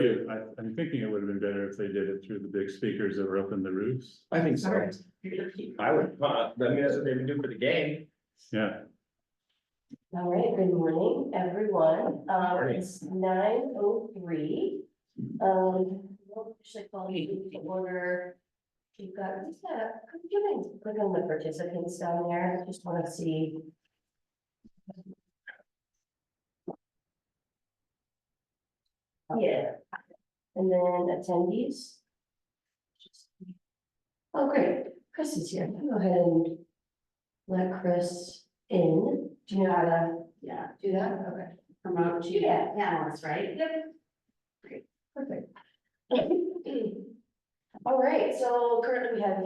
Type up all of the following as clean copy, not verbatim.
I'm thinking it would have been better if they did it through the big speakers that were up in the roofs. I think so. I would, I mean, that's what they've been doing for the game. Yeah, All right, good morning, everyone. Morning. It's 9:03. We'll officially call you to order. You've got, what's that? What are you doing? Click on the participants down there. I just want to see. Yeah, and then attendees. Oh, great, Chris is here. Go ahead and let Chris in. Do you know how to, yeah, do that? Okay. Promote to panelists, right? Yep. Great, perfect. All right, so currently we have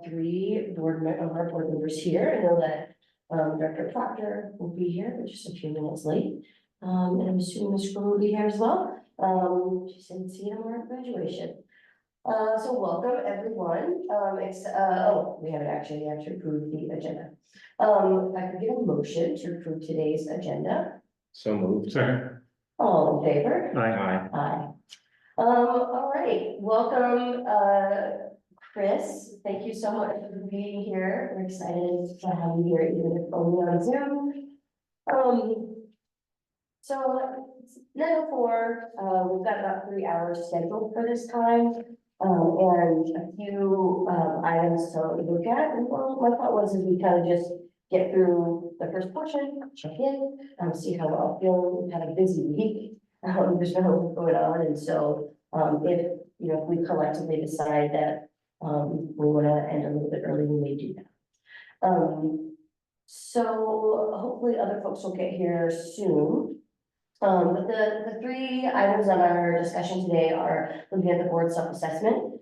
three of our board members here. I know that Director Proctor will be here, but just a few minutes late. And I'm assuming Ms. Screw will be here as well. She didn't see him at graduation. So welcome, everyone. We haven't actually approved the agenda. If I could get a motion to approve today's agenda. So moved. second, All in favor? aye, Aye. All right, welcome, Chris. Thank you so much for being here. We're excited to have you here, even if only on Zoom. So it's 9:04, we've got about 3 hours scheduled for this time. And a few items to look at. And well, my thought was if we kind of just get through the first portion, check in, see how we're all feeling. We've had a busy week. There's been a lot going on, and so if we collectively decide that we want to end a little bit early, we may do that. So hopefully other folks will get here soon. But the three items on our discussion today are looking at the board self-assessment.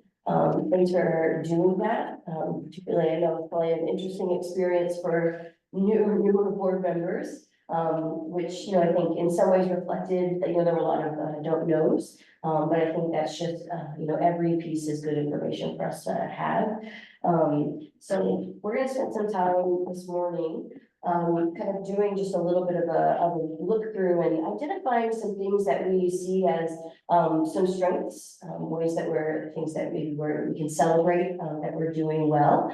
Thanks for doing that. Particularly, I know it's probably an interesting experience for newer board members. Which, I think in some ways reflected that, there were a lot of don't knows. But I think that's just, every piece is good information for us to have. So we're gonna spend some time this morning kind of doing just a little bit of a look through and identifying some things that we see as some strengths, ways that things that maybe we can celebrate, that we're doing well.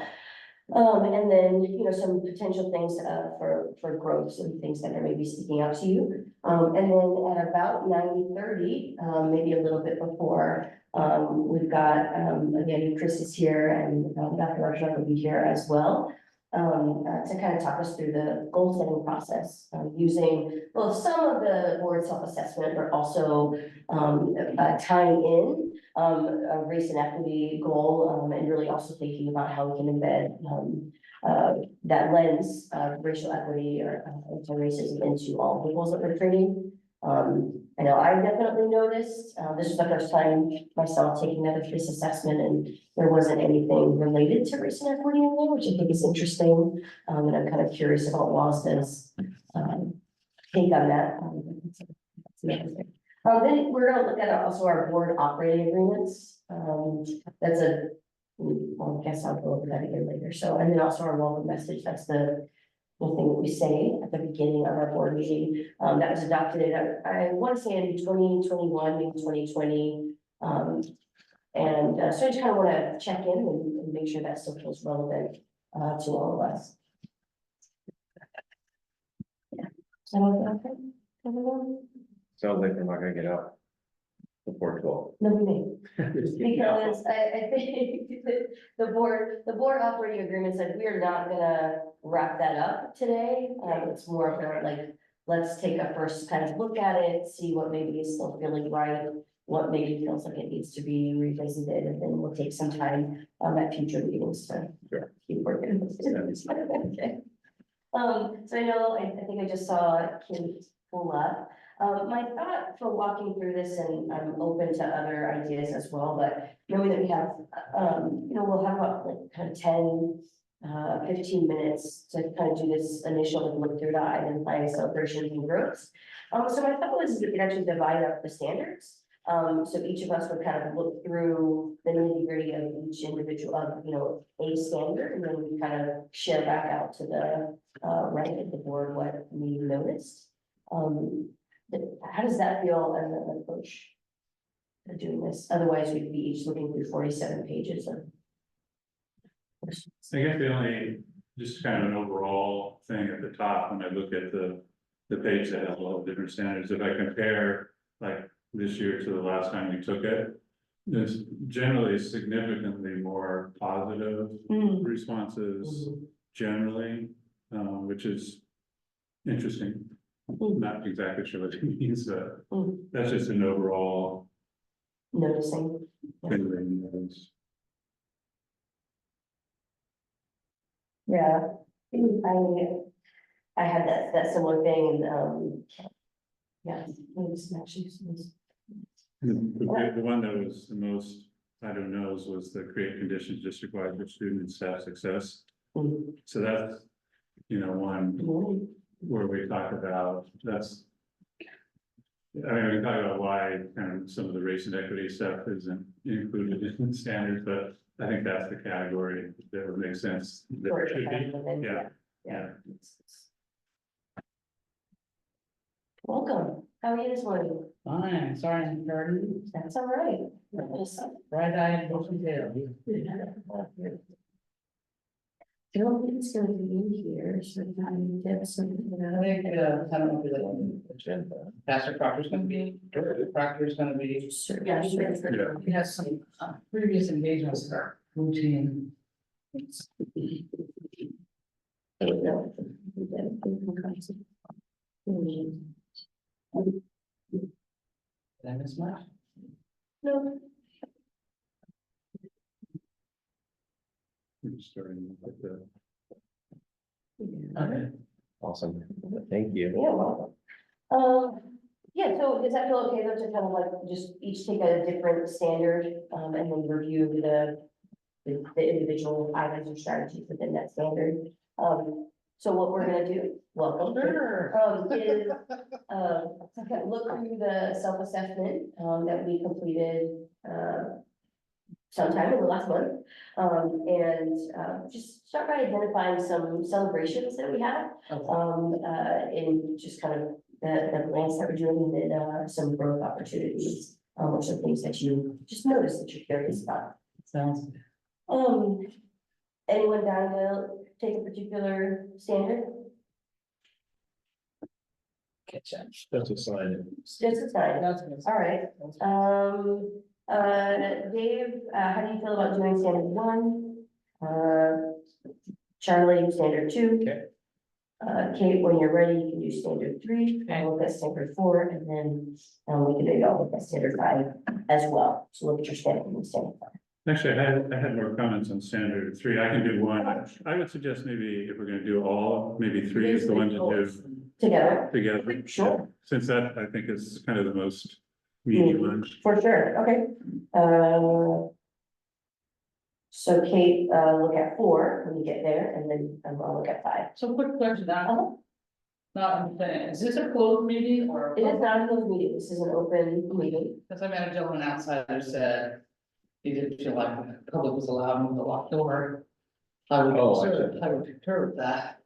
And then, some potential things for growth, some things that are maybe sticking out to you. And then at about 9:30, maybe a little bit before, we've got, again, Chris is here and Dr. Arshad will be here as well. To kind of talk us through the goal setting process, using both some of the board self-assessment, but also tying in a race and equity goal, and really also thinking about how we can embed that lens of racial equity or anti-racism into all the goals that we're creating. I know I definitely noticed, this was the first time myself taking that race assessment, and there wasn't anything related to race and equity in there, which I think is interesting. And I'm kind of curious about Wazda's take on that. Then we're gonna look at also our board operating agreements. That's well, I guess I'll go over that again later. So, and then also our welcome message, that's the thing that we say at the beginning of our board meeting, that was adopted in, I want to say in 2021, maybe 2020. And so I just kind of want to check in and make sure that still feels relevant to all of us. Yeah. So, okay, everyone? Sounds like we're not gonna get up before 12. No, we may. Because I think the board operating agreement said we are not gonna wrap that up today. It's more of a like, let's take a first kind of look at it, see what maybe is still feeling right, what maybe feels like it needs to be revisited, and then we'll take some time at future meetings to keep working. Okay. So I know, I think I just saw Kim pull up. My thought for walking through this, and I'm open to other ideas as well, but knowing that we have, we'll have about like kind of 10, 15 minutes to kind of do this initial look through to identifying celebrations and groups. So my thought was we could actually divide up the standards. So each of us would kind of look through the nitty-gritty of each individual of, a standard, and then we kind of share back out to the right of the board what we noticed. How does that feel as an approach? doing this, otherwise we'd be each looking through 47 pages of. I guess the only, just kind of an overall thing at the top, when I look at the page that has all the different standards, if I compare like this year to the last time we took it, there's generally significantly more positive responses generally, which is interesting. Not exactly sure what it means, but that's just an overall Noticing. thing. Yeah, I had that similar thing, yeah. The one that was the most, I don't know, was the create conditions district-wide for student and staff success. So that's, one where we talk about, that's. I mean, we talk about why kind of some of the race and equity stuff isn't included in the standards, but I think that's the category that would make sense. That For it should be. yeah. Yeah. Welcome, how are you this morning? Fine, sorry, I'm burdened, That's all right. bright-eyed, bushy tail. Don't think it's gonna be in here, so I need to have something. I think, I don't know if the agenda, Pastor Proctor's gonna be, Proctor's gonna be, Yeah, Yeah. he has some previous engagements that are routine. Did I miss much? No, We're starting with the. Okay. Awesome, thank you. yeah, welcome. Yeah, so does that feel okay though, to kind of like just each take a different standard, and then review the individual items or strategies within that standard? So what we're gonna do, welcome. Sure. Is, kind of look through the self-assessment, that we completed, sometime in the last month. Just start by identifying some celebrations that we have, in just kind of the grants that we're doing, and then, some growth opportunities, or some things that you just noticed that you're curious about. Sounds good. Anyone down to take a particular standard? Catch up. That's a sign. Just a time. That's good. All right. Dave, how do you feel about doing standard 1? Charlie, standard 2. Okay. Kate, when you're ready, you can do standard 3, Okay. I'll look at standard 4, and then, we can maybe all look at standard 5 as well. So look at your standard and standard 5. Actually, I had more comments on standard 3. I can do one. I would suggest maybe if we're gonna do all, maybe 3 is the one to do Together, together. Sure. Since that, I think, is kind of the most meaty one. for sure, okay. So Kate, look at 4 when you get there, and then I'll look at 5. So quick question, now, not, is this a closed meeting or? It is not a closed meeting, this is an open meeting. Because I met a gentleman outside who said he didn't feel like the public was allowed in the locked door. I would, I would concur with that.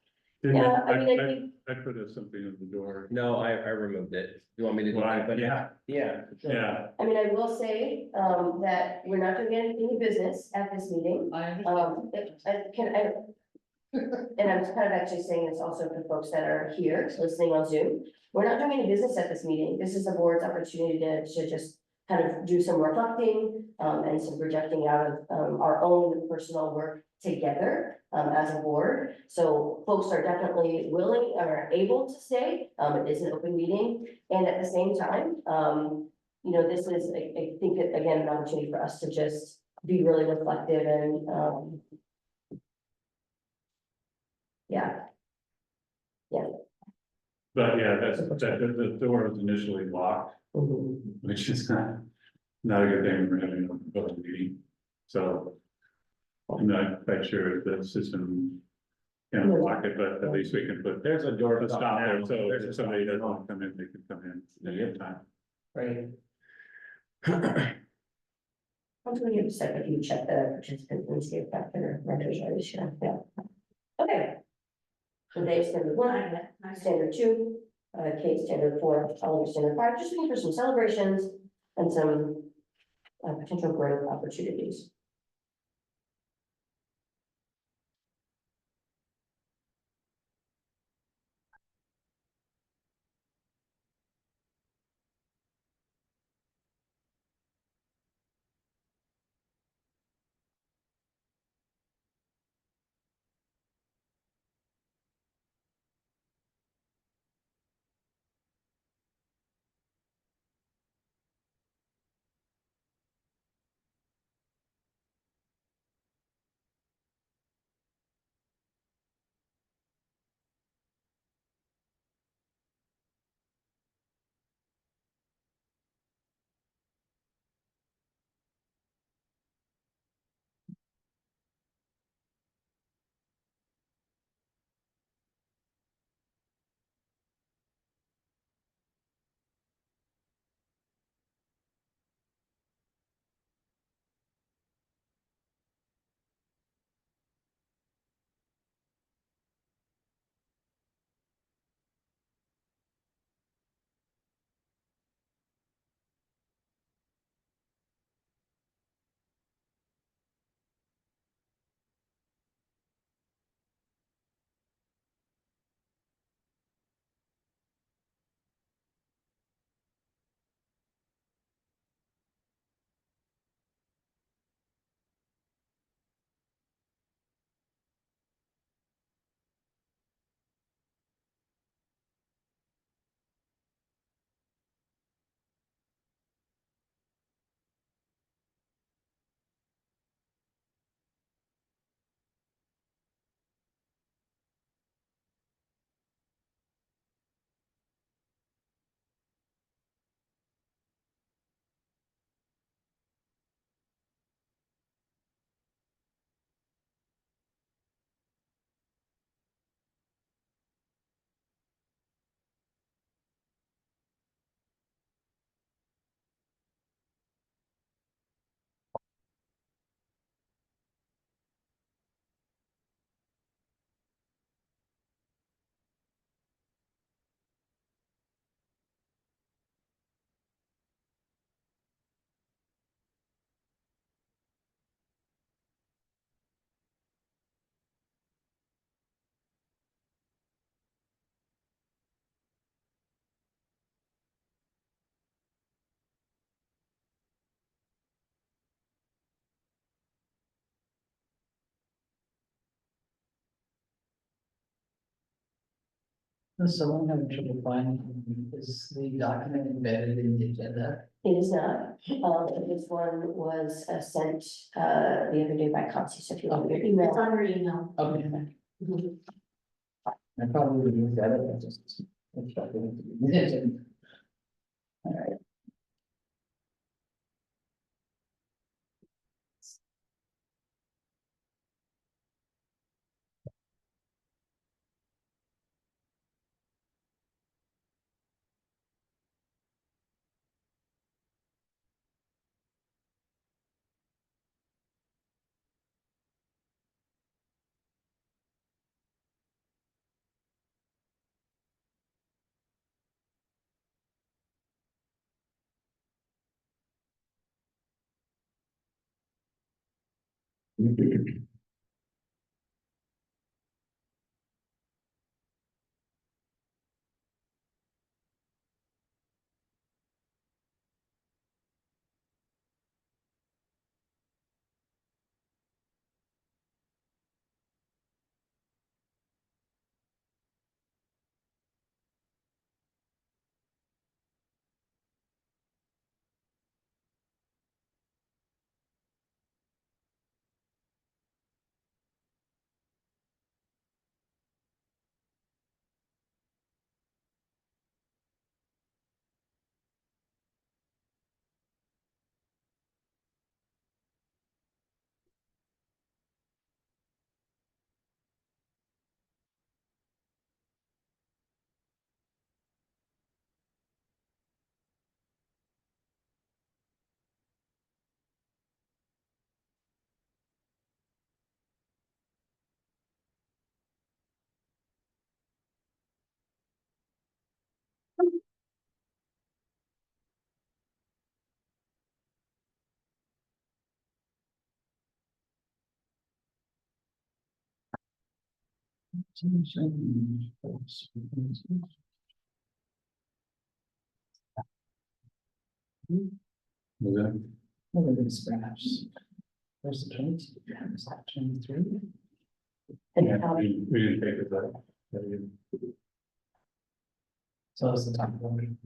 Yeah, I mean, I think, I put something on the door. No, I removed it. You want me to do Why? it? Yeah, Yeah. yeah. I mean, I will say, that we're not doing any business at this meeting. I understand. And I'm kind of actually saying this also for folks that are here listening on Zoom. We're not doing any business at this meeting. This is the board's opportunity to just kind of do some reflecting, and some projecting out of, our own personal work together, as a board. So folks are definitely willing or able to stay. It is an open meeting. And at the same time, this is, I think, again, an opportunity for us to just be really reflective and, yeah. But yeah, the door was initially locked, which is not a good thing when we're having a public meeting. So I'm not quite sure if the system can lock it, but at least we can put There's a door. the stop there, so There's a if somebody stop. doesn't want to come in, they can come in at any time. Right. Hopefully you said that you check the participant landscape factor registration, yeah. Okay. So Dave, standard 1, standard 2, Kate, standard 4, Oliver, standard 5, just looking for some celebrations and some potential growth opportunities. So I'm having trouble finding, is the document embedded in the agenda? It is not, this one was sent the other day by Concy, so if you look at your It's email. on your email. Okay, Mhm. I probably would use that, I just. I tried to- All right. Was that- Never been scratched. There's the 22, is that 23? And Yeah, how, we didn't take it that. So it's the top one.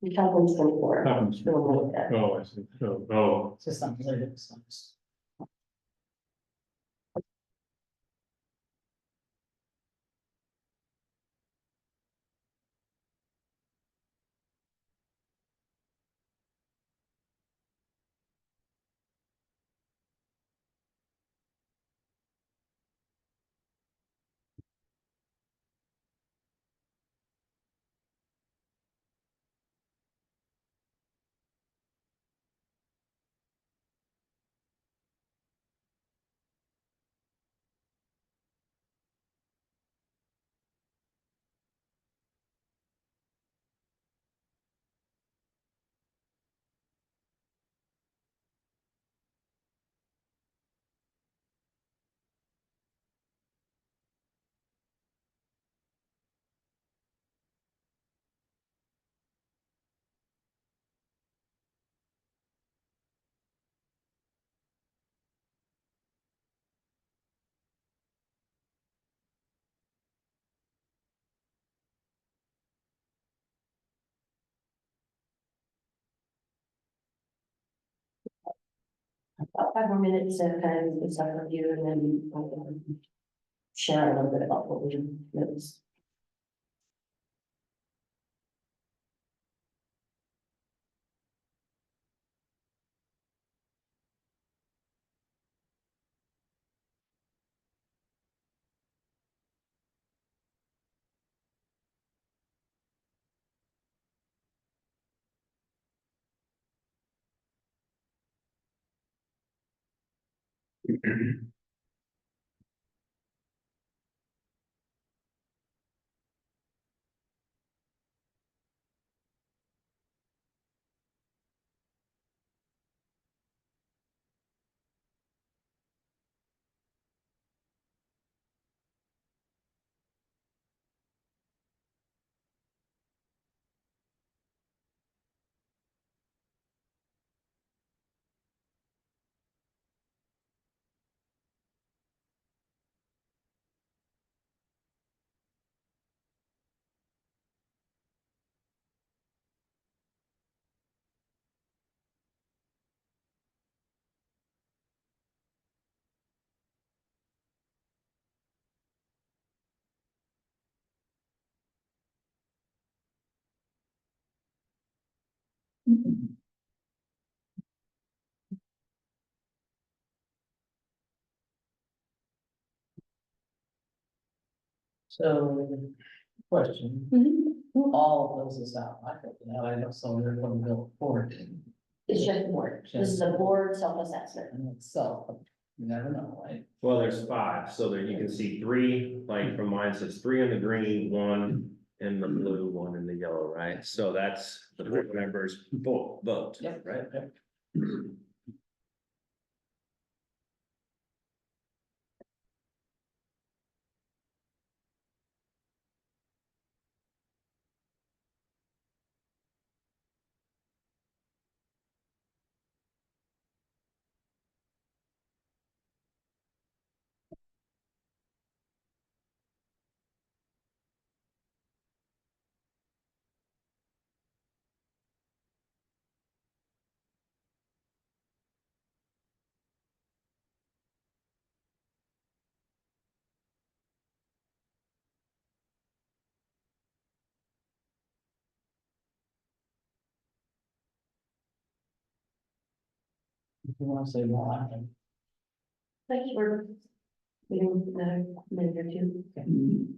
the top one's 24. Happens. The one with that. Oh, I see, oh, It's just not related. It's not just- About 5 more minutes to kind of get stuff with you and then share a little bit about what we noticed. So, question, who all fills this out? I filled it out, I know some of them from Bill Ford. It's just board. This is a board self-assessment. And itself, you never know, right? Well, there's 5, so there you can see 3, like from mine says 3 in the green, 1 in the blue, 1 in the yellow, right? So that's the board members vote, Yep. right? Yep. If you wanna say why. Like we're waiting another minute or two.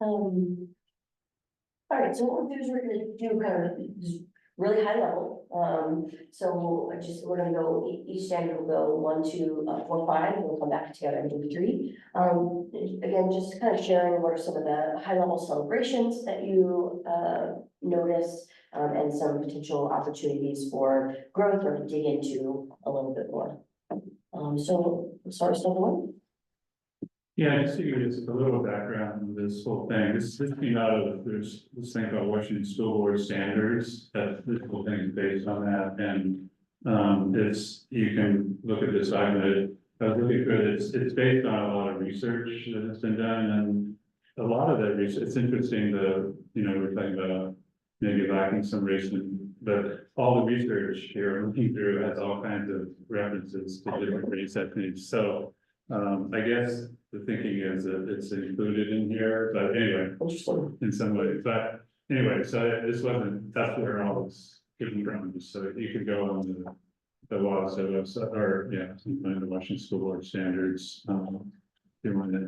All right, so what we'll do is we're gonna do kind of just really high level, so we're gonna go, each standard will go 1, 2, 4, 5, and we'll come back together and do 3. Again, just kind of sharing what are some of the high level celebrations that you, noticed, and some potential opportunities for growth or to dig into a little bit more. So we'll start with number 1. Yeah, just to give you just a little background on this whole thing, this came out of, there's this thing called Washington School Board Standards, that this whole thing is based on that, and. You can look at this document, I was looking for it, it's based on a lot of research that has been done, and. A lot of that research, it's interesting, we're talking about maybe lacking some reason, but all the research here, looking through, has all kinds of references to different race techniques, so. I guess the thinking is that it's included in here, but anyway, Interesting. in some ways, but anyway, so this wasn't, that's where all this came from, so you could go on the WASDA website, or, yeah, something, the Washington School Board Standards, doing it.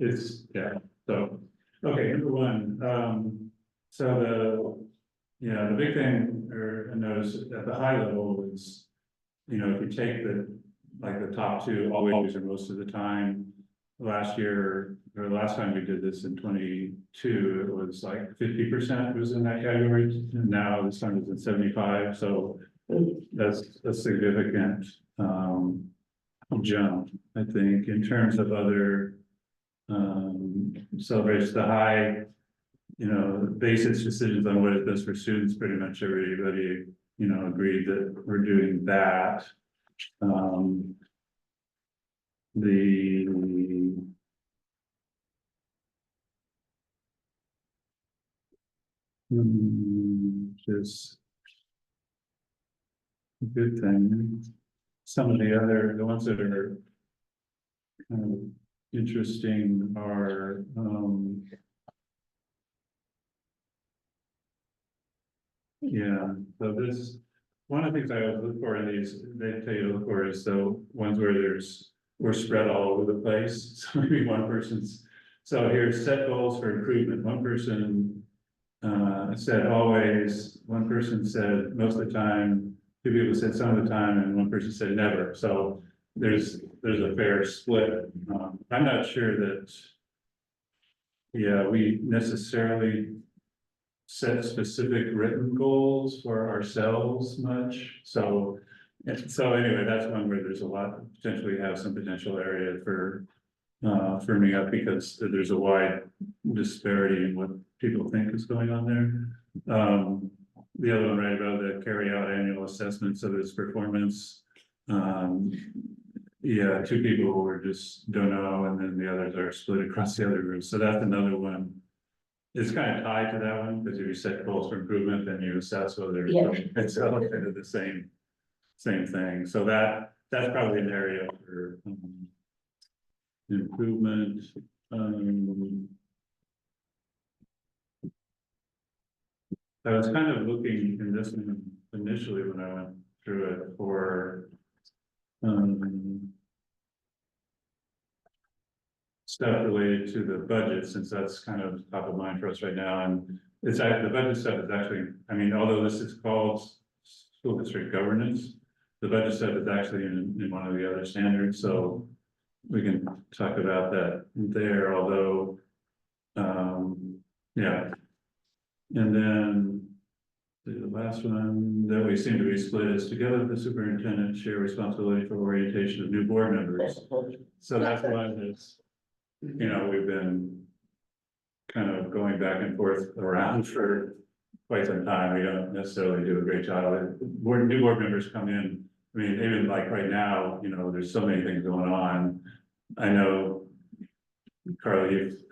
It's, yeah, so, okay, number 1, so the big thing, or I noticed at the high level is, if you take the top 2 always or most of the time, last year, or last time we did this in 22, it was like 50% was in that category, and now this time it's at 75, so that's a significant jump, I think, in terms of other celebrations. The high, basis decisions on what is best for students, pretty much everybody, agreed that we're doing that. Just a good thing. Some of the ones that are kind of interesting are, yeah, so this, one of the things I always look for in these, they tell you to look for is the ones where we're spread all over the place, so maybe one person's, so here's set goals for improvement, one person said always, one person said most of the time, 2 people said some of the time, and one person said never, so there's a fair split. I'm not sure that, yeah, we necessarily set specific written goals for ourselves much, so anyway, that's one where there's a lot, potentially have some potential area for firming up, because there's a wide disparity in what people think is going on there. The other one right above the carry out annual assessments of its performance. Yeah, 2 people were just don't know, and then the others are split across the other groups, so that's another one. It's kind of tied to that one, because if you set goals for improvement, then you assess whether it's kind of the same thing, so that's probably an area for improvement. I was kind of looking in this one initially when I went through it for stuff related to the budget, since that's kind of top of mind for us right now, and it's the budget stuff is actually, I mean, although this is called school district governance, the budget stuff is actually in one of the other standards, so we can talk about that there, although yeah. And then the last one that we seem to be split is together the superintendent share responsibility for orientation of new board members. So that's one that's, we've been kind of going back and forth around for quite some time. We don't necessarily do a great job. New board members come in, I mean, even like right now, there's so many things going on. I know, Carly, you've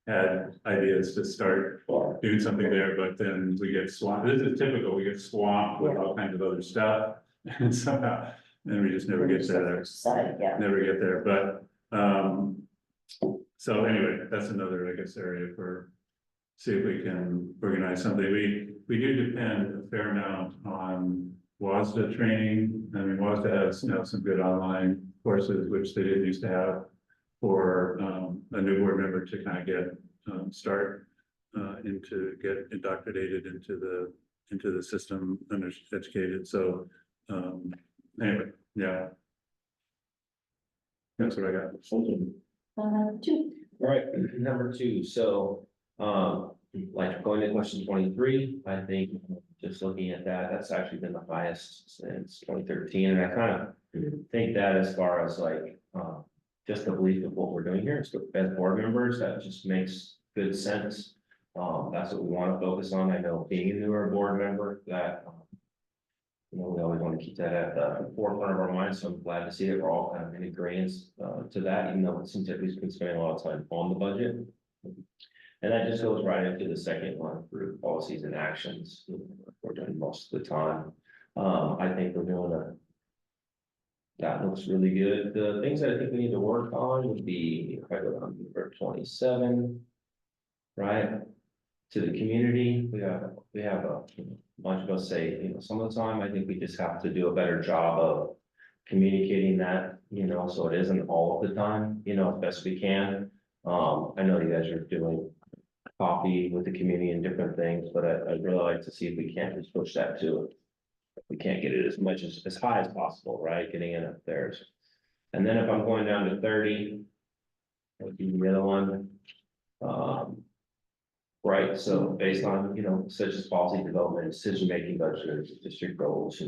had ideas to start doing something there, but then we get swamped. This is typical, we get swamped with all kinds of other stuff, and somehow, and we just never get there. Never get there, but, so anyway, that's another, I guess, area for, see if we can organize something. We do depend a fair amount on WASDA training. I mean, WASDA has, some good online courses, which they didn't used to have for, a new board member to kind of get start and to get indoctrinated into the system, educated, so, anyway, yeah. That's what I got. Thank you. Two. All right, number two, so, like going to question 23, I think just looking at that, that's actually been the highest since 2013, and I kind of think that as far as like, just the belief of what we're doing here, so as board members, that just makes good sense. That's what we want to focus on. I know being a newer board member that, we always want to keep that at the forefront of our minds, so I'm glad to see that we're all kind of in agreement to that, even though it seems like we've been spending a lot of time on the budget. And that just goes right into the second one through policies and actions. We're doing most of the time. I think we're doing that looks really good. The things that I think we need to work on would be, if I go down to number 27, right? To the community, we have a bunch of us say, some of the time, I think we just have to do a better job of communicating that, so it isn't all of the time, as best we can. I know you guys are doing coffee with the community and different things, but I'd really like to see if we can't just push that to it. We can't get it as high as possible, right? Getting it up there. And then if I'm going down to 30, would be the other one. Right, so based on, such as policy development, decision-making, budget, district goals,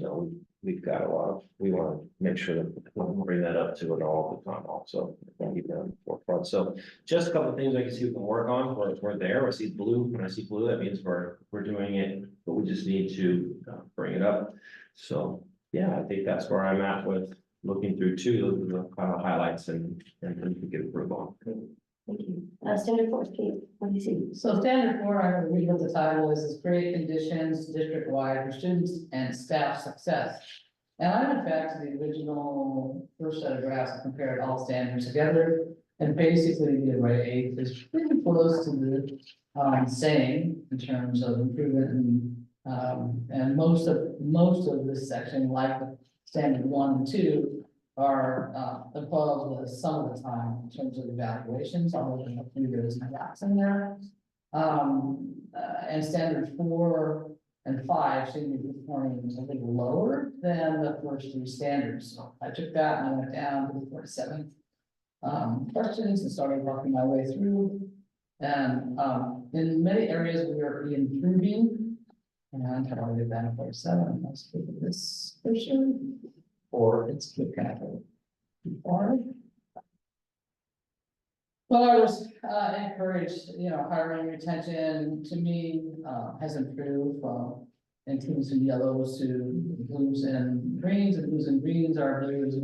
we've got a lot of, we want to make sure that we bring that up to it all the time also. Keep that on the forefront. So just a couple of things I can see we can work on. We're there. I see blue. When I see blue, that means we're doing it, but we just need to bring it up. So yeah, I think that's where I'm at with looking through two, the kind of highlights and we can get approval on. Thank you. Standard four, Kate, what do you see? So standard four, I would read what the title is create conditions district-wide for students and staff success. And I went back to the original first set of drafts and compared all standards together. And basically the array is pretty close to the same in terms of improvement and most of this section, like the standard 1 and 2, are above the sum of the time in terms of evaluations, although there's some gaps in there. And standard 4 and 5 seem to be performing a little lower than the first 3 standards. So I took that and I went down to the 47 questions and started working my way through. And in many areas we are improving. And how do I get down to 47? Let's look at this version. Or it's good kind of. Well, I was encouraged, hiring retention to me has improved from teams from yellows to blues and greens, and blues and greens are blues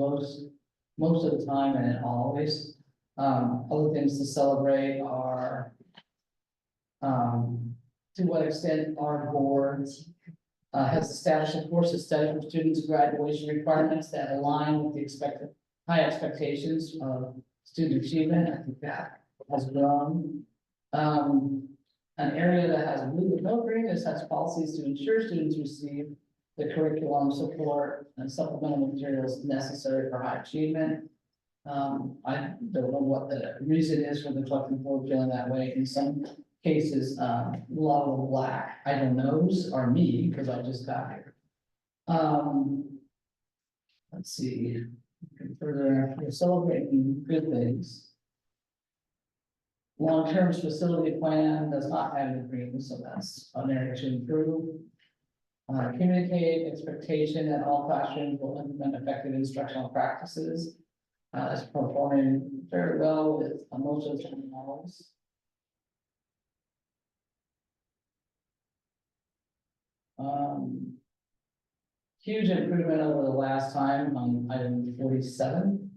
most of the time and always. Other things to celebrate are to what extent our board has established a course of study for students' graduation requirements that align with the high expectations of student achievement. I think that has grown. An area that has blue with no green is has policies to ensure students receive the curriculum support and supplemental materials necessary for high achievement. I don't know what the reason is for the collective board feeling that way. In some cases, a lot of the black I don't knows are me because I just got here. Let's see, further, we're celebrating good things. Long-term facility plan does not have any green, so that's an area to improve. Communicate expectation that all classrooms will implement effective instructional practices. It's performing very well with most of the models. Huge improvement over the last time on item 47.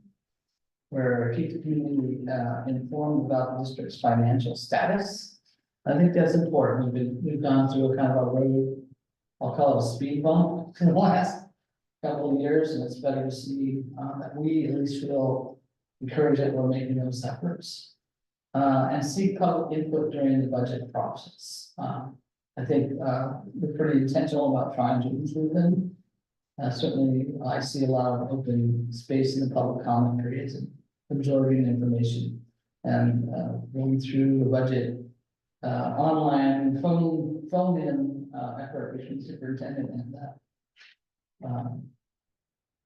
Where keep the community informed about the district's financial status. I think that's important. We've gone through a kind of a road, I'll call it a speed bump in the last couple of years, and it's better to see that we at least feel encouraged that we're making those efforts. And seek public input during the budget process. I think we're pretty intentional about trying to improve them. Certainly, I see a lot of open space in the public comment periods and absorbing information and going through the budget online phone in, effort between superintendent and,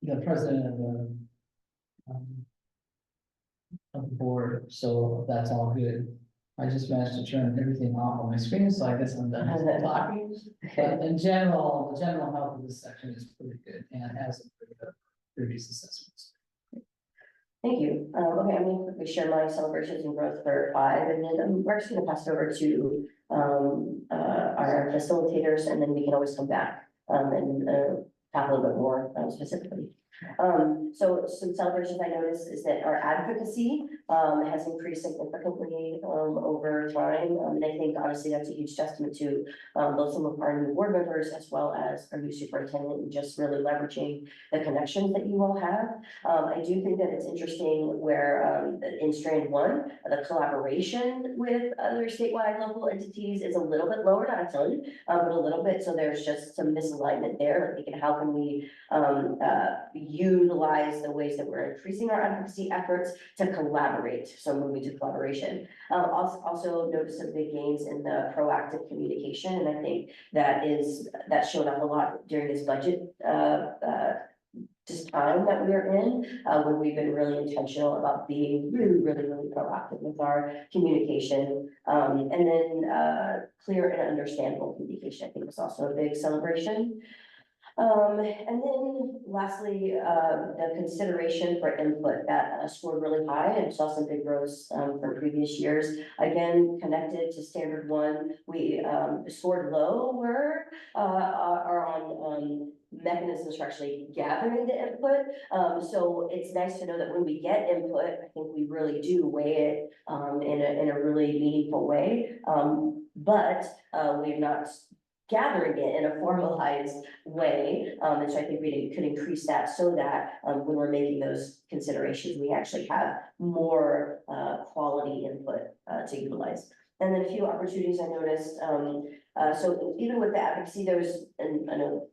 the president um, of the board, so that's all good. I just managed to turn everything off on my screen, so I guess I'm done talking. But in general, the general health of this section is pretty good and has improved up previous assessments. Thank you. Okay, I'm gonna quickly share my celebrations and growth for 5, and then we're just gonna pass it over to our facilitators, and then we can always come back and talk a little bit more specifically. So some celebrations I noticed is that our advocacy has increased significantly over time. And I think honestly, that's a huge testament to both some of our new board members as well as our new superintendent, and just really leveraging the connections that you all have. I do think that it's interesting where in strand 1, the collaboration with other statewide local entities is a little bit lower, not a ton, but a little bit. So there's just some misalignment there. Like thinking, how can we utilize the ways that we're increasing our advocacy efforts to collaborate, so moving to collaboration. Also notice some big gains in the proactive communication, and I think that showed up a lot during this budget this time that we are in, where we've been really intentional about being really proactive with our communication. And then clear and understandable communication, I think, was also a big celebration. And then lastly, the consideration for input that scored really high and saw some big growths from previous years. Again, connected to standard 1, we scored lower are on mechanisms for actually gathering the input. So it's nice to know that when we get input, I think we really do weigh it in a really meaningful way. But we're not gathering it in a formalized way. And so I think we could increase that so that when we're making those considerations, we actually have more quality input to utilize. And then a few opportunities I noticed. So even with the advocacy, there was, and I know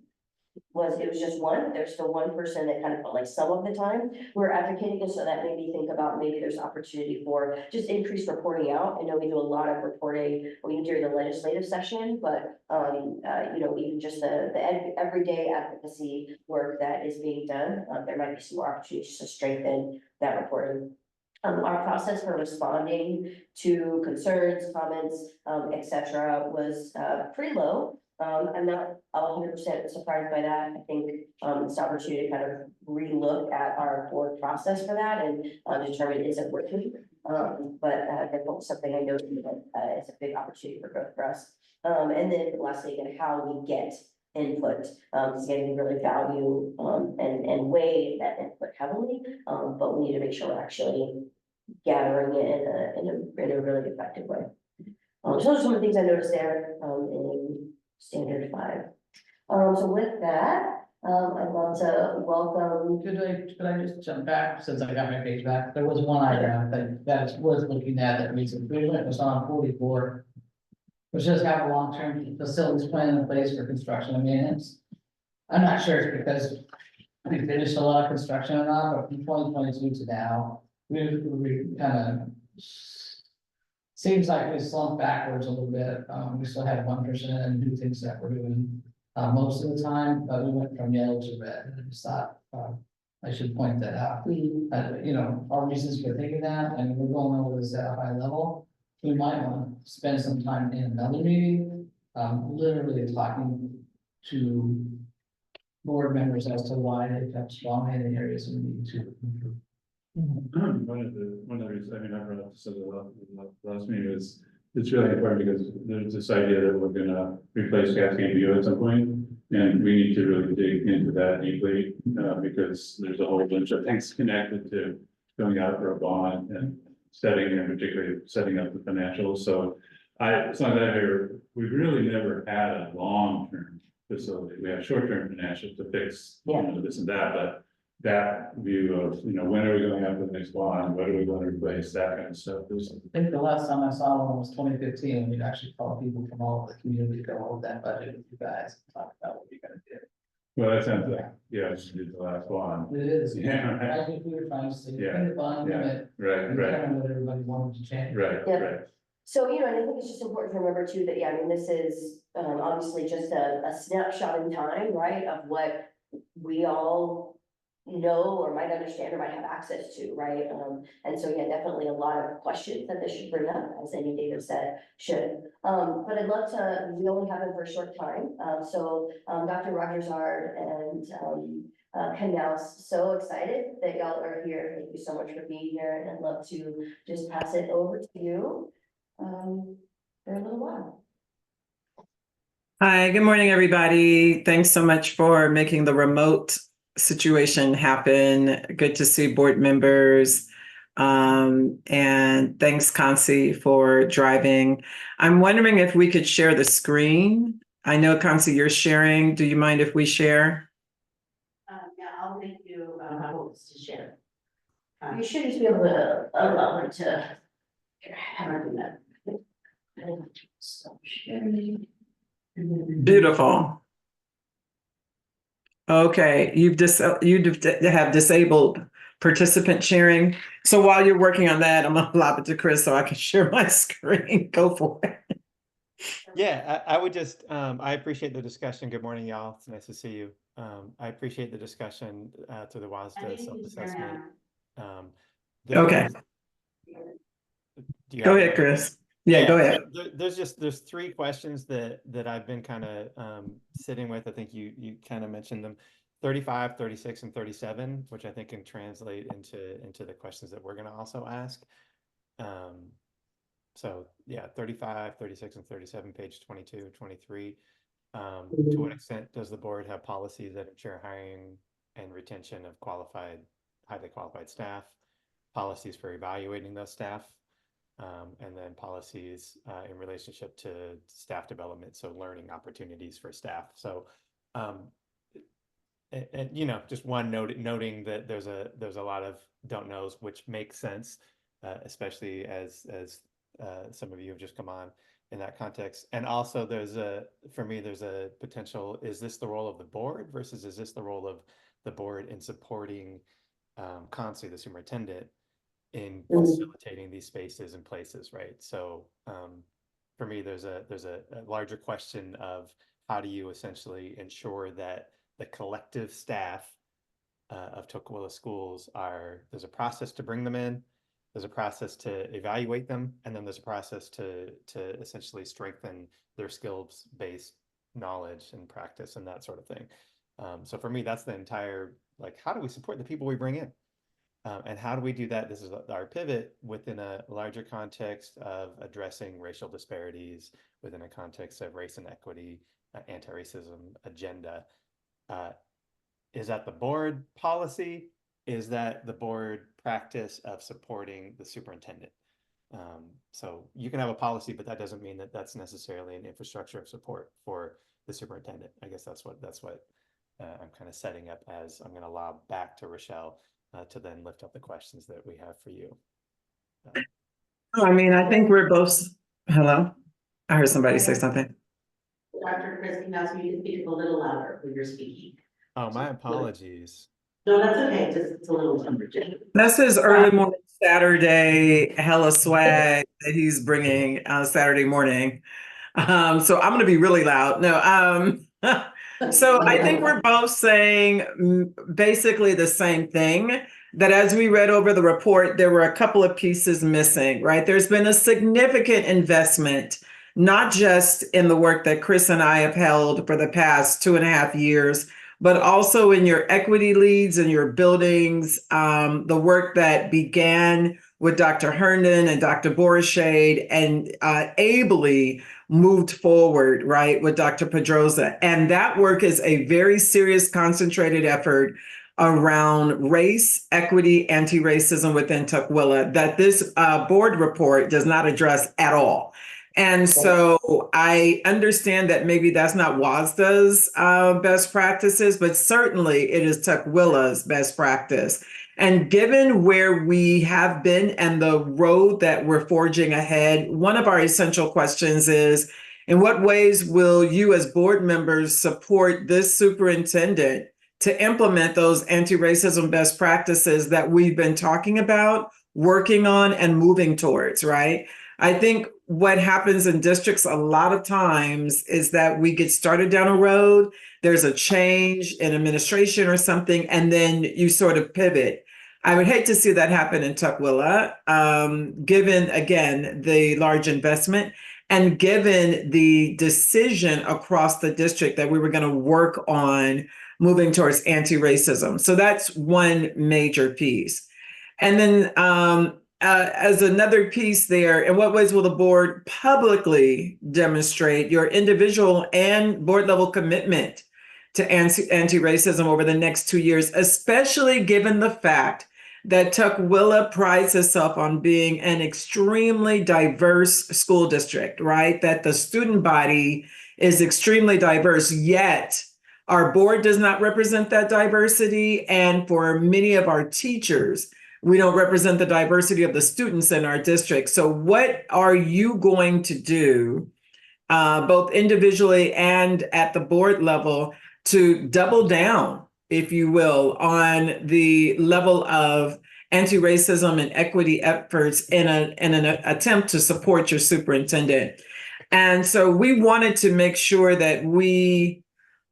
it was just one, there's still one person that kind of felt like some of the time we're advocating, and so that made me think about maybe there's opportunity for just increased reporting out. I know we do a lot of reporting during the legislative session, but you know, even just the everyday advocacy work that is being done, there might be some more opportunities to strengthen that reporting. Our process for responding to concerns, comments, etc., was pretty low. I'm not 100% surprised by that. I think it's an opportunity to kind of relook at our board process for that and determine is it working. But that's something I know that is a big opportunity for growth for us. And then lastly, again, how we get input, because again, we really value and weigh that input heavily, but we need to make sure we're actually gathering it in a really effective way. So those are some of the things I noticed there in standard 5. So with that, I'd love to welcome. Could I just jump back since I got my page back? There was one item that is worth looking at that needs improvement. It was on 44. Which does have a long-term facilities plan in place for construction and maintenance. I'm not sure it's because we finished a lot of construction or not, but from 2022 to now, we kind of seems like we slumped backwards a little bit. We still had 1% and do things that we're doing most of the time, but we went from yellow to red. And I just thought I should point that out. You know, our reasons for thinking that, and we're going over this at a high level. We might want to spend some time in another meeting, literally talking to board members as to why they felt strongly in the areas we need to improve. One of the reasons, I mean, I brought up this at the last meeting is, it's really important because there's this idea that we're gonna replace Cascade View at some point, and we need to really dig into that deeply, because there's a whole bunch of things connected to going out for a bond and setting, and particularly setting up the financials. So some of that here, we've really never had a long-term facility. We have short-term financials to fix, you know, this and that, but that view of, you know, when are we going after the next bond, what are we going to replace, that kind of stuff. I think the last time I saw one was 2015, when we'd actually called people from all over the community to go over that budget with you guys and talk about what you're gonna do. Well, that sounds like, yeah, we did the last bond. It is. Yeah, right. I think we were trying to say, Yeah, the bond yeah. limit, Right, and right, kind of what everybody wanted to change. right, Yeah. right. So, and I think it's just important to remember too, that, yeah, I mean, this is, obviously just a snapshot in time, right, of what we all know or might understand or might have access to, right? And so, yeah, definitely a lot of questions that this should bring up, as any data set should. But I'd love to, we only have it for a short time, Dr. Rogers-Ard and, Ken Mouse, so excited that y'all are here. Thank you so much for being here, and I'd love to just pass it over to you, for a little while. Hi, good morning, everybody. Thanks so much for making the remote situation happen. Good to see board members. And thanks, Kansi, for driving. I'm wondering if we could share the screen. I know, Kansi, you're sharing. Do you mind if we share? Yeah, I'll make you, host to share. You should just be able to allow her to. Have her do that. Stop sharing. Beautiful. Okay, you have disabled participant sharing. So while you're working on that, I'm gonna lob it to Chris so I can share my screen. Go for it. Yeah, I would just, I appreciate the discussion. Good morning, y'all. It's nice to see you. I appreciate the discussion to the I WASDA think you self-assessment. can, Okay, Do you go have ahead, it? Chris. Yeah, go ahead. There's three questions that I've been kind of sitting with. I think you kind of mentioned them. 35, 36, and 37, which I think can translate into the questions that we're going to also ask. So yeah, 35, 36, and 37, page 22, 23. To what extent does the board have policies that ensure hiring and retention of highly qualified staff, policies for evaluating those staff, and then policies in relationship to staff development, so learning opportunities for staff. So, and just one noting that there's a lot of don't knows, which makes sense, especially as some of you have just come on in that context. And also for me, there's a potential, is this the role of the board versus is this the role of the board in supporting Kansi, the superintendent, in facilitating these spaces and places, right? So for me, there's a larger question of how do you essentially ensure that the collective staff of Tukwila schools there's a process to bring them in, there's a process to evaluate them, and then there's a process to essentially strengthen their skills-based knowledge and practice and that sort of thing. So for me, that's the entire, how do we support the people we bring in? And how do we do that? This is our pivot within a larger context of addressing racial disparities within a context of race and equity, anti-racism agenda. Is that the board policy? Is that the board practice of supporting the superintendent? So you can have a policy, but that doesn't mean that that's necessarily an infrastructure of support for the superintendent. I guess that's what I'm kind of setting up as I'm going to lob back to Rochelle to then lift up the questions that we have for you. I mean, I think we're both, hello? I heard somebody say something. Dr. Chris can ask you to speak a little louder when you're speaking. Oh, my apologies. No, that's okay, just it's a little temperature. That's his early morning Saturday hella swag that he's bringing Saturday morning. So I'm going to be really loud. No, so I think we're both saying basically the same thing, that as we read over the report, there were a couple of pieces missing, right? There's been a significant investment, not just in the work that Chris and I have held for the past 2.5 years, but also in your equity leads and your buildings, the work that began with Dr. Herndon and Dr. Borshade and ably moved forward, right, with Dr. Pedroza. And that work is a very serious, concentrated effort around race, equity, anti-racism within Tukwila that this board report does not address at all. And so I understand that maybe that's not WASDA's best practices, but certainly it is Tukwila's best practice. And given where we have been and the road that we're forging ahead, one of our essential questions is, in what ways will you as board members support this superintendent to implement those anti-racism best practices that we've been talking about, working on, and moving towards, right? I think what happens in districts a lot of times is that we get started down a road, there's a change in administration or something, and then you sort of pivot. I would hate to see that happen in Tukwila, given, again, the large investment and given the decision across the district that we were going to work on moving towards anti-racism. So that's one major piece. And then as another piece there, in what ways will the board publicly demonstrate your individual and board level commitment to anti-racism over the next 2 years, especially given the fact that Tukwila prides itself on being an extremely diverse school district, right? That the student body is extremely diverse, yet our board does not represent that diversity. And for many of our teachers, we don't represent the diversity of the students in our district. So what are you going to do, both individually and at the board level, to double down, if you will, on the level of anti-racism and equity efforts in an attempt to support your superintendent? And so we wanted to make sure that we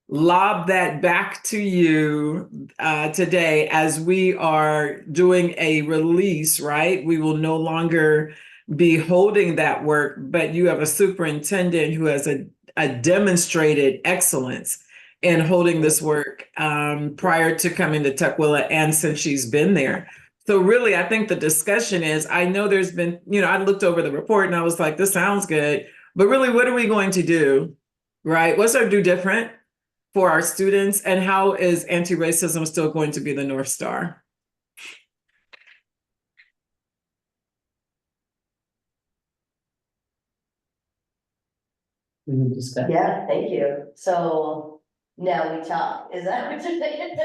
lob that back to you today as we are doing a release, right? We will no longer be holding that work, but you have a superintendent who has a demonstrated excellence in holding this work prior to coming to Tukwila and since she's been there. So really, I think the discussion is, I know there's been, I looked over the report and I was like, this sounds good, but really, what are we going to do, right? What's our do different for our students, and how is anti-racism still going to be the North Star? We would discuss. Yeah, thank you. So now we talk. Is that what you're saying?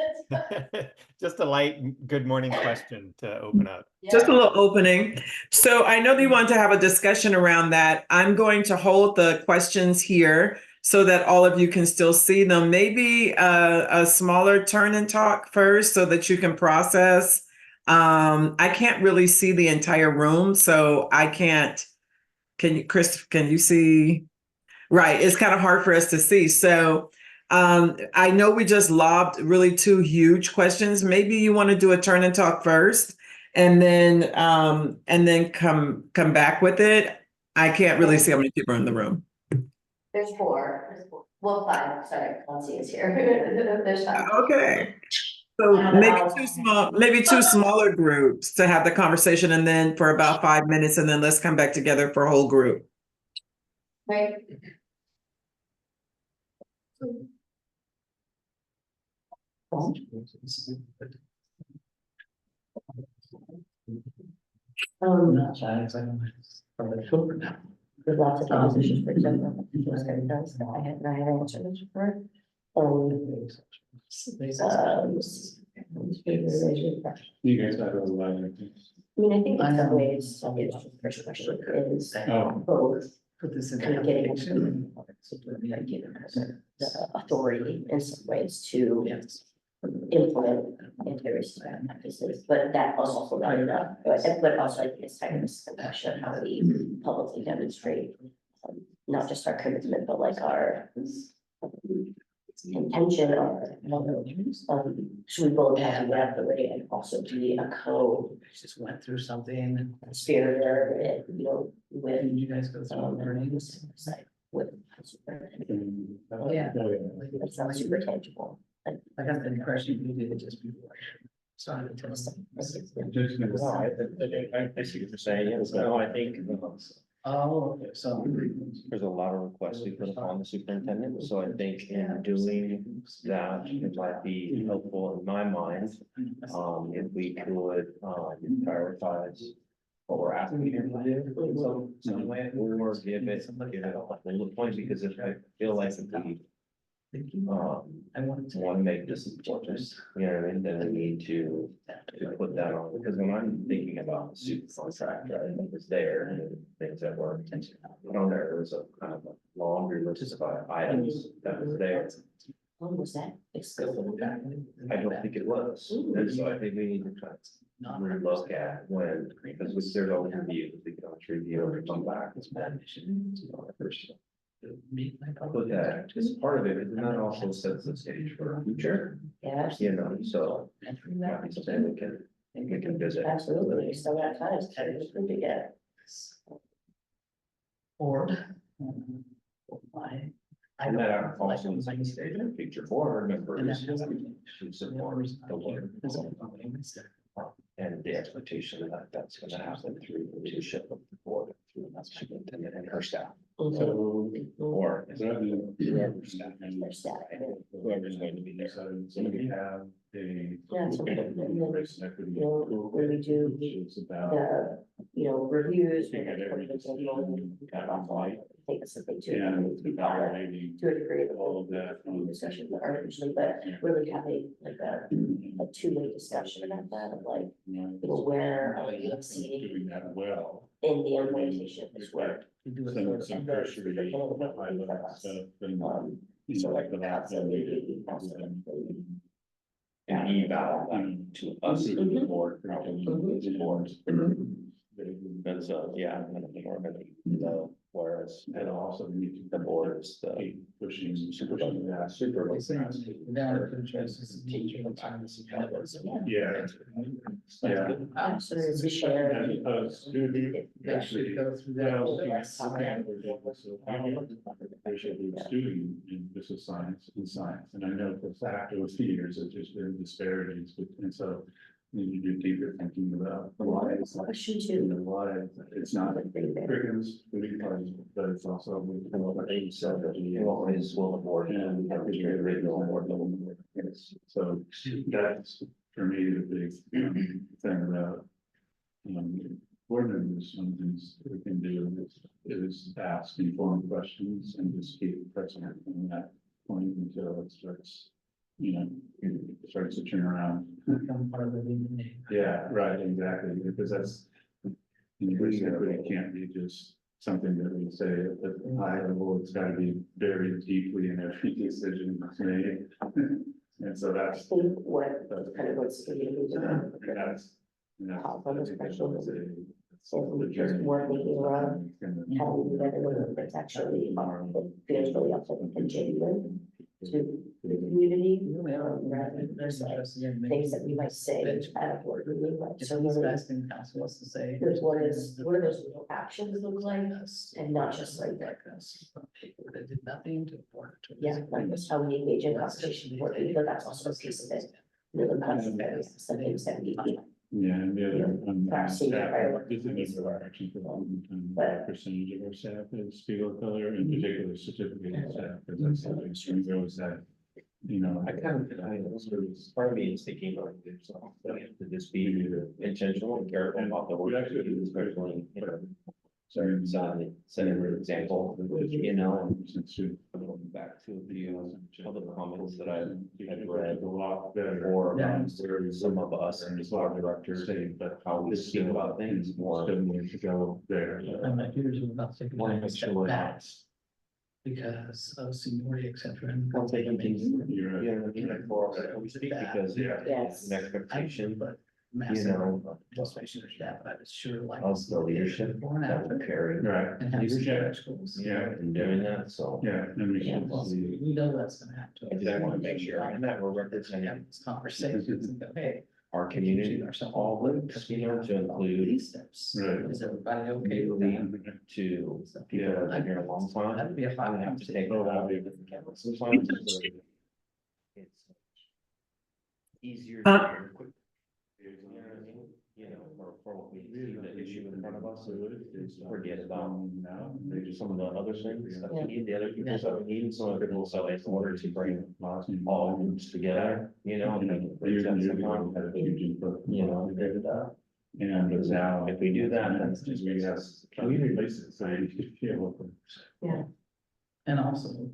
Just a light good morning question to open up. Just a little opening. So I know that you want to have a discussion around that. I'm going to hold the questions here so that all of you can still see them. Maybe a smaller turn and talk first so that you can process. I can't really see the entire room, so I can't. Chris, can you see? Right, it's kind of hard for us to see. So I know we just lobbed really two huge questions. Maybe you want to do a turn and talk first, and then come back with it. I can't really see how many people are in the room. There's four. Well, five. Sorry, Nancy is here. There's five. Okay. So maybe two smaller groups to have the conversation, and then for about 5 minutes, and then let's come back together for a whole group. Right. There's lots of conversations, for example, I have answers for. You guys have a lot of things. I mean, I think in some ways, the first question is Oh. both Put this in. kind of getting the authority in some ways to Yes. implement anti-racism practices, but that also not enough, but also I think it's kind of a question of how we publicly demonstrate not just our commitment, but like our intention or should we both have to have the way and also be a Just went through something. co-conspirator, with You guys go through learnings. with. Yeah. That's not super tangible. I got the impression you did it just before. Started to test. I see what you're saying, yes, no, I think Oh, okay, so. there's a lot of requests we put upon the superintendent, so I think in doing that, it might be helpful in my mind. If we could, prioritize what we're asking him to do. Some way, or give it a bullet point, because if I feel like if we, I wanted to. want to make this important, you know what I mean, then we need to put that on, because when I'm thinking about the super contract, right, it's there, and things that were put on there, there's a kind of a laundry list of items that was there. When was that? I don't think it was, and so I think we need to try. relook at when, because we there's always review, we can always review or come back. It's bad. First. Look at, as part of it, and that also sets the stage for our future, Yeah, you know, so. Might be something we can visit. absolutely, we still got time, it's kind of good to get. Or. And that are also in future board members who support the board. And the expectation that that's gonna happen through the leadership of the board, through the superintendent and her staff. So, or whoever's staff. Their staff. Whoever's going to be there. So we have a. Yeah, so we have- Equity. You know, when we do Which is about. the, reviews. Look at every decision, kind of like, Take us something to. and evaluating To a degree of all of that. discussion that are usually, but really having like a two-way discussion about that, of like, where are we exceeding Doing that well. in the implementation of this work. Some cursory, high level stuff, and, So like the the last council, one we did. the council. And eval that to us, to the board, probably to the board. And so, yeah, I'm gonna be more of a, whereas, and also the board is the Keep pushing. supervisor, Yeah. Yeah. So there's a share. As opposed to actually, Go through well, that. there should be student, and this is science and science, and I know for a fact over the years, it's just been disparities, and so. You need to do deeper thinking about why it's like, Question you know, two. why it's not curriculums, but it's also. always will board and we have the original board level. So that's for me the big thing about. Board members, some things we can do is ask informed questions and just keep pressing it from that point until it starts. Starts to turn around. Become part of the DNA. Yeah, right, exactly, because that's. It can't be just something that we say at the high level, it's gotta be very deeply in every decision that's made. And so I that's. think what kind of what's. That's. Pop on this question. So we just more thinking around how we do that in a way that's actually feels really authentic and genuine to the community. Rather than just like things that we might say at a board meeting, like, If so these really, guys can counsel us to say. here's what are those little actions look like, and not just like that. us. People that did nothing to afford to. Yeah, like that's how we engage in conversation, for it, but that's also a piece of it. Really, that's some things that we, Yeah, and the other. Perhaps senior Staff, priorities. this is a number actually for a long time, But- percentage of our staff is people of color, in particular certificate staff, because that's something we always said. I kind of, part of me is thinking like, so, to just be intentional and careful about the work, especially, set an example, and Since you. going back to the other comments that I've read a lot better. or Yeah. where some of us as our directors say, but how we speak about things more. Still need to go there. And my peers are about to take Want to a make step sure we're back not. because of seniority, et cetera. And Well, taking things, You're right. you know, like for, we speak because Yeah. Yes. it's an expectation But you massive know, administration of staff, but I was sure like. of the leadership Before and that will after. carry. Right, And have leadership, schools. yeah, In doing that, so. yeah, and we Yeah, should well, see. we know that's gonna happen. I just want to make sure and that we're Have representing this conversations and go, hey. our community, all the, you know, to include These steps. Right. Is everybody okay with that? to people that have been here a long time. That'd be a I hot would have to take. Oh, that'd it be- out. Sometimes it's easier. Uh, to hear quick, you know what I mean? For what we see the issue in front of us, forget about now. maybe some of the other things that we Yeah. need, the other people that we need, some of the people that in order to bring all groups together, you know. and make it Years and sense years somehow. ago, we had a huge input. You know, And now. if we do that, then it's We have community places, so you feel. And also,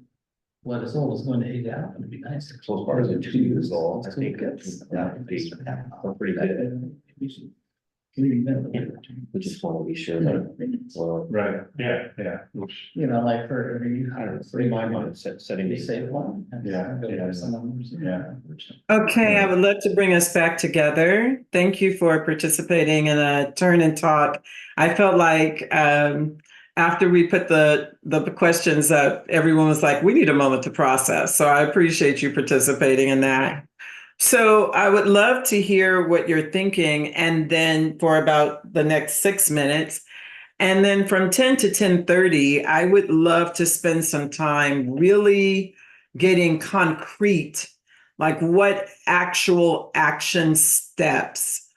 what is old is going to age out, it'd be nice. So as far as the 2 years old, I think that would be pretty good. We should We just want to be sure that, well, Right, yeah, which, You know, like for every. I don't know, in my mind, setting You these. save one. and Yeah, go yeah, to some numbers. yeah. Okay, I would love to bring us back together. Thank you for participating in a turn and talk. I felt like after we put the questions up, everyone was like, we need a moment to process. So I appreciate you participating in that. So I would love to hear what you're thinking, and then for about the next 6 minutes. And then from 10 to 10:30, I would love to spend some time really getting concrete, like what actual action steps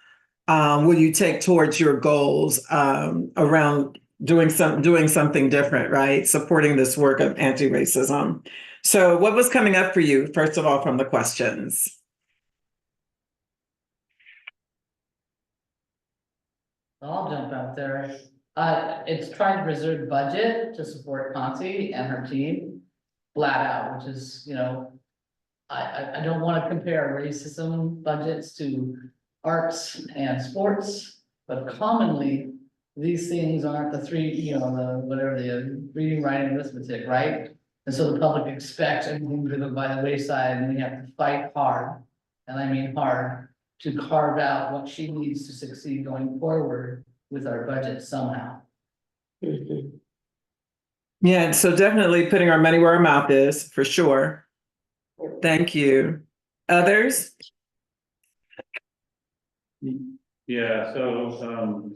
will you take towards your goals around doing something different, right? Supporting this work of anti-racism. So what was coming up for you, first of all, from the questions? I'll jump out there. It's trying to preserve budget to support Conti and her team flat out, which is, you know. I don't want to compare racism budgets to arts and sports, but commonly. These things aren't the three, you know, the whatever the reading, writing, arithmetic, right? And so the public expects everything driven by the wayside, and we have to fight hard, and I mean hard, to carve out what she needs to succeed going forward with our budget somehow. Yeah, so definitely putting our money where our mouth is, for sure. Thank you. Others? Yeah, so,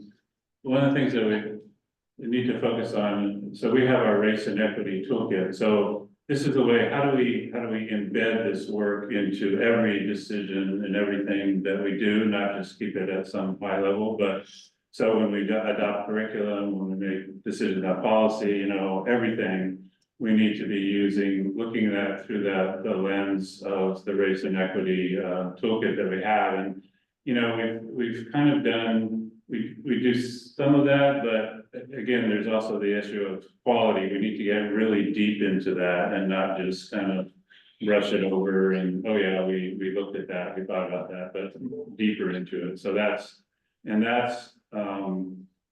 one of the things that we need to focus on, so we have our race and equity toolkit, so this is the way, how do we embed this work into every decision and everything that we do, not just keep it at some high level, but so when we adopt curriculum, when we make decisions on policy, you know, everything, we need to be looking at through the lens of the race and equity toolkit that we have. And, you know, we've kind of done, we do some of that, but again, there's also the issue of quality. We need to get really deep into that and not just kind of brush it over and, oh yeah, we looked at that, we thought about that, but deeper into it. So that's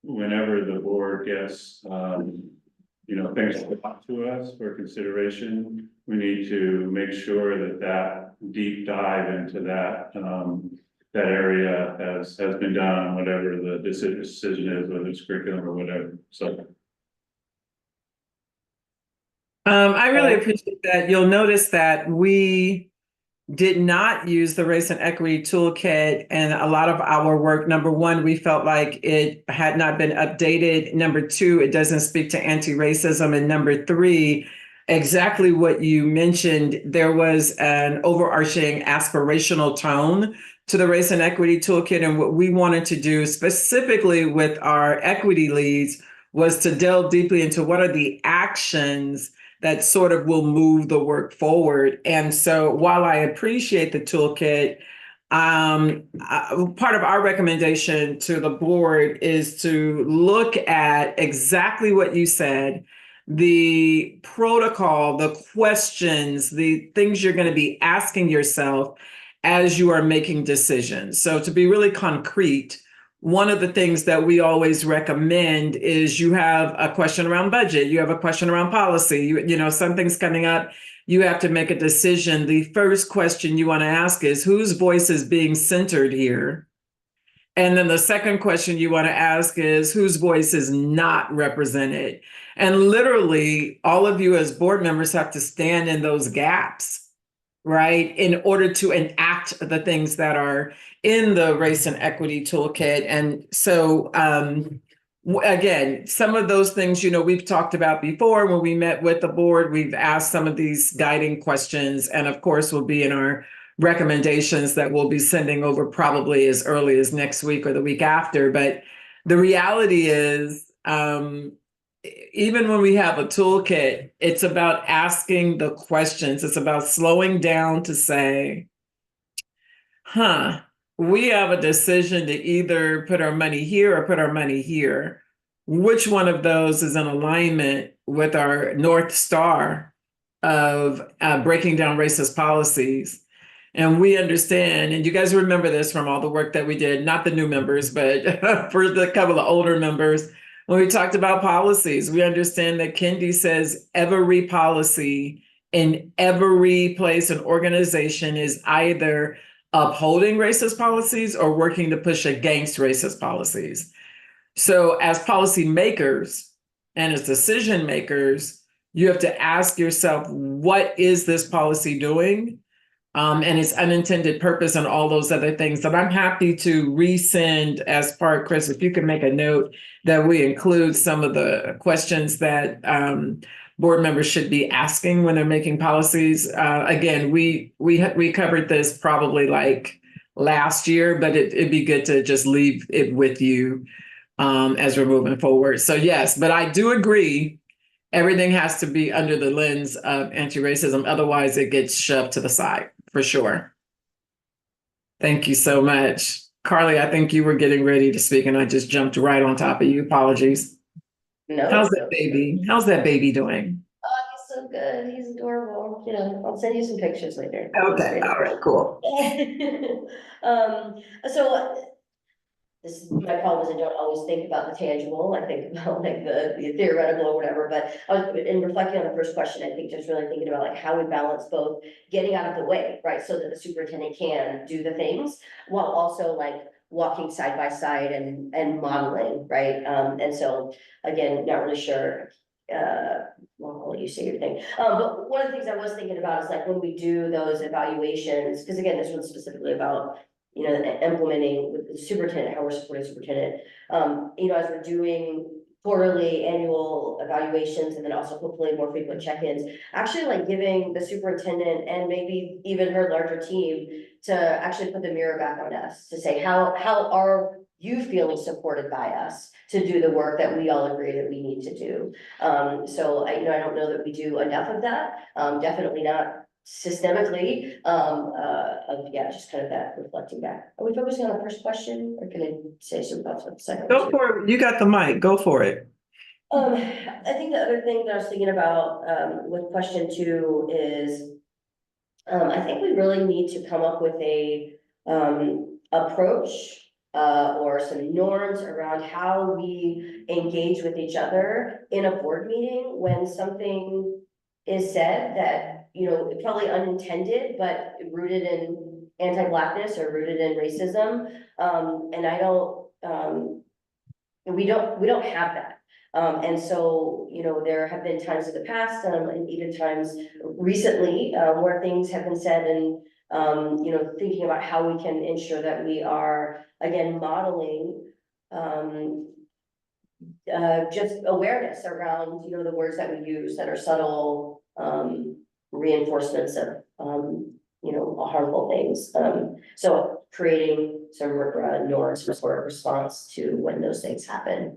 whenever the board gets, you know, things brought to us for consideration, we need to make sure that deep dive into that area has been done, whatever the decision is, whether it's curriculum or whatever, so. I really appreciate that. You'll notice that we did not use the race and equity toolkit and a lot of our work. Number one, we felt like it had not been updated. Number two, it doesn't speak to anti-racism. And number three, exactly what you mentioned, there was an overarching aspirational tone to the race and equity toolkit. And what we wanted to do specifically with our equity leads was to delve deeply into what are the actions that sort of will move the work forward. And so while I appreciate the toolkit, part of our recommendation to the board is to look at exactly what you said, the protocol, the questions, the things you're going to be asking yourself as you are making decisions. So to be really concrete, one of the things that we always recommend is you have a question around budget, you have a question around policy, you know, something's coming up, you have to make a decision. The first question you want to ask is whose voice is being centered here? And then the second question you want to ask is whose voice is not represented? And literally all of you as board members have to stand in those gaps, right, in order to enact the things that are in the race and equity toolkit. And so, again, some of those things, you know, we've talked about before when we met with the board, we've asked some of these guiding questions, and of course will be in our recommendations that we'll be sending over probably as early as next week or the week after. But the reality is, even when we have a toolkit, it's about asking the questions. It's about slowing down to say, we have a decision to either put our money here or put our money here. Which one of those is in alignment with our North Star of breaking down racist policies? And we understand, and you guys remember this from all the work that we did, not the new members, but for the couple of older members, when we talked about policies, we understand that Kendi says every policy in every place and organization is either upholding racist policies or working to push against racist policies. So as policymakers and as decision makers, you have to ask yourself, what is this policy doing? And its unintended purpose and all those other things. And I'm happy to resend as part, Chris, if you can make a note that we include some of the questions that board members should be asking when they're making policies. Again, we covered this probably like last year, but it'd be good to just leave it with you as we're moving forward. So yes, but I do agree. Everything has to be under the lens of anti-racism. Otherwise, it gets shoved to the side, for sure. Thank you so much. Carly, I think you were getting ready to speak and I just jumped right on top of you. Apologies. No. How's that baby? How's that baby doing? Oh, he's so good. He's adorable. You know, I'll send you some pictures later. Okay, all right, cool. So this, my problem is I don't always think about the tangible. I think about like the theoretical or whatever, but I was, in reflecting on the first question, I think just really thinking about like how we balance both getting out of the way, right? So that the superintendent can do the things while also like walking side by side and modeling, right? And so again, not really sure. Well, I'll let you say your thing. But one of the things I was thinking about is like when we do those evaluations, because again, this one's specifically about, you know, implementing with the superintendent, how we're supporting superintendent. You know, as we're doing quarterly, annual evaluations, and then also hopefully more frequent check-ins, actually like giving the superintendent and maybe even her larger team to actually put the mirror back on us to say, how are you feeling supported by us to do the work that we all agree that we need to do? So I don't know that we do enough of that. Definitely not systemically, yeah, just kind of that reflecting back. Are we focusing on the first question, or can I say some thoughts on the second? Go for it. You got the mic. Go for it. I think the other thing that I was thinking about with question 2 is I think we really need to come up with a approach or some norms around how we engage with each other in a board meeting when something is said that, you know, probably unintended, but rooted in anti-Blackness or rooted in racism. And I don't, we don't have that. And so, you know, there have been times in the past, and even times recently, where things have been said and, you know, thinking about how we can ensure that we are, again, modeling, just awareness around, you know, the words that we use that are subtle, reinforcements of, you know, harmful things. So creating some norms for response to when those things happen.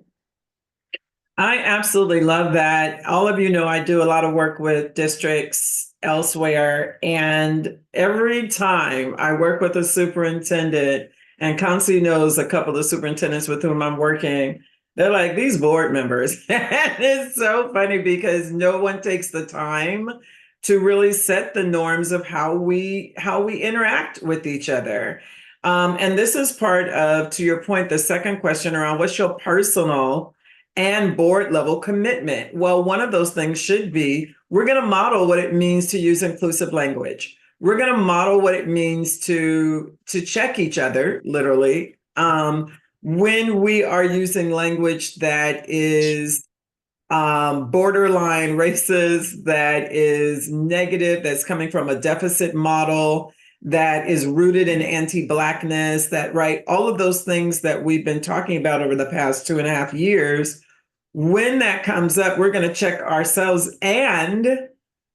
I absolutely love that. All of you know I do a lot of work with districts elsewhere, and every time I work with a superintendent, and Kansi knows a couple of superintendents with whom I'm working, they're like, these board members. And it's so funny because no one takes the time to really set the norms of how we interact with each other. And this is part of, to your point, the second question around what's your personal and board level commitment. Well, one of those things should be, we're going to model what it means to use inclusive language. We're going to model what it means to check each other, literally, when we are using language that is borderline racist, that is negative, that's coming from a deficit model, that is rooted in anti-Blackness, that, right, all of those things that we've been talking about over the past 2.5 years. When that comes up, we're going to check ourselves and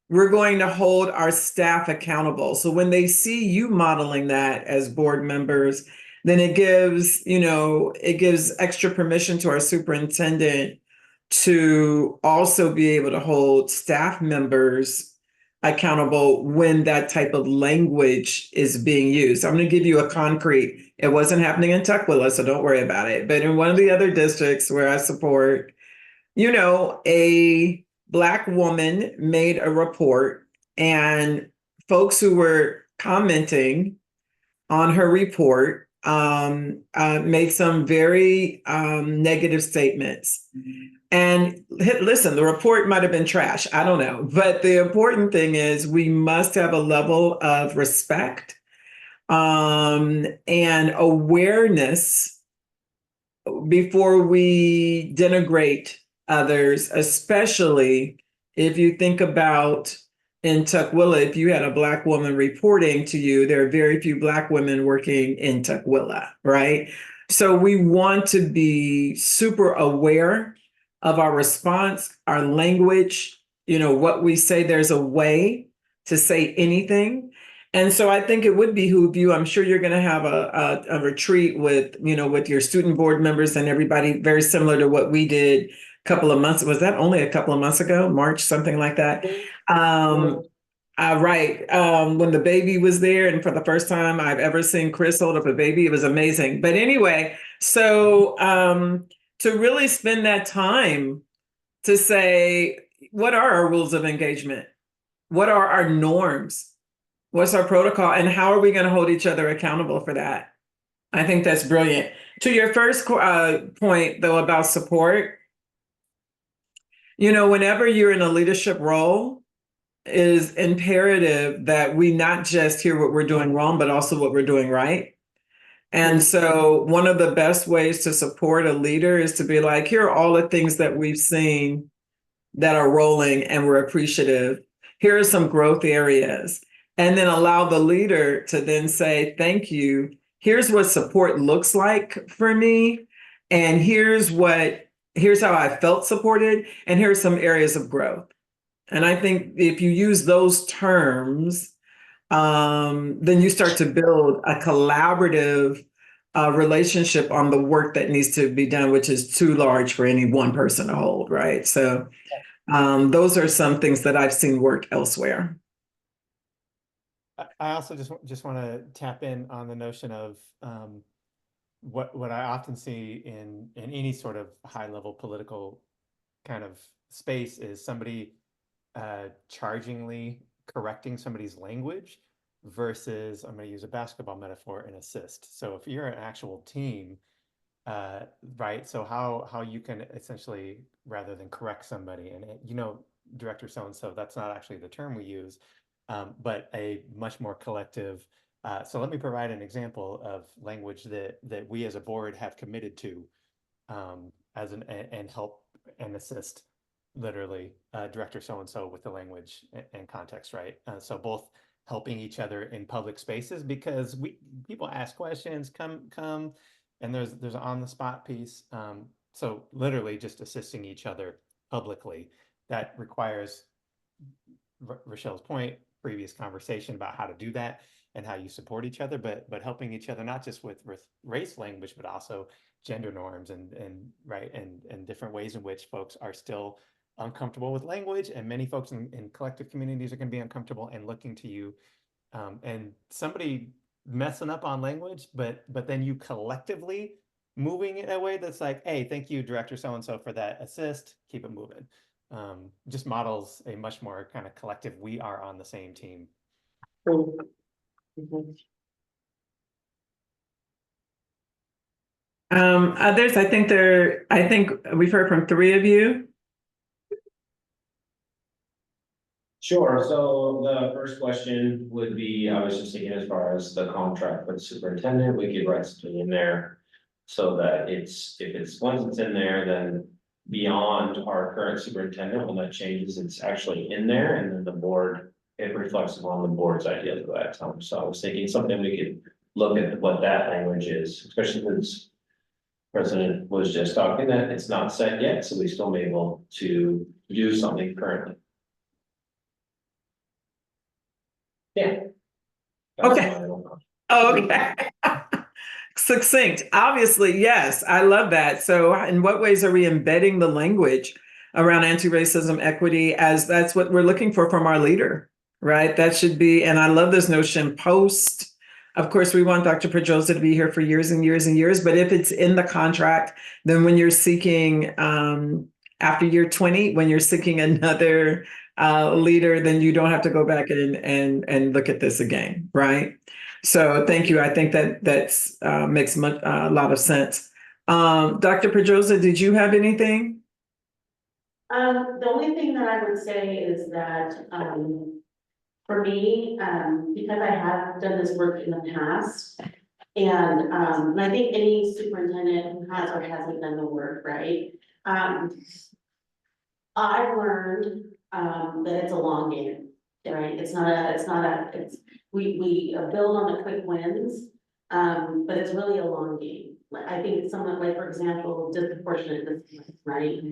we're going to hold our staff accountable. So when they see you modeling that as board members, then it gives, you know, it gives extra permission to our superintendent to also be able to hold staff members accountable when that type of language is being used. I'm going to give you a concrete, it wasn't happening in Tukwila, so don't worry about it. But in one of the other districts where I support, you know, a Black woman made a report, and folks who were commenting on her report, made some very negative statements. And listen, the report might have been trash. I don't know. But the important thing is we must have a level of respect and awareness before we denigrate others, especially if you think about in Tukwila, if you had a Black woman reporting to you, there are very few Black women working in Tukwila, right? So we want to be super aware of our response, our language, what we say. There's a way to say anything. And so I think it would behoove you. I'm sure you're going to have a retreat with your student board members and everybody, very similar to what we did a couple of months. Was that only a couple of months ago? March, something like that. Right. When the baby was there, and for the first time I've ever seen Chris hold up a baby, it was amazing. But anyway, so to really spend that time to say, what are our rules of engagement? What are our norms? What's our protocol? And how are we going to hold each other accountable for that? I think that's brilliant. To your first point, though, about support, whenever you're in a leadership role, it is imperative that we not just hear what we're doing wrong, but also what we're doing right. And so one of the best ways to support a leader is to be like, here are all the things that we've seen that are rolling and we're appreciative. Here are some growth areas. And then allow the leader to then say, thank you. Here's what support looks like for me. And here's how I felt supported. And here's some areas of growth. And I think if you use those terms, then you start to build a collaborative relationship on the work that needs to be done, which is too large for any one person to hold, right? So those are some things that I've seen work elsewhere. I also just want to tap in on the notion of what I often see in any sort of high level political kind of space is somebody chargingly correcting somebody's language versus, I'm going to use a basketball metaphor, an assist. So if you're an actual team, right? So how you can essentially, rather than correct somebody, and director so-and-so, that's not actually the term we use, but a much more collective. So let me provide an example of language that we as a board have committed to and help and assist literally director so-and-so with the language and context, right? So both helping each other in public spaces, because people ask questions, come, and there's an on the spot piece. So literally just assisting each other publicly. That requires Rochelle's point, previous conversation about how to do that and how you support each other, but helping each other, not just with race language, but also gender norms and different ways in which folks are still uncomfortable with language, and many folks in collective communities are going to be uncomfortable and looking to you, and somebody messing up on language, but then you collectively moving in a way that's like, hey, thank you, director so-and-so, for that assist, keep it moving. Just models a much more kind of collective, we are on the same team. Others, I think we've heard from 3 of you. Sure. So the first question would be, I was just thinking as far as the contract with the superintendent, we could write something in there so that once it's in there, then beyond our current superintendent, when that changes, it's actually in there, and then the board, it reflects upon the board's ideas at that time. So I was thinking something we could look at what that language is, especially since President was just talking that it's not set yet, so we still may be able to do something currently. Yeah. Okay. Oh, okay. Succinct. Obviously, yes, I love that. So in what ways are we embedding the language around anti-racism equity, as that's what we're looking for from our leader, right? That should be, and I love this notion post. Of course, we want Dr. Pedrosa to be here for years and years and years, but if it's in the contract, then when you're seeking, after year 20, when you're seeking another leader, then you don't have to go back and look at this again, right? So thank you. I think that's makes a lot of sense. Dr. Pedrosa, did you have anything? The only thing that I would say is that, for me, because I have done this work in the past. And I think any superintendent who has or hasn't done the work, right? I've learned, that it's a long game, right? We build on the quick wins. But it's really a long game. Like, I think someone like, for example, disproportionate discipline, right?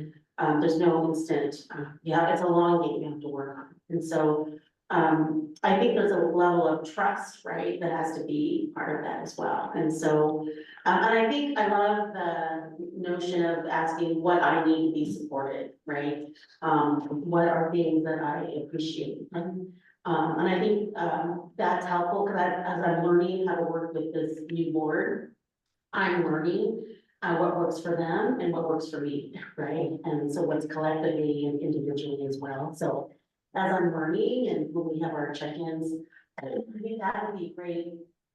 There's no instant, yeah, it's a long game you have to work on. And so, I think there's a level of trust, right, that has to be part of that as well. And so, and I think I love the notion of asking what I need to be supported, right? What are things that I appreciate? And I think, that's helpful, because as I'm learning how to work with this new board, I'm learning what works for them and what works for me, right? And so what's collectively and individually as well. So as I'm learning and when we have our check-ins, I think that would be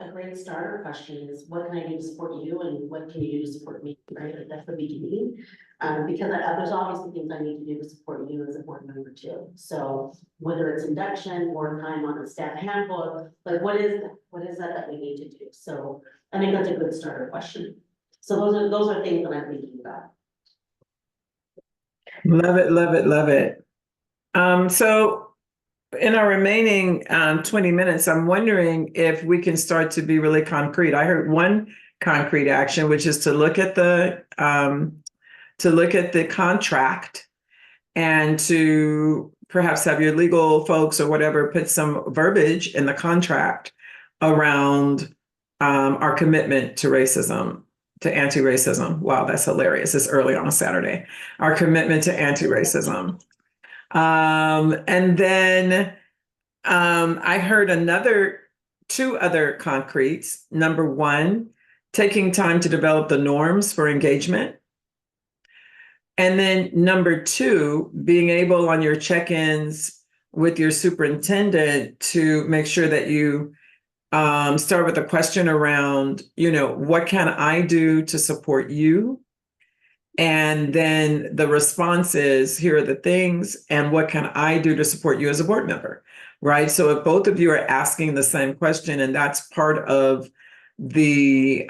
a great starter question is, what can I do to support you and what can you do to support me, right? Like, that's the beginning. Because there's obviously things I need to do to support you as a board member too. So whether it's induction or time on the staff handbook, like what is that we need to do? So I think that's a good starter question. So those are things that I'm thinking about. Love it, love it, love it. So in our remaining 20 minutes, I'm wondering if we can start to be really concrete. I heard one concrete action, which is to look at the contract and to perhaps have your legal folks or whatever put some verbiage in the contract around our commitment to racism, to anti-racism. Wow, that's hilarious. It's early on a Saturday. Our commitment to anti-racism. And then I heard two other concretes. Number one, taking time to develop the norms for engagement. And then number two, being able on your check-ins with your superintendent to make sure that you start with a question around, what can I do to support you? And then the response is, here are the things, and what can I do to support you as a board member, right? So if both of you are asking the same question, and that's part of the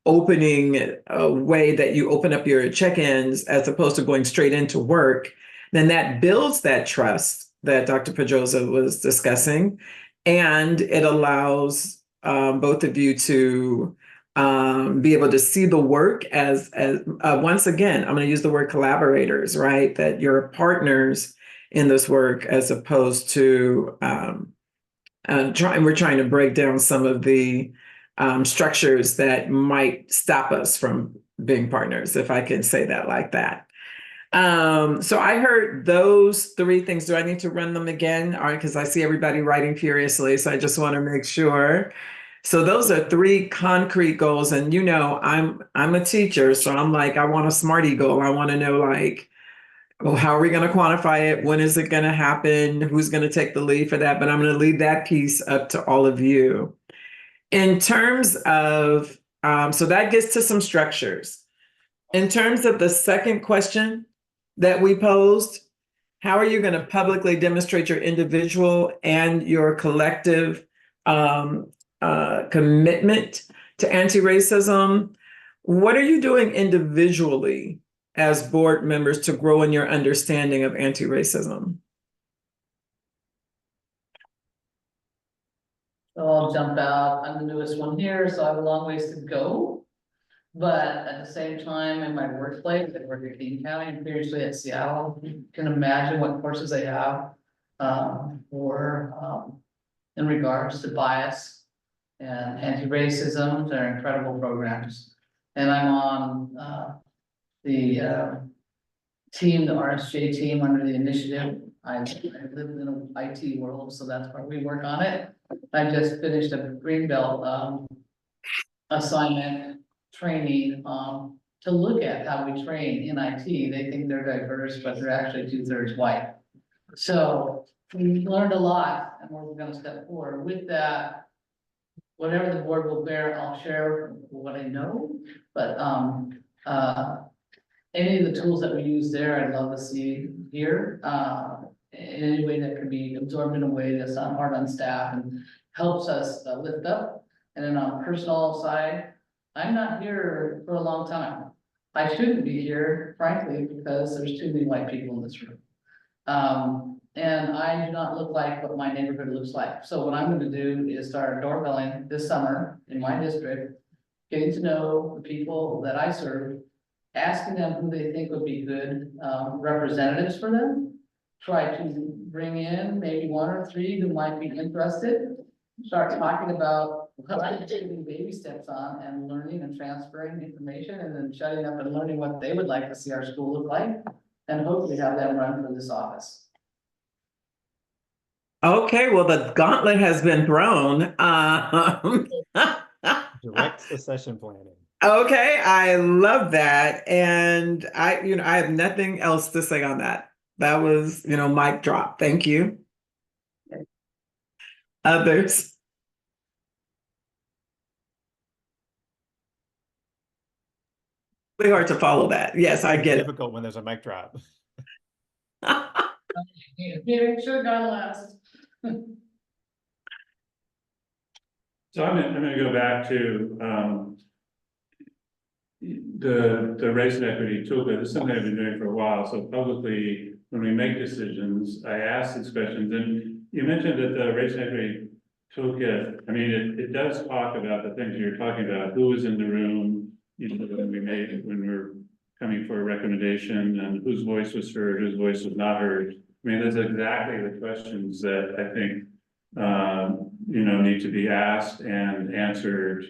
opening way that you open up your check-ins as opposed to going straight into work, then that builds that trust that Dr. Pedrosa was discussing, and it allows both of you to be able to see the work as once again, I'm going to use the word collaborators, right? That you're partners in this work as opposed to we're trying to break down some of the structures that might stop us from being partners, if I can say that like that. So I heard those three things. Do I need to run them again? All right, because I see everybody writing furiously, so I just want to make sure. So those are three concrete goals. And I'm a teacher, so I'm like, I want a SMARTY goal. I want to know, like, well, how are we going to quantify it? When is it going to happen? Who's going to take the lead for that? But I'm going to leave that piece up to all of you. In terms of, so that gets to some structures. In terms of the second question that we posed, how are you going to publicly demonstrate your individual and your collective commitment to anti-racism? What are you doing individually as board members to grow in your understanding of anti-racism? So I'll jump out. I'm the newest one here, so I have a long ways to go. But at the same time, in my workplace, I work at King County and previously at Seattle. You can imagine what courses they have in regards to bias and anti-racism. They're incredible programs. And I'm on the team, the RSJ team under the initiative. I live in an IT world, so that's where we work on it. I just finished a Greenbelt assignment training to look at how we train in IT. They think they're diverse, but they're actually 2/3 white. So we learned a lot and we're gonna step forward with that. Whatever the board will bear, I'll share what I know, but, any of the tools that we use there, I'd love to see here, in any way that can be absorbed in a way that's not hard on staff and helps us lift up. And then on a personal side, I'm not here for a long time. I shouldn't be here, frankly, because there's too many white people in this room. And I do not look like what my neighborhood looks like. So what I'm gonna do is start doorbelling this summer in my district, getting to know the people that I serve, asking them who they think would be good representatives for them. Try to bring in maybe 1 or 3 who might be interested. Start talking about what I'm taking baby steps on and learning and transferring information and then shutting up and learning what they would like to see our school look like. And hopefully have them run for this office. Okay, well, the gauntlet has been thrown. Direct succession planning. Okay, I love that. And I have nothing else to say on that. That was, mic drop. Thank you. Others? Really hard to follow that. Yes, I It's get it. difficult when there's a mic drop. Here, should have gone last. So I'm gonna go back to, the race and equity toolkit. This is something I've been doing for a while, so publicly, when we make decisions, I ask these questions, and you mentioned that the race and equity toolkit, I mean, it does talk about the things you're talking about, who was in the room, when we're coming for a recommendation, and whose voice was heard, whose voice was not heard. I mean, that's exactly the questions that I think, need to be asked and answered,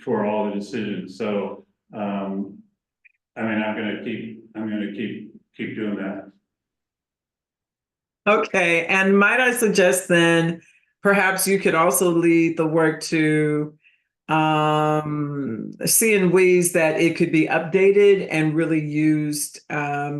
for all the decisions. So, I'm gonna keep doing that. Okay, and might I suggest then, perhaps you could also lead the work to see in ways that it could be updated and really used within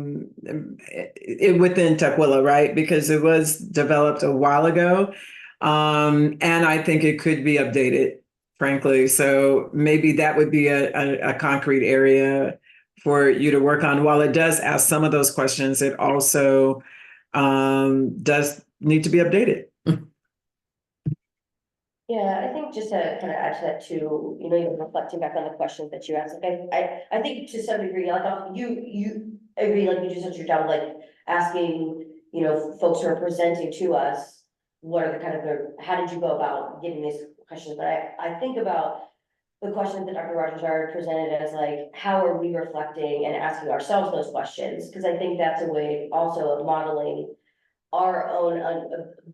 Tukwila, right? Because it was developed a while ago. And I think it could be updated, frankly. So maybe that would be a concrete area for you to work on. While it does ask some of those questions, it also does need to be updated. Yeah, I think just to kind of add to that too, even reflecting back on the questions that you asked, like I think to some degree, like you agree, like you just did your job, like asking, folks who are presenting to us, what are the kind of how did you go about getting these questions? But I think about the questions that Dr. Rogers already presented as like, how are we reflecting and asking ourselves those questions? Because I think that's a way also of modeling our own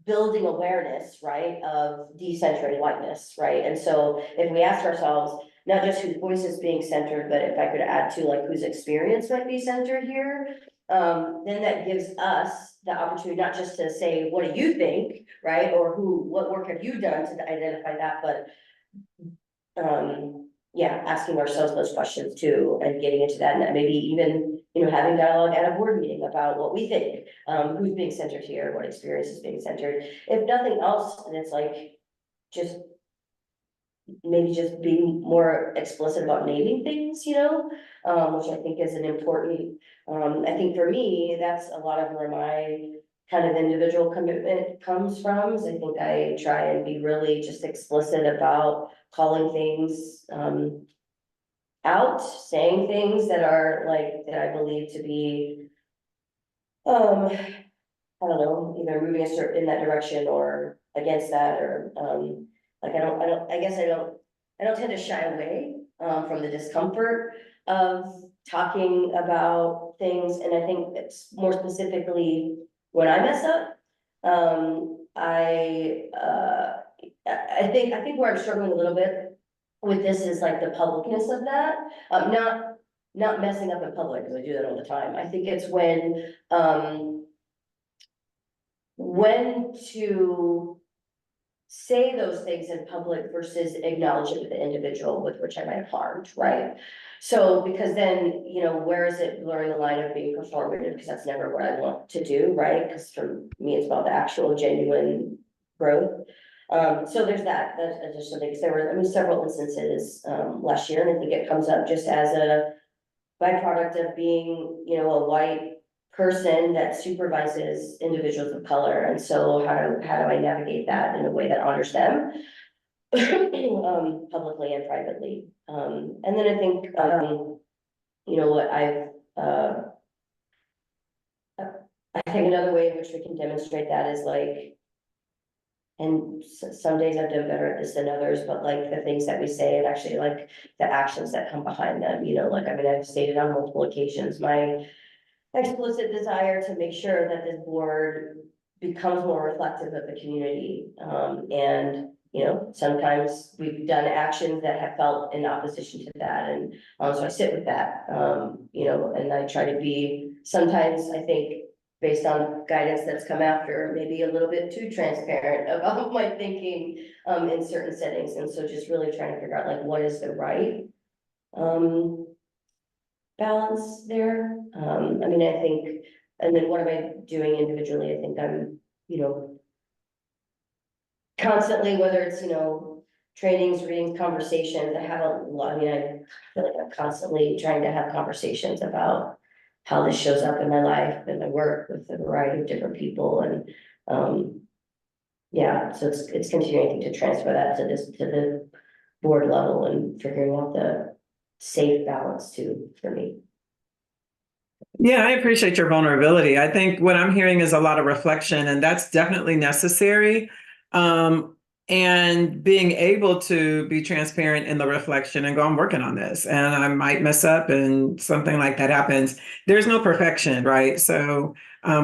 building awareness, right, of decentrated whiteness, right? And so if we ask ourselves, not just whose voice is being centered, but if I could add to like whose experience might be centered here, then that gives us the opportunity not just to say, what do you think, right? Or what work have you done to identify that, but yeah, asking ourselves those questions too, and getting into that, and that maybe even, having dialogue at a board meeting about what we think, who's being centered here, what experience is being centered. If nothing else, then it's like, maybe just being more explicit about naming things, which I think is an important, I think for me, that's a lot of where my kind of individual commitment comes from, is I think I try and be really just explicit about calling things, out, saying things that are like, that I believe to be, I don't know, either moving us in that direction or against that, or, like, I don't tend to shy away, from the discomfort of talking about things, and I think it's more specifically when I mess up, I think where I'm struggling a little bit with this is like the publicness of that, not messing up in public, because I do that all the time. I think it's when to say those things in public versus acknowledge it with the individual with which I might have harmed, right? So, because then, you know, where is it blurring the line of being performative, because that's never what I want to do, right? Because for me, it's about the actual genuine growth. So there's that's additional things. There were, I mean, several instances, last year, and I think it comes up just as a byproduct of being, you know, a white person that supervises individuals of color. And so how do I navigate that in a way that honors them? Publicly and privately. And then I think, you know, what I think another way in which we can demonstrate that is like, and some days I've done better at this than others, but like the things that we say and actually like the actions that come behind them, you know, like, I mean, I've stated on multiple occasions, my explicit desire to make sure that this board becomes more reflective of the community. And, you know, sometimes we've done actions that have felt in opposition to that, and so I sit with that. You know, and I try to be, sometimes I think, based on guidance that's come after, maybe a little bit too transparent about my thinking in certain settings. And so just really trying to figure out like what is the right balance there. I mean, I think, and then what am I doing individually? I think I'm, you know, constantly, whether it's, you know, trainings, readings, conversations, I have a lot, I mean, I feel like I'm constantly trying to have conversations about how this shows up in my life and my work with a variety of different people. And yeah, so it's continuing to transfer that to the board level and figuring out the safe balance too, for me. Yeah, I appreciate your vulnerability. I think what I'm hearing is a lot of reflection, and that's definitely necessary. And being able to be transparent in the reflection and go, I'm working on this, and I might mess up and something like that happens. There's no perfection, right? So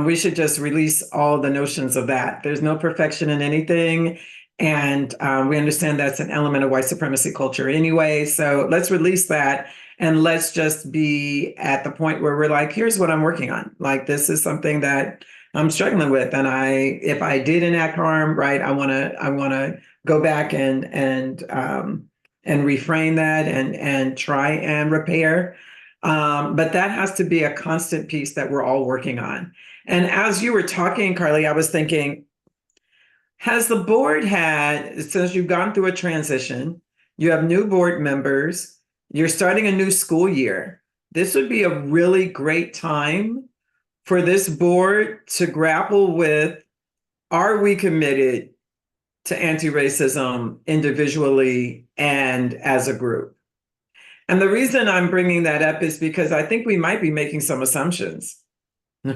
we should just release all the notions of that. There's no perfection in anything. And we understand that's an element of white supremacy culture anyway. So let's release that. And let's just be at the point where we're like, here's what I'm working on. Like, this is something that I'm struggling with. And if I did enact harm, right, I want to go back and reframe that and try and repair. But that has to be a constant piece that we're all working on. And as you were talking, Carly, I was thinking, has the board had, since you've gone through a transition, you have new board members, you're starting a new school year, this would be a really great time for this board to grapple with, are we committed to anti-racism individually and as a group? And the reason I'm bringing that up is because I think we might be making some assumptions,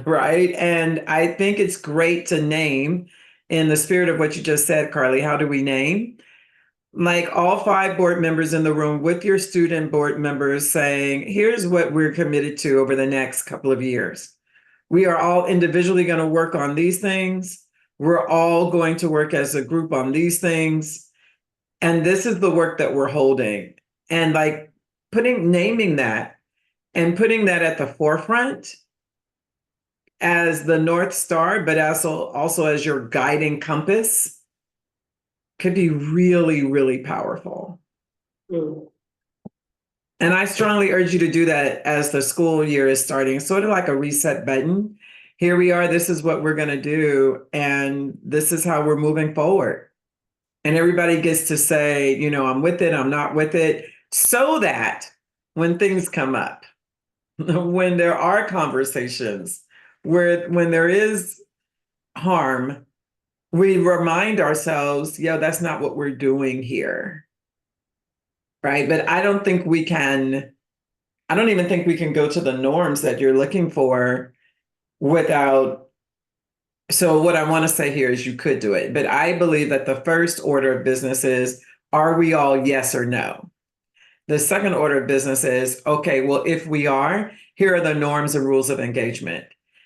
right? And I think it's great to name, in the spirit of what you just said, Carly, how do we name? Like all 5 board members in the room with your student board members saying, here's what we're committed to over the next couple of years. We are all individually going to work on these things. We're all going to work as a group on these things. And this is the work that we're holding. And like naming that and putting that at the forefront as the North Star, but also as your guiding compass, could be really, really powerful. Mm. And I strongly urge you to do that as the school year is starting, sort of like a reset button. Here we are, this is what we're going to do, and this is how we're moving forward. And everybody gets to say, you know, I'm with it, I'm not with it, so that when things come up, when there are conversations, when there is harm, we remind ourselves, yeah, that's not what we're doing here. Right. But I don't even think we can go to the norms that you're looking for without. So what I want to say here is you could do it. But I believe that the first order of business is, are we all yes or no? The second order of business is, okay, well, if we are, here are the norms and rules of engagement.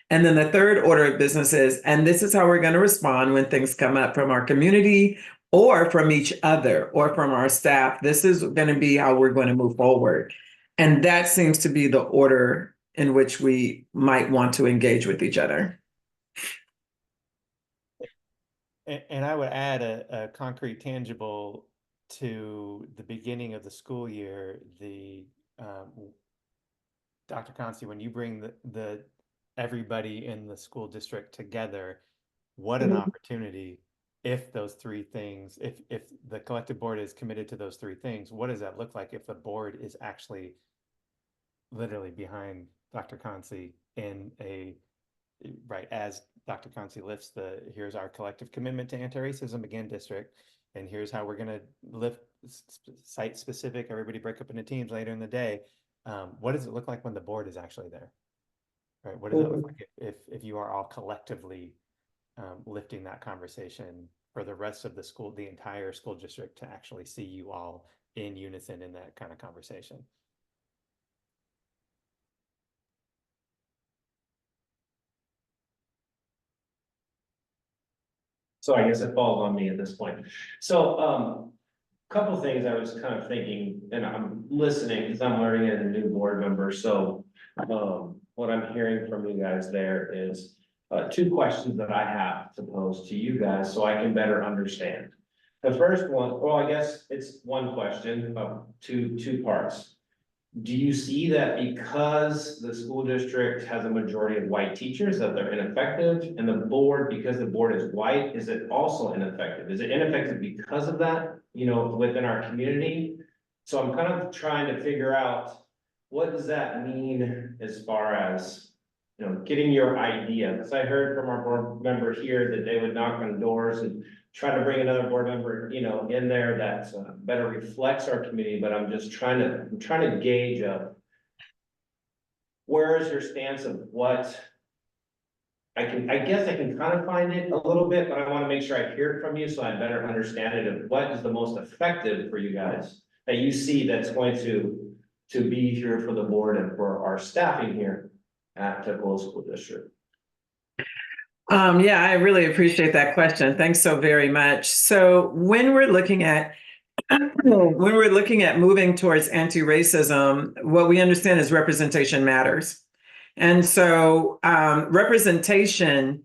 And then the third order of business is, and this is how we're going to respond when things come up from our community or from each other or from our staff. This is going to be how we're going to move forward. And that seems to be the order in which we might want to engage with each other. And I would add a concrete tangible to the beginning of the school year, Dr. Consti, when you bring the everybody in the school district together, what an Mhm. opportunity if those three things, if the collective board is committed to those three things, what does that look like if the board is actually literally behind Dr. Consi in right, as Dr. Consi lifts here's our collective commitment to anti-racism again district, and here's how we're gonna lift site specific, everybody break up into teams later in the day. What does it look like when the board is actually there? Right, what does it look like if you are all collectively lifting that conversation for the rest of the entire school district to actually see you all in unison in that kind of conversation? So I guess it falls on me at this point. So, couple things I was kind of thinking, and I'm listening because I'm learning as a new board member, so. What I'm hearing from you guys there is, two questions that I have to pose to you guys so I can better understand. The first one, well, I guess it's one question of two parts. Do you see that because the school district has a majority of white teachers that they're ineffective, and the board, because the board is white, is it also ineffective? Is it ineffective because of that, within our community? So I'm kind of trying to figure out, what does that mean as far as, getting your idea? Because I heard from our board member here that they would knock on doors and try to bring another board member, in there that better reflects our community, but I'm trying to gauge where is your stance of what I guess I can kind of find it a little bit, but I want to make sure I hear it from you so I better understand it of what is the most effective for you guys that you see that's going to be here for the board and for our staffing here at Tickle School District. Yeah, I really appreciate that question. Thanks so very much. So when we're looking at moving towards anti-racism, what we understand is representation matters. And so representation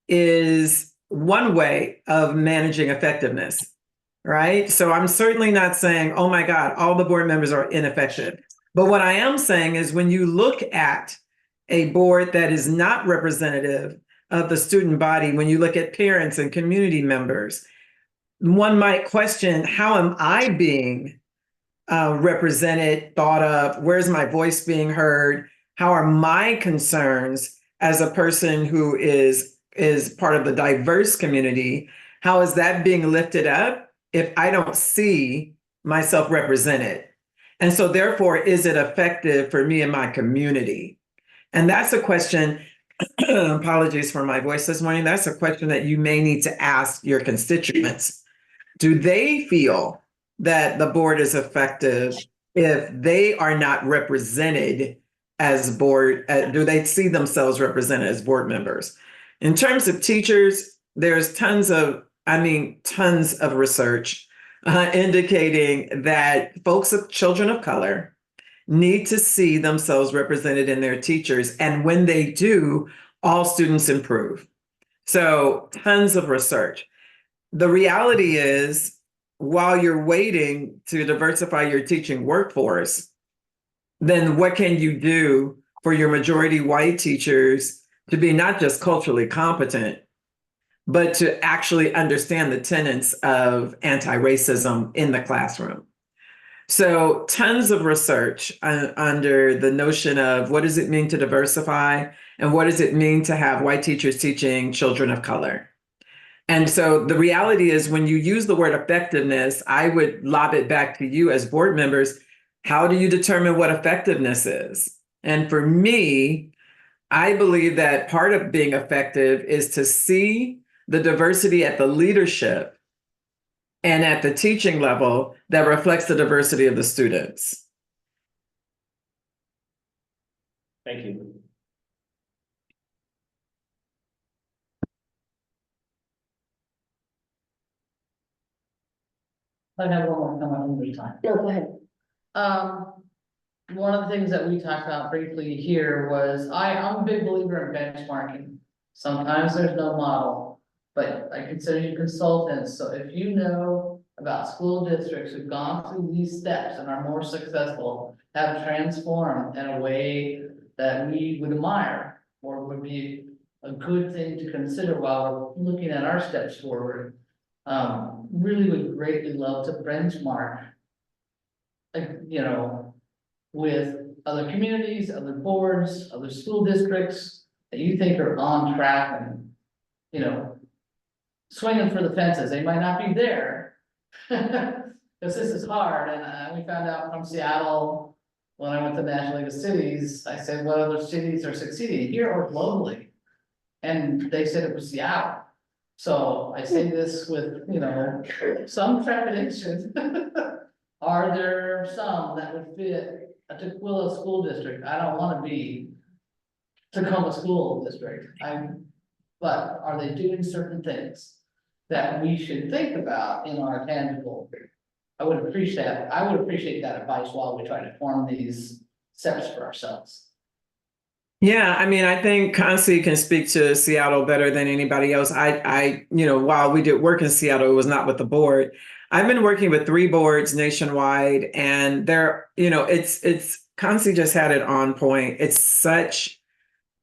is one way of managing effectiveness, right? So I'm certainly not saying, oh my God, all the board members are ineffective. But what I am saying is when you look at a board that is not representative of the student body, when you look at parents and community members, one might question, how am I being represented, thought of? Where's my voice being heard? How are my concerns as a person who is part of the diverse community? How is that being lifted up if I don't see myself represented? And so therefore, is it effective for me and my community? And that's a question, apologies for my voice this morning, that's a question that you may need to ask your constituents. Do they feel that the board is effective if they are not represented as board? Do they see themselves represented as board members? In terms of teachers, there's tons of research indicating that children of color need to see themselves represented in their teachers. And when they do, all students improve. So tons of research. The reality is, while you're waiting to diversify your teaching workforce, then what can you do for your majority white teachers to be not just culturally competent, but to actually understand the tenets of anti-racism in the classroom? So tons of research under the notion of what does it mean to diversify and what does it mean to have white teachers teaching children of color? And so the reality is, when you use the word effectiveness, I would lob it back to you as board members. How do you determine what effectiveness is? And for me, I believe that part of being effective is to see the diversity at the leadership and at the teaching level that reflects the diversity of the students. Thank you. I have one more comment in the meantime. No, go ahead. One of the things that we talked about briefly here was, I'm a big believer in benchmarking. Sometimes there's no model. but I consider you consultants, so if you know about school districts who've gone through these steps and are more successful, have transformed in a way that we would admire, or would be a good thing to consider while we're looking at our steps forward. Really would greatly love to benchmark. You know, with other communities, other boards, other school districts that you think are on track and, you know, swinging for the fences. They might not be there. Cause this is hard, and we found out from Seattle, when I went to the National League of Cities, I said, what other cities are succeeding here or globally? And they said it was Seattle. So I say this with, you know, some trepidation. Are there some that would fit a Tukwila school district? I don't wanna be Tacoma School District, but are they doing certain things that we should think about in our tangible? I would appreciate that advice while we try to form these steps for ourselves. Yeah, I mean, I think Concy can speak to Seattle better than anybody else. You know, while we did work in Seattle, it was not with the board. I've been working with 3 boards nationwide, and they're, you know, it's Concy just had it on point. It's such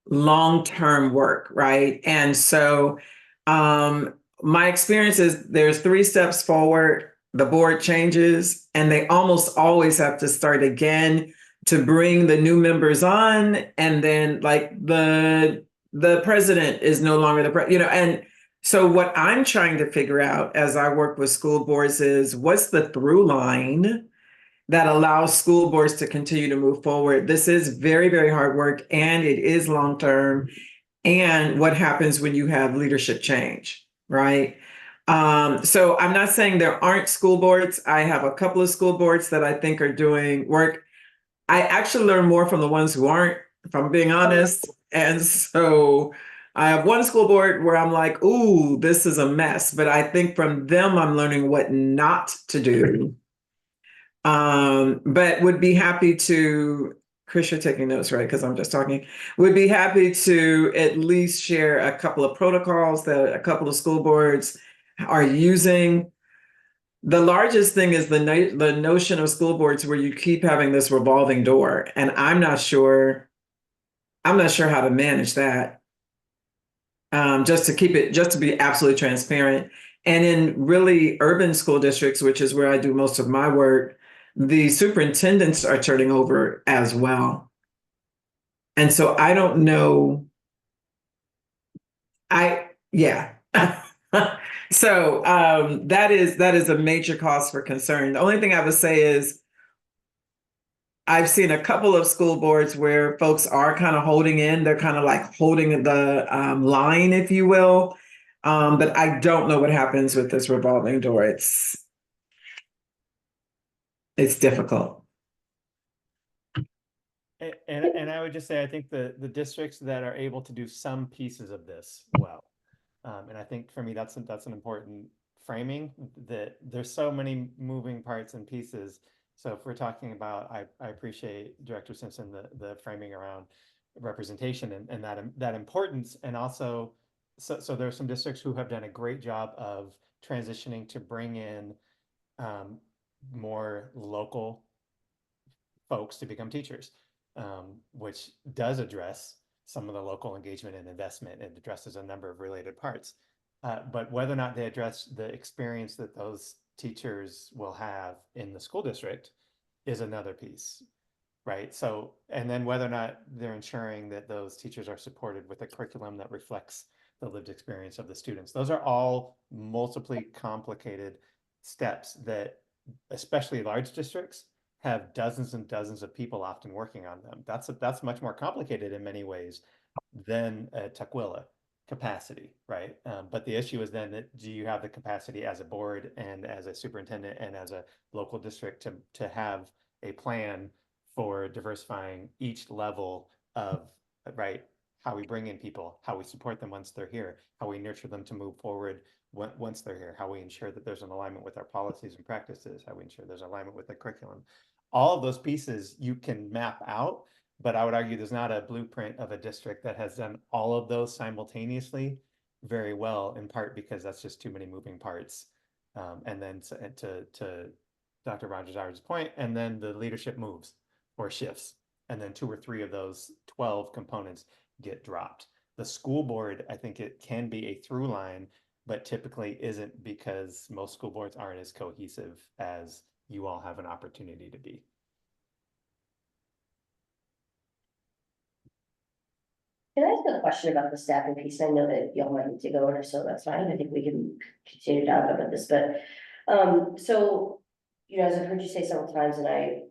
long-term work, right? And so, my experience is there's 3 steps forward, the board changes, and they almost always have to start again to bring the new members on, and then like the president is no longer the you know. And so what I'm trying to figure out as I work with school boards is what's the through line that allows school boards to continue to move forward. This is very, very hard work, and it is long term. And what happens when you have leadership change, right? So I'm not saying there aren't school boards. I have a couple of school boards that I think are doing work. I actually learn more from the ones who aren't, if I'm being honest. And so I have one school board where I'm like, ooh, this is a mess. But I think from them, I'm learning what not to do. But would be happy to, Chris, you're taking notes, right? Because I'm just talking. Would be happy to at least share a couple of protocols that a couple of school boards are using. The largest thing is the notion of school boards where you keep having this revolving door, and I'm not sure how to manage that. Just to be absolutely transparent. And in really urban school districts, which is where I do most of my work, the superintendents are turning over as well. And so I don't know. Yeah. So that is a major cause for concern. The only thing I would say is I've seen a couple of school boards where folks are kind of holding in. They're kind of like holding the line, if you will. But I don't know what happens with this revolving door. It's difficult. And I would just say, I think the districts that are able to do some pieces of this well, and I think for me, that's an important framing, that there's so many moving parts and pieces. So if we're talking about, I appreciate Director Simpson, the framing around representation and that importance. And also, so there are some districts who have done a great job of transitioning to bring in more local folks to become teachers, which does address some of the local engagement and investment, and addresses a number of related parts. But whether or not they address the experience that those teachers will have in the school district is another piece, right? So, and then whether or not they're ensuring that those teachers are supported with a curriculum that reflects the lived experience of the students. Those are all multiply complicated steps that, especially large districts, have dozens and dozens of people often working on them. That's much more complicated in many ways than a Tukwila capacity, right? But the issue is then that, do you have the capacity as a board and as a superintendent and as a local district to have a plan for diversifying each level of, right, how we bring in people, how we support them once they're here, how we nurture them to move forward once they're here, how we ensure that there's an alignment with our policies and practices, how we ensure there's alignment with the curriculum. All of those pieces you can map out, but I would argue there's not a blueprint of a district that has done all of those simultaneously very well, in part because that's just too many moving parts. And then to Dr. Rogers' point, and then the leadership moves or shifts, and then 2 or 3 of those 12 components get dropped. The school board, I think it can be a through line, but typically isn't, because most school boards aren't as cohesive as you all have an opportunity to be. Can I ask a question about the staffing piece? I know that y'all might need to go over, so that's fine. I think we can continue to talk about this, but, so, you know, as I've heard you say several times, and I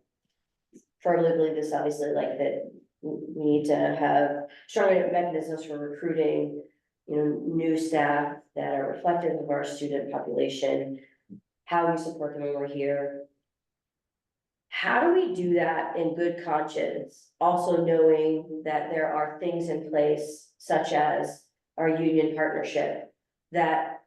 firmly believe this, obviously, like that we need to have stronger mechanisms for recruiting, you know, new staff that are reflective of our student population, how we support them when we're here. How do we do that in good conscience, also knowing that there are things in place such as our union partnership that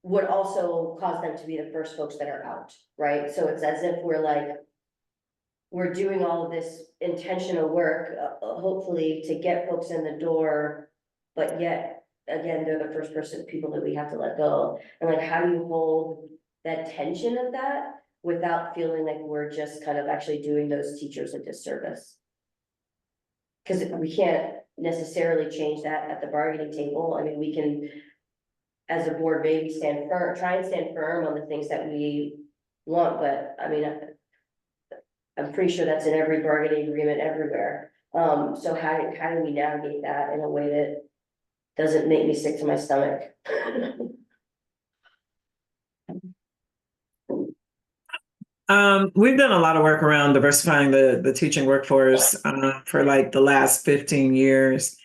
would also cause them to be the first folks that are out, right? So it's as if we're doing all of this intentional work, hopefully to get folks in the door, but yet, again, they're the first people that we have to let go. And like, how do you hold that tension of that without feeling like we're just kind of actually doing those teachers a disservice? Because we can't necessarily change that at the bargaining table. I mean, we can, as a board, maybe try and stand firm on the things that we want, but I mean, I'm pretty sure that's in every bargaining agreement everywhere. So how do we navigate that in a way that doesn't make me sick to my stomach? We've done a lot of work around diversifying the teaching workforce for like the last 15 years.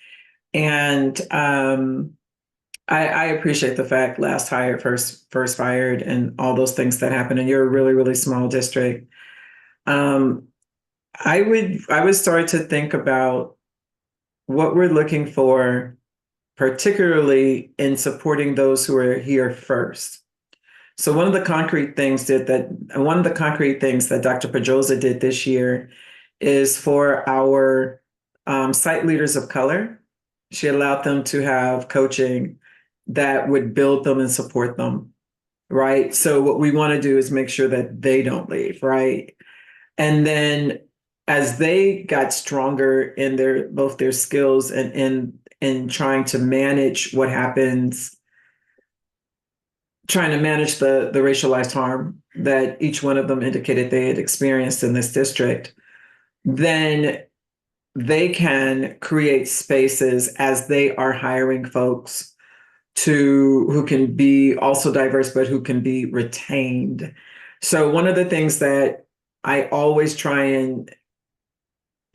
And I appreciate the fact last hired, first fired, and all those things that happen. And you're a really, really small district. I would start to think about what we're looking for, particularly in supporting those who are here first. So one of the concrete things that Dr. Pedroza did this year is for our site leaders of color. She allowed them to have coaching that would build them and support them, right? So what we want to do is make sure that they don't leave, right? And then as they got stronger in both their skills and in trying to manage what happens, trying to manage the racialized harm that each one of them indicated they had experienced in this district, then they can create spaces as they are hiring folks who can be also diverse, but who can be retained. So one of the things that I always try and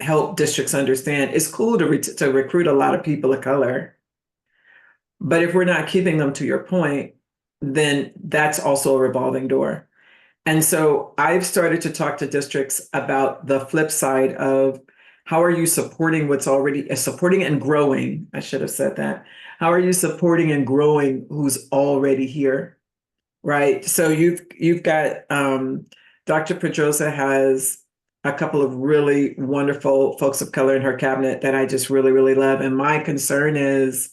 help districts understand, it's cool to recruit a lot of people of color, but if we're not keeping them, to your point, then that's also a revolving door. And so I've started to talk to districts about the flip side of how are you supporting what's already supporting and growing? I should have said that. How are you supporting and growing who's already here, right? So you've got Dr. Pedroza has a couple of really wonderful folks of color in her cabinet that I just really, really love. And my concern is,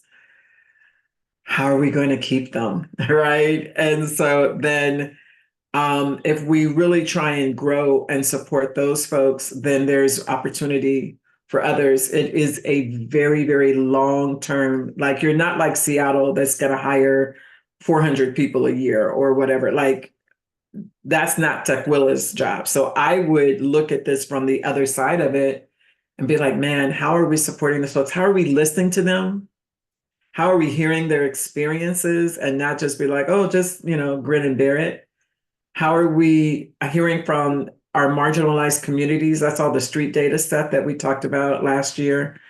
how are we going to keep them, right? And so then if we really try and grow and support those folks, then there's opportunity for others. It is a very, very long-term, like you're not like Seattle that's going to hire 400 people a year or whatever. Like that's not Tuckwillah's job. So I would look at this from the other side of it and be like, man, how are we supporting the folks? How are we listening to them? How are we hearing their experiences and not just be like, oh, just, grin and bear it? How are we hearing from our marginalized communities? That's all the street data stuff that we talked about last year.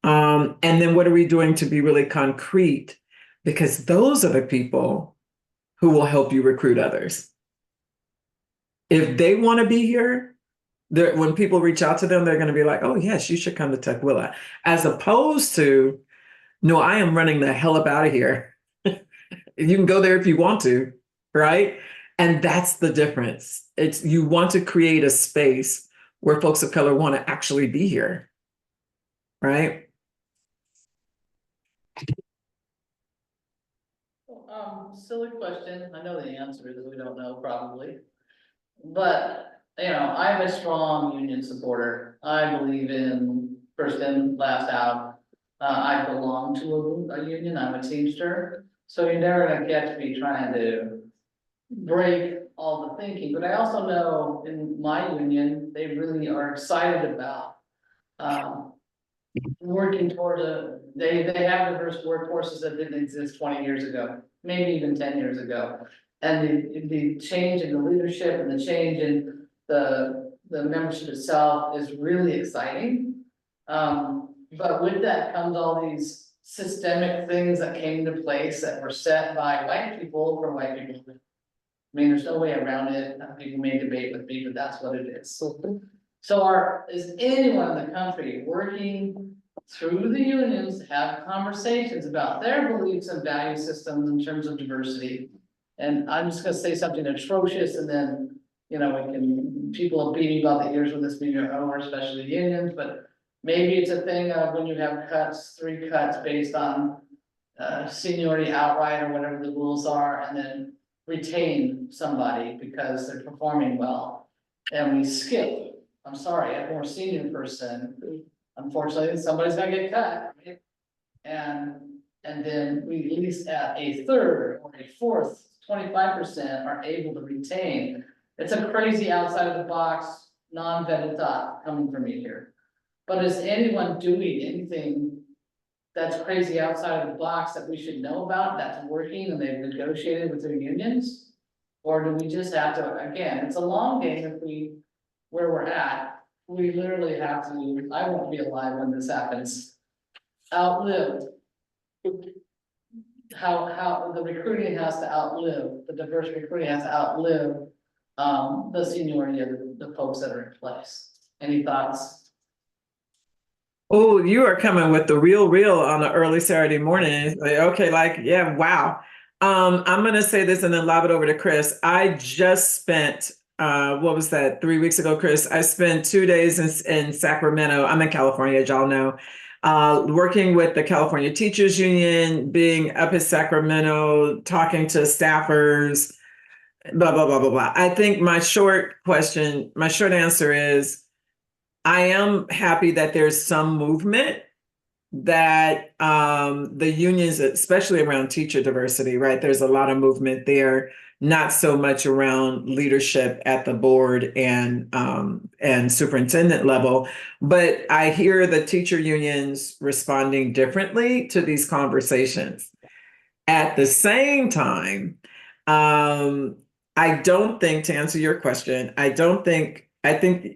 And then what are we doing to be really concrete? Because those are the people who will help you recruit others. If they want to be here, when people reach out to them, they're going to be like, oh, yes, you should come to Tukwila. As opposed to, no, I am running the hell up out of here. You can go there if you want to, right? And that's the difference. It's you want to create a space where folks of color want to actually be here, right? silly question, I know the answer is we don't know probably. But, you know, I'm a strong union supporter, I believe in first in, last out. I belong to a union, I'm a Teamster, so you're never gonna catch me trying to break all the thinking, but I also know in my union, they really are excited about. Working toward they have diverse workforces that didn't exist 20 years ago, maybe even 10 years ago. And the change in the leadership and the change in the membership itself is really exciting. But with that comes all these systemic things that came into place that were set by white people for white people. I mean, there's no way around it, people may debate with me, but that's what it is. So is anyone in the country working through the unions to have conversations about their beliefs and value systems in terms of diversity? And I'm just gonna say something atrocious and then, you know, people will beat me about the ears when this meeting are over, especially the unions, but maybe it's a thing of when you have cuts, 3 cuts based on seniority outright or whatever the rules are, and then retain somebody because they're performing well. And we skip, I'm sorry, a more senior person, unfortunately, somebody's gonna get cut. Right? And then we at least at a third or a fourth, 25% are able to retain. It's a crazy outside of the box, non-vetted thought coming from me here. But is anyone doing anything that's crazy outside of the box that we should know about, that's working and they've negotiated with their unions? Or do we just have to, again, it's a long game if where we're at, we literally have to, I won't be alive when this happens. Outlive. How the recruiting has to outlive, the diverse recruiting has to outlive the seniority of the folks that are in place. Any thoughts? Oh, you are coming with the real on the early Saturday morning. Okay, like, yeah, wow. I'm gonna say this and then lob it over to Chris. I just spent what was that, 3 weeks ago, Chris? I spent 2 days in Sacramento. I'm in California, as y'all know. Working with the California Teachers Union, being up in Sacramento, talking to staffers, blah, blah, blah, blah, blah. I think my short answer is I am happy that there's some movement that the unions, especially around teacher diversity, right? There's a lot of movement there, not so much around leadership at the board and superintendent level. But I hear the teacher unions responding differently to these conversations. At the same time, I don't think, to answer your question, I think,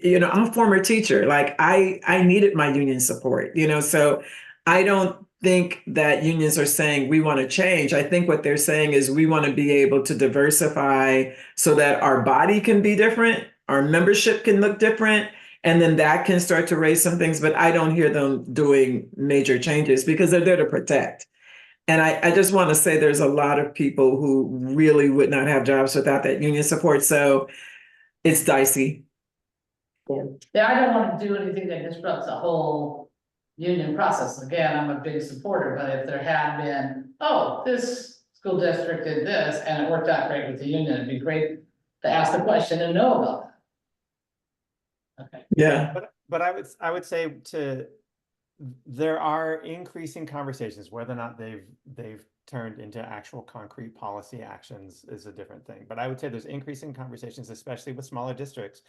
you know, I'm a former teacher, like I needed my union support, you know, so I don't think that unions are saying we want to change. I think what they're saying is we want to be able to diversify so that our body can be different, our membership can look different, and then that can start to raise some things, but I don't hear them doing major changes because they're there to protect. And I just want to say there's a lot of people who really would not have jobs without that union support. So it's dicey. Yeah, I don't want to do anything that disrupts the whole union process. Again, I'm a big supporter, but if there had been, oh, this school district did this and it worked out great with the union, it'd be great to ask the question and know about that. Okay. Yeah. But I would say there are increasing conversations. Whether or not they've turned into actual concrete policy actions is a different thing. But I would say there's increasing conversations, especially with smaller districts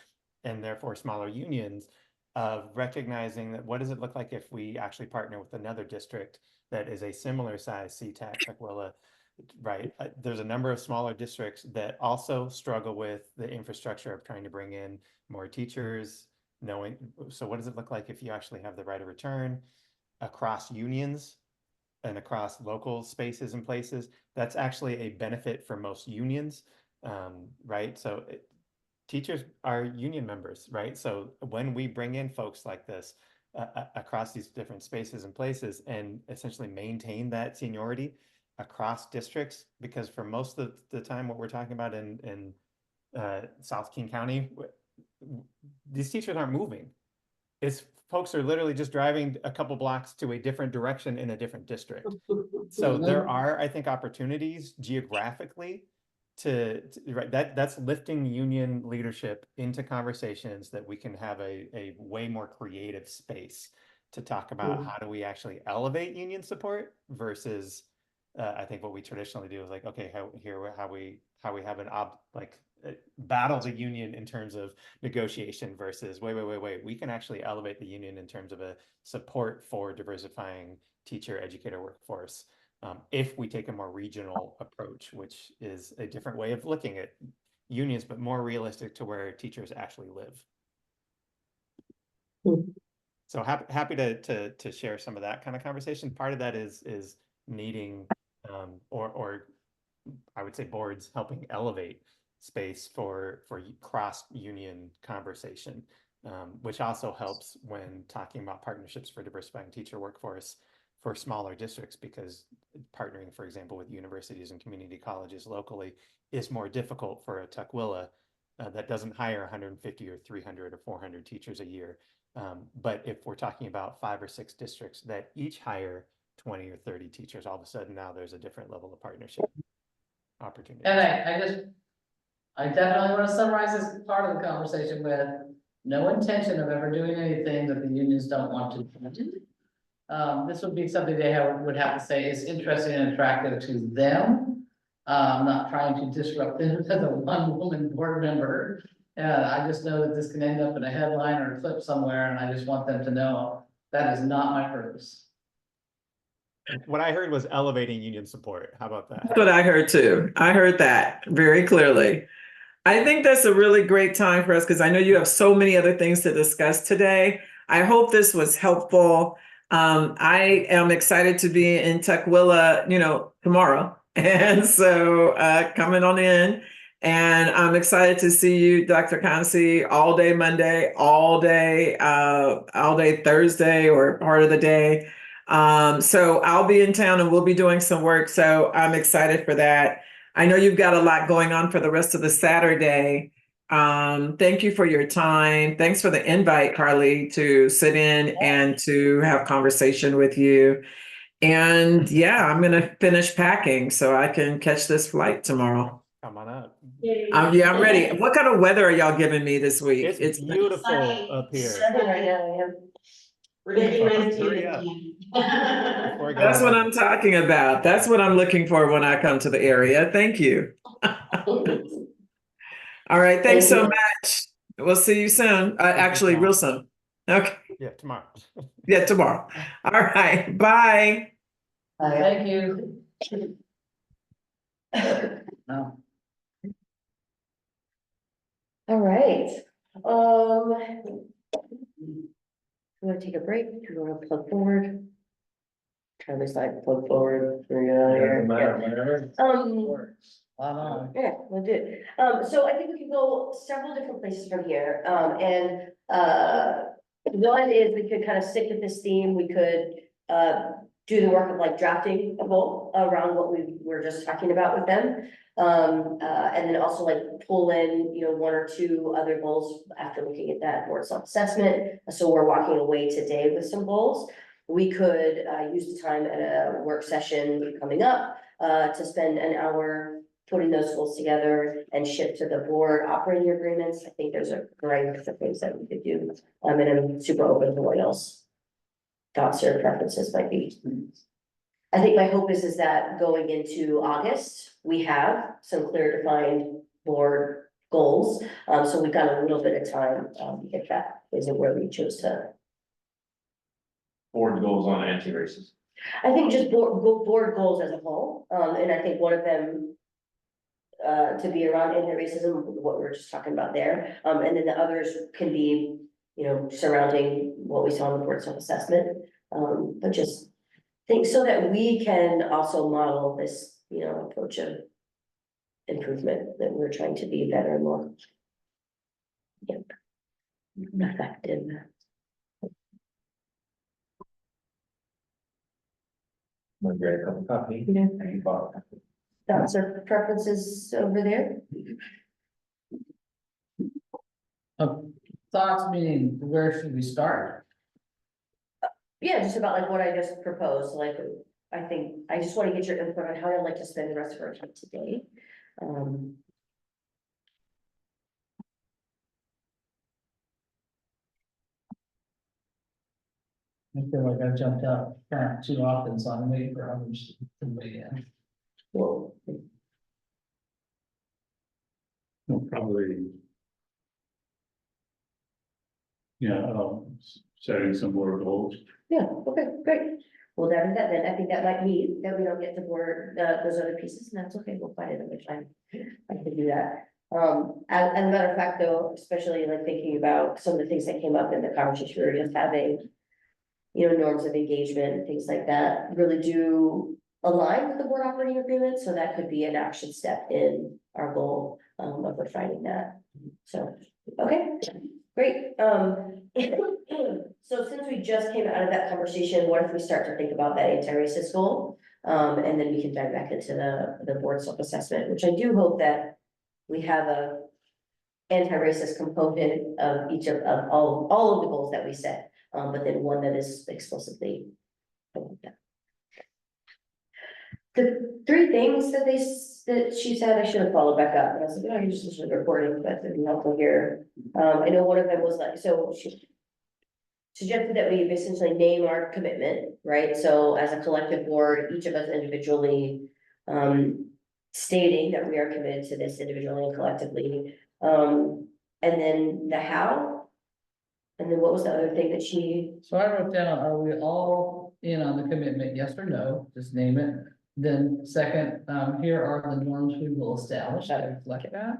and therefore smaller unions, of recognizing that what does it look like if we actually partner with another district that is a similar size CTAC, Tukwila, right? There's a number of smaller districts that also struggle with the infrastructure of trying to bring in more teachers, so what does it look like if you actually have the right of return across unions and across local spaces and places? That's actually a benefit for most unions, right? So teachers are union members, right? So when we bring in folks like this across these different spaces and places and essentially maintain that seniority across districts, because for most of the time, what we're talking about in South King County, these teachers aren't moving. is folks are literally just driving a couple blocks to a different direction in a different district. So there are, I think, opportunities geographically right, that's lifting union leadership into conversations that we can have a way more creative space to talk about how do we actually elevate union support versus I think what we traditionally do is like, okay, how we have battle the union in terms of negotiation versus wait, we can actually elevate the union in terms of a support for diversifying teacher educator workforce. If we take a more regional approach, which is a different way of looking at unions, but more realistic to where teachers actually live. So happy to share some of that kind of conversation. Part of that is needing or I would say boards helping elevate space for cross union conversation, which also helps when talking about partnerships for diversifying teacher workforce for smaller districts, because partnering, for example, with universities and community colleges locally is more difficult for a Tukwila that doesn't hire 150 or 300 or 400 teachers a year. But if we're talking about 5 or 6 districts that each hire 20 or 30 teachers, all of a sudden now there's a different level of partnership opportunity. And I definitely want to summarize this part of the conversation with no intention of ever doing anything that the unions don't want to do. This would be something they would have to say is interesting and attractive to them. Not trying to disrupt them as a one-woman board member. I just know that this can end up in a headline or a clip somewhere, and I just want them to know that is not my purpose. What I heard was elevating union support. How about that? That's what I heard too. I heard that very clearly. I think that's a really great time for us because I know you have so many other things to discuss today. I hope this was helpful. I am excited to be in Tukwila, tomorrow. And so coming on in, and I'm excited to see you, Dr. Kansi, all day Monday, all day Thursday or part of the day. So I'll be in town and we'll be doing some work. So I'm excited for that. I know you've got a lot going on for the rest of the Saturday. Thank you for your time. Thanks for the invite, Carly, to sit in and to have conversation with you. And yeah, I'm going to finish packing so I can catch this flight tomorrow. Come on up. Yeah, I'm ready. What kind of weather are y'all giving me this week? It's beautiful up here. Southern right now, yeah. We're getting nice to Hurry up. you. Before it That's goes what on. I'm talking about. That's what I'm looking for when I come to the area. Thank you. All right. Thanks so much. We'll see you soon. Actually, real soon. Okay. Yeah, tomorrow. Yeah, tomorrow. All right. Bye. Thank you. No. All right. You want to take a break? You want to plug forward? Try this side, plug forward. We're Whatever. Yeah, we'll do it. So I think we can go several different places from here. One is we could kind of stick with this theme. We could do the work of like drafting a goal around what we were just talking about with them. And then also like pull in, 1 or 2 other goals after looking at that board self-assessment. So we're walking away today with some goals. We could use the time at a work session coming up to spend an hour putting those goals together and ship to the board operating agreements. I think there's a variety of things that we could do. And I'm super open to what else thoughts or preferences might be. I think my hope is that going into August, we have some clear defined board goals. So we've got a little bit of time, if that isn't where we chose to. Board goals on anti-racist. I think just board goals as a whole, and I think one of them to be around anti-racism, what we were just talking about there. And then the others can be, surrounding what we saw in the board self-assessment. But just think so that we can also model this, approach of improvement, that we're trying to be better and more effective. Want to grab a cup of coffee? Yeah. You bought a coffee. Thoughts or preferences over there? thoughts, meaning where should we start? Yeah, just about like what I just proposed, like, I think, I just want to get your input on how I'd like to spend the rest of our time today. Um, I feel like I've jumped out kind of too often, so I'm waiting for others to weigh in. well, We'll probably. Yeah, setting some more goals. yeah, okay, great. We'll dive into that then. I think that might mean that we don't get to board those other pieces, and that's okay. We'll find another time. I can do that. As a matter of fact, though, especially like thinking about some of the things that came up in the conversation we were just having. You know, norms of engagement, and things like that really do align with the board operating agreement, so that could be an action step in our goal of refining that. So, okay, great. So since we just came out of that conversation, what if we start to think about that anti-racist goal? And then we can dive back into the board self-assessment, which I do hope that we have a anti-racist component of each of all of the goals that we set. But then one that is explicitly. The three things that she said, I should have followed back up, and I was like, oh, you just listened to the recording, but it'd be helpful here. I know one of them was like, so she suggested that we essentially name our commitment, right? So as a collective board, each of us individually, stating that we are committed to this individually and collectively. And then the how. And then what was the other thing that she, So I wrote down, are we all in on the commitment, yes or no, just name it. Then second, here are the norms we will establish to reflect that.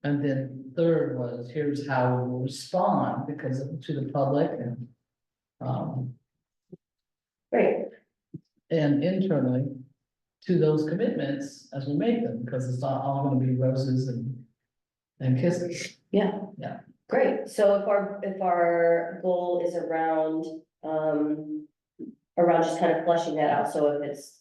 And then third was, here's how we will respond because to the public and. right, And internally to those commitments as we make them, because it's not all gonna be roses and kisses. yeah. Yeah. Great, so if our goal is around, around just kind of fleshing that out, so if it's.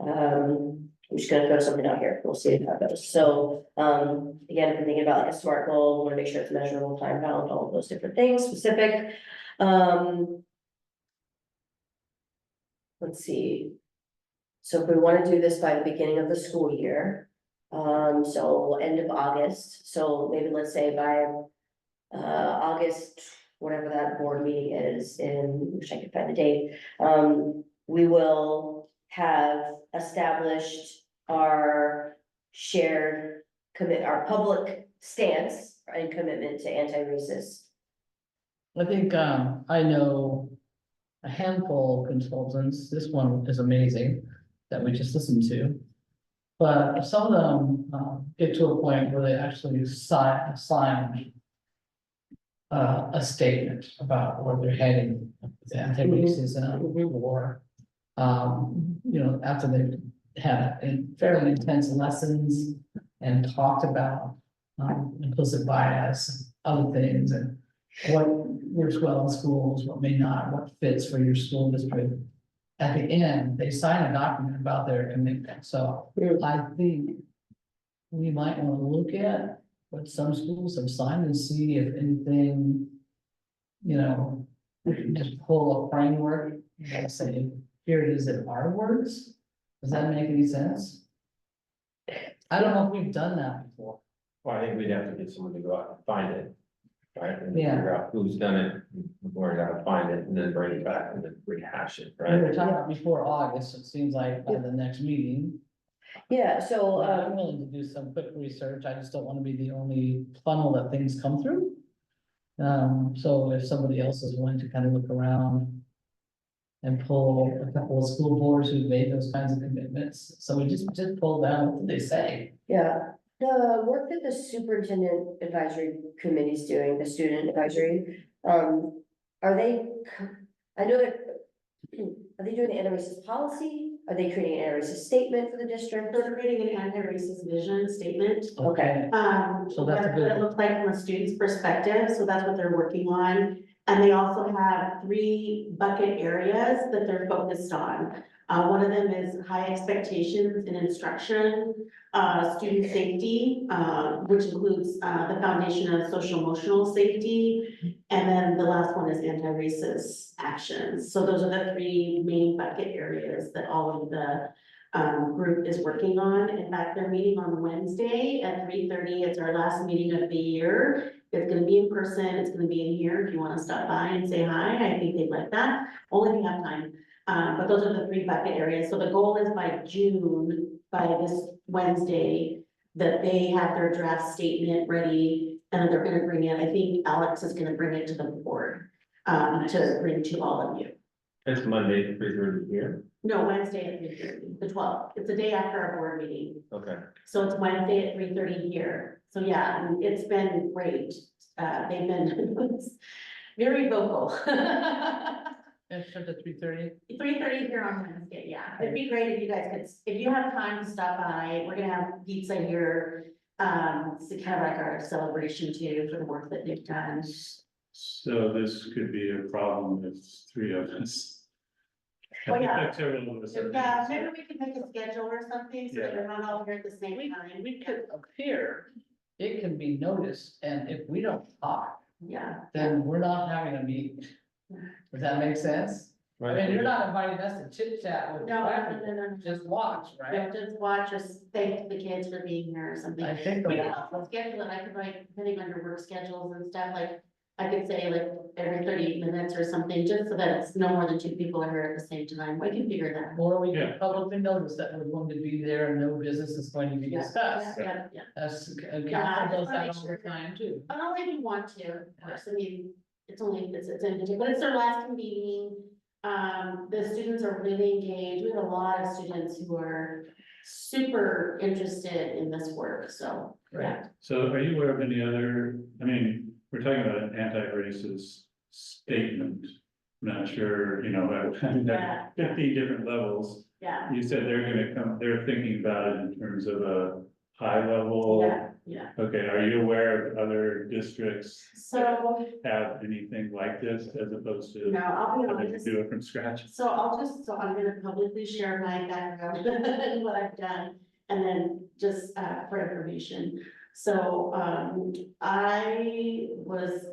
I'm just gonna throw something out here, we'll see how it goes, so, again, if we're thinking about like a SMART goal, we wanna make sure it's measurable, time bound, all of those different things, specific. Let's see. So if we wanna do this by the beginning of the school year, so end of August, so maybe let's say by. August, whatever that board meeting is in, wish I could find the date. We will have established our shared our public stance and commitment to anti-racist. I think, I know a handful of consultants, this one is amazing, that we just listened to. But some of them, get to a point where they actually sign a statement about where they're heading, with anti-racism or, you know, after they've had fairly intense lessons and talked about, implicit bias, other things, and what works well in schools, what may not, what fits for your school district. At the end, they sign a document about their commitment, so I think we might want to look at what some schools have signed and see if anything, you know, we can just pull a framework and say, here it is in our words. Does that make any sense? I don't know if we've done that before. well, I think we'd have to get someone to go out and find it. Right, and Yeah. figure out who's done it, we're gonna find it, and then bring it back and then rehash it, We were right? talking about before August, it seems like by the next meeting. Yeah, so, I'm willing to do some quick research, I just don't wanna be the only funnel that things come through. So if somebody else is willing to kind of look around. And pull a couple of school boards who've made those kinds of commitments, so we just pull down what they say. yeah, the work that the superintendent advisory committee is doing, the student advisory, are they, I know that. Are they doing the anti-racist policy? Are they creating an anti-racist statement for the district? They're creating an anti-racist vision statement. Okay. So that's a What good- it looks like from a student's perspective, so that's what they're working on. And they also have 3 bucket areas that they're focused on. One of them is high expectations in instruction, student safety, which includes, the foundation of social emotional safety. And then the last one is anti-racist actions. So those are the three main bucket areas that all of the group is working on. In fact, they're meeting on Wednesday at 3:30. It's our last meeting of the year. It's gonna be in person, it's gonna be in here. If you wanna stop by and say hi, I think they'd like that, only if you have time. But those are the three bucket areas. So the goal is by June, by this Wednesday, that they have their draft statement ready, and then they're gonna bring in, I think Alex is gonna bring it to the board, to bring to all of you. It's Monday, 3:30 here. No, Wednesday at 3:30, the 12th. It's the day after our board meeting. Okay. So it's Wednesday at 3:30 here. So yeah, I mean, it's been great. They've been very vocal. And for the 3:30, 3:30 here on Wednesday, yeah. It'd be great if you guys could, if you have time to stop by, we're gonna have pizza here. It's kind of like our celebration too for the work that they've done. So this could be a problem with three of us. Oh, yeah. Several of us are- Maybe we can make a schedule or something so that we're not all here at the same time. we could appear, it can be noticed, and if we don't talk, Yeah. then we're not having a meeting. Does that make sense? I mean, you're not inviting us to chit chat with the No, faculty, no. just watch, right? Just watch or thank the kids for being here or something. I think. We can also schedule it, I could like, depending on your work schedules and stuff, like, I could say like every 30 minutes or something, just so that it's no more than 2 people are here at the same time, we can figure that. Or we Yeah. can publicly notice that we're going to be there and no business is going to be Yeah, discussed. yeah. As Yeah, council I does just wanna that make all sure. the time too. But only if you want to, of course, I mean, it's only, it's invitation, but it's their last meeting. The students are really engaged, we have a lot of students who are super interested in this work, so. Right. So are you aware of any other, I mean, we're talking about an anti-racist statement. Not sure, you know, Yeah. 50 different levels. Yeah, You said they're gonna come, they're thinking about it in terms of a high level. yeah, Okay, are you aware of other districts so, have anything like this as opposed to no, I'll be having to honest. do it from scratch? So I'm gonna publicly share my background and what I've done, and then just, for information. So, I was,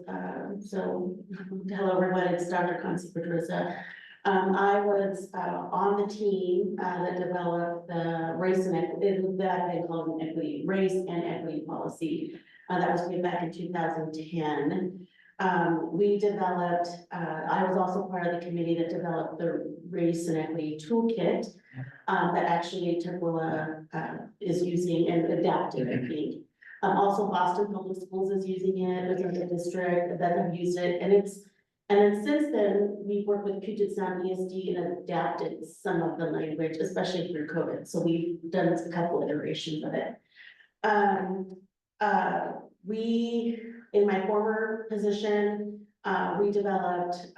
hello everyone, it's Dr. Concy Pedrosa. I was, on the team, that developed the race and equity, that they called an equity, race and equity policy. That was way back in 2010. We developed, I was also part of the committee that developed the race and equity toolkit. That actually Tukwila, is using and adapted, I think. Also Boston Public Schools is using it, there's a district that have used it, and then since then, we've worked with Puget Sound ESD and adapted some of the language, especially through COVID, so we've done a couple iterations of it. We, in my former position, we developed,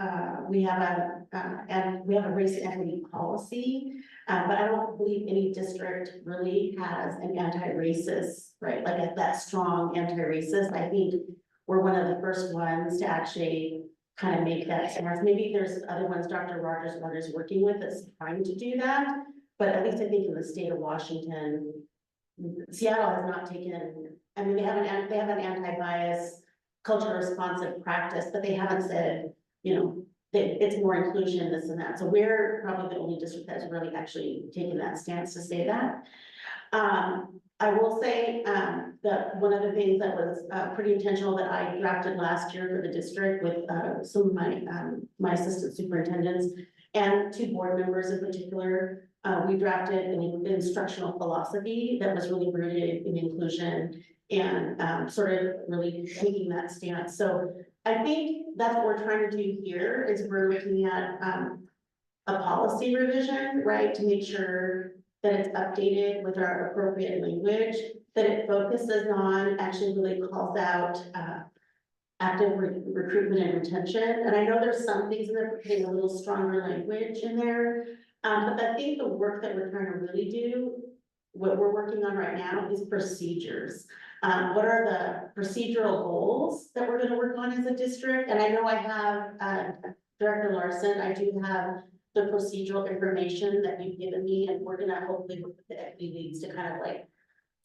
we have a race and equity policy. But I don't believe any district really has an anti-racist, right, like that strong anti-racist. I think we're one of the first ones to actually kind of make that stance. Maybe there's other ones Dr. Rogers and others working with that's trying to do that. But at least I think in the state of Washington, Seattle has not taken, I mean, they have an anti-bias, culture responsive practice, but they haven't said, you know, it's more inclusion, this and that. So we're probably the only district that's really actually taken that stance to say that. I will say, that one of the things that was, pretty intentional that I drafted last year for the district with, some of my assistant superintendents and 2 board members in particular, we drafted an instructional philosophy that was really rooted in inclusion and, sort of really taking that stance. So I think that's what we're trying to do here is we're looking at, a policy revision, right, to make sure that it's updated with our appropriate language, that it focuses on, actually really calls out, active recruitment and retention. And I know there's some things in there putting a little stronger language in there. But I think the work that we're trying to really do, what we're working on right now is procedures. What are the procedural goals that we're gonna work on as a district? And I know I have, Director Larson, I do have the procedural information that you've given me, and we're gonna hopefully work with the equity leads to kind of like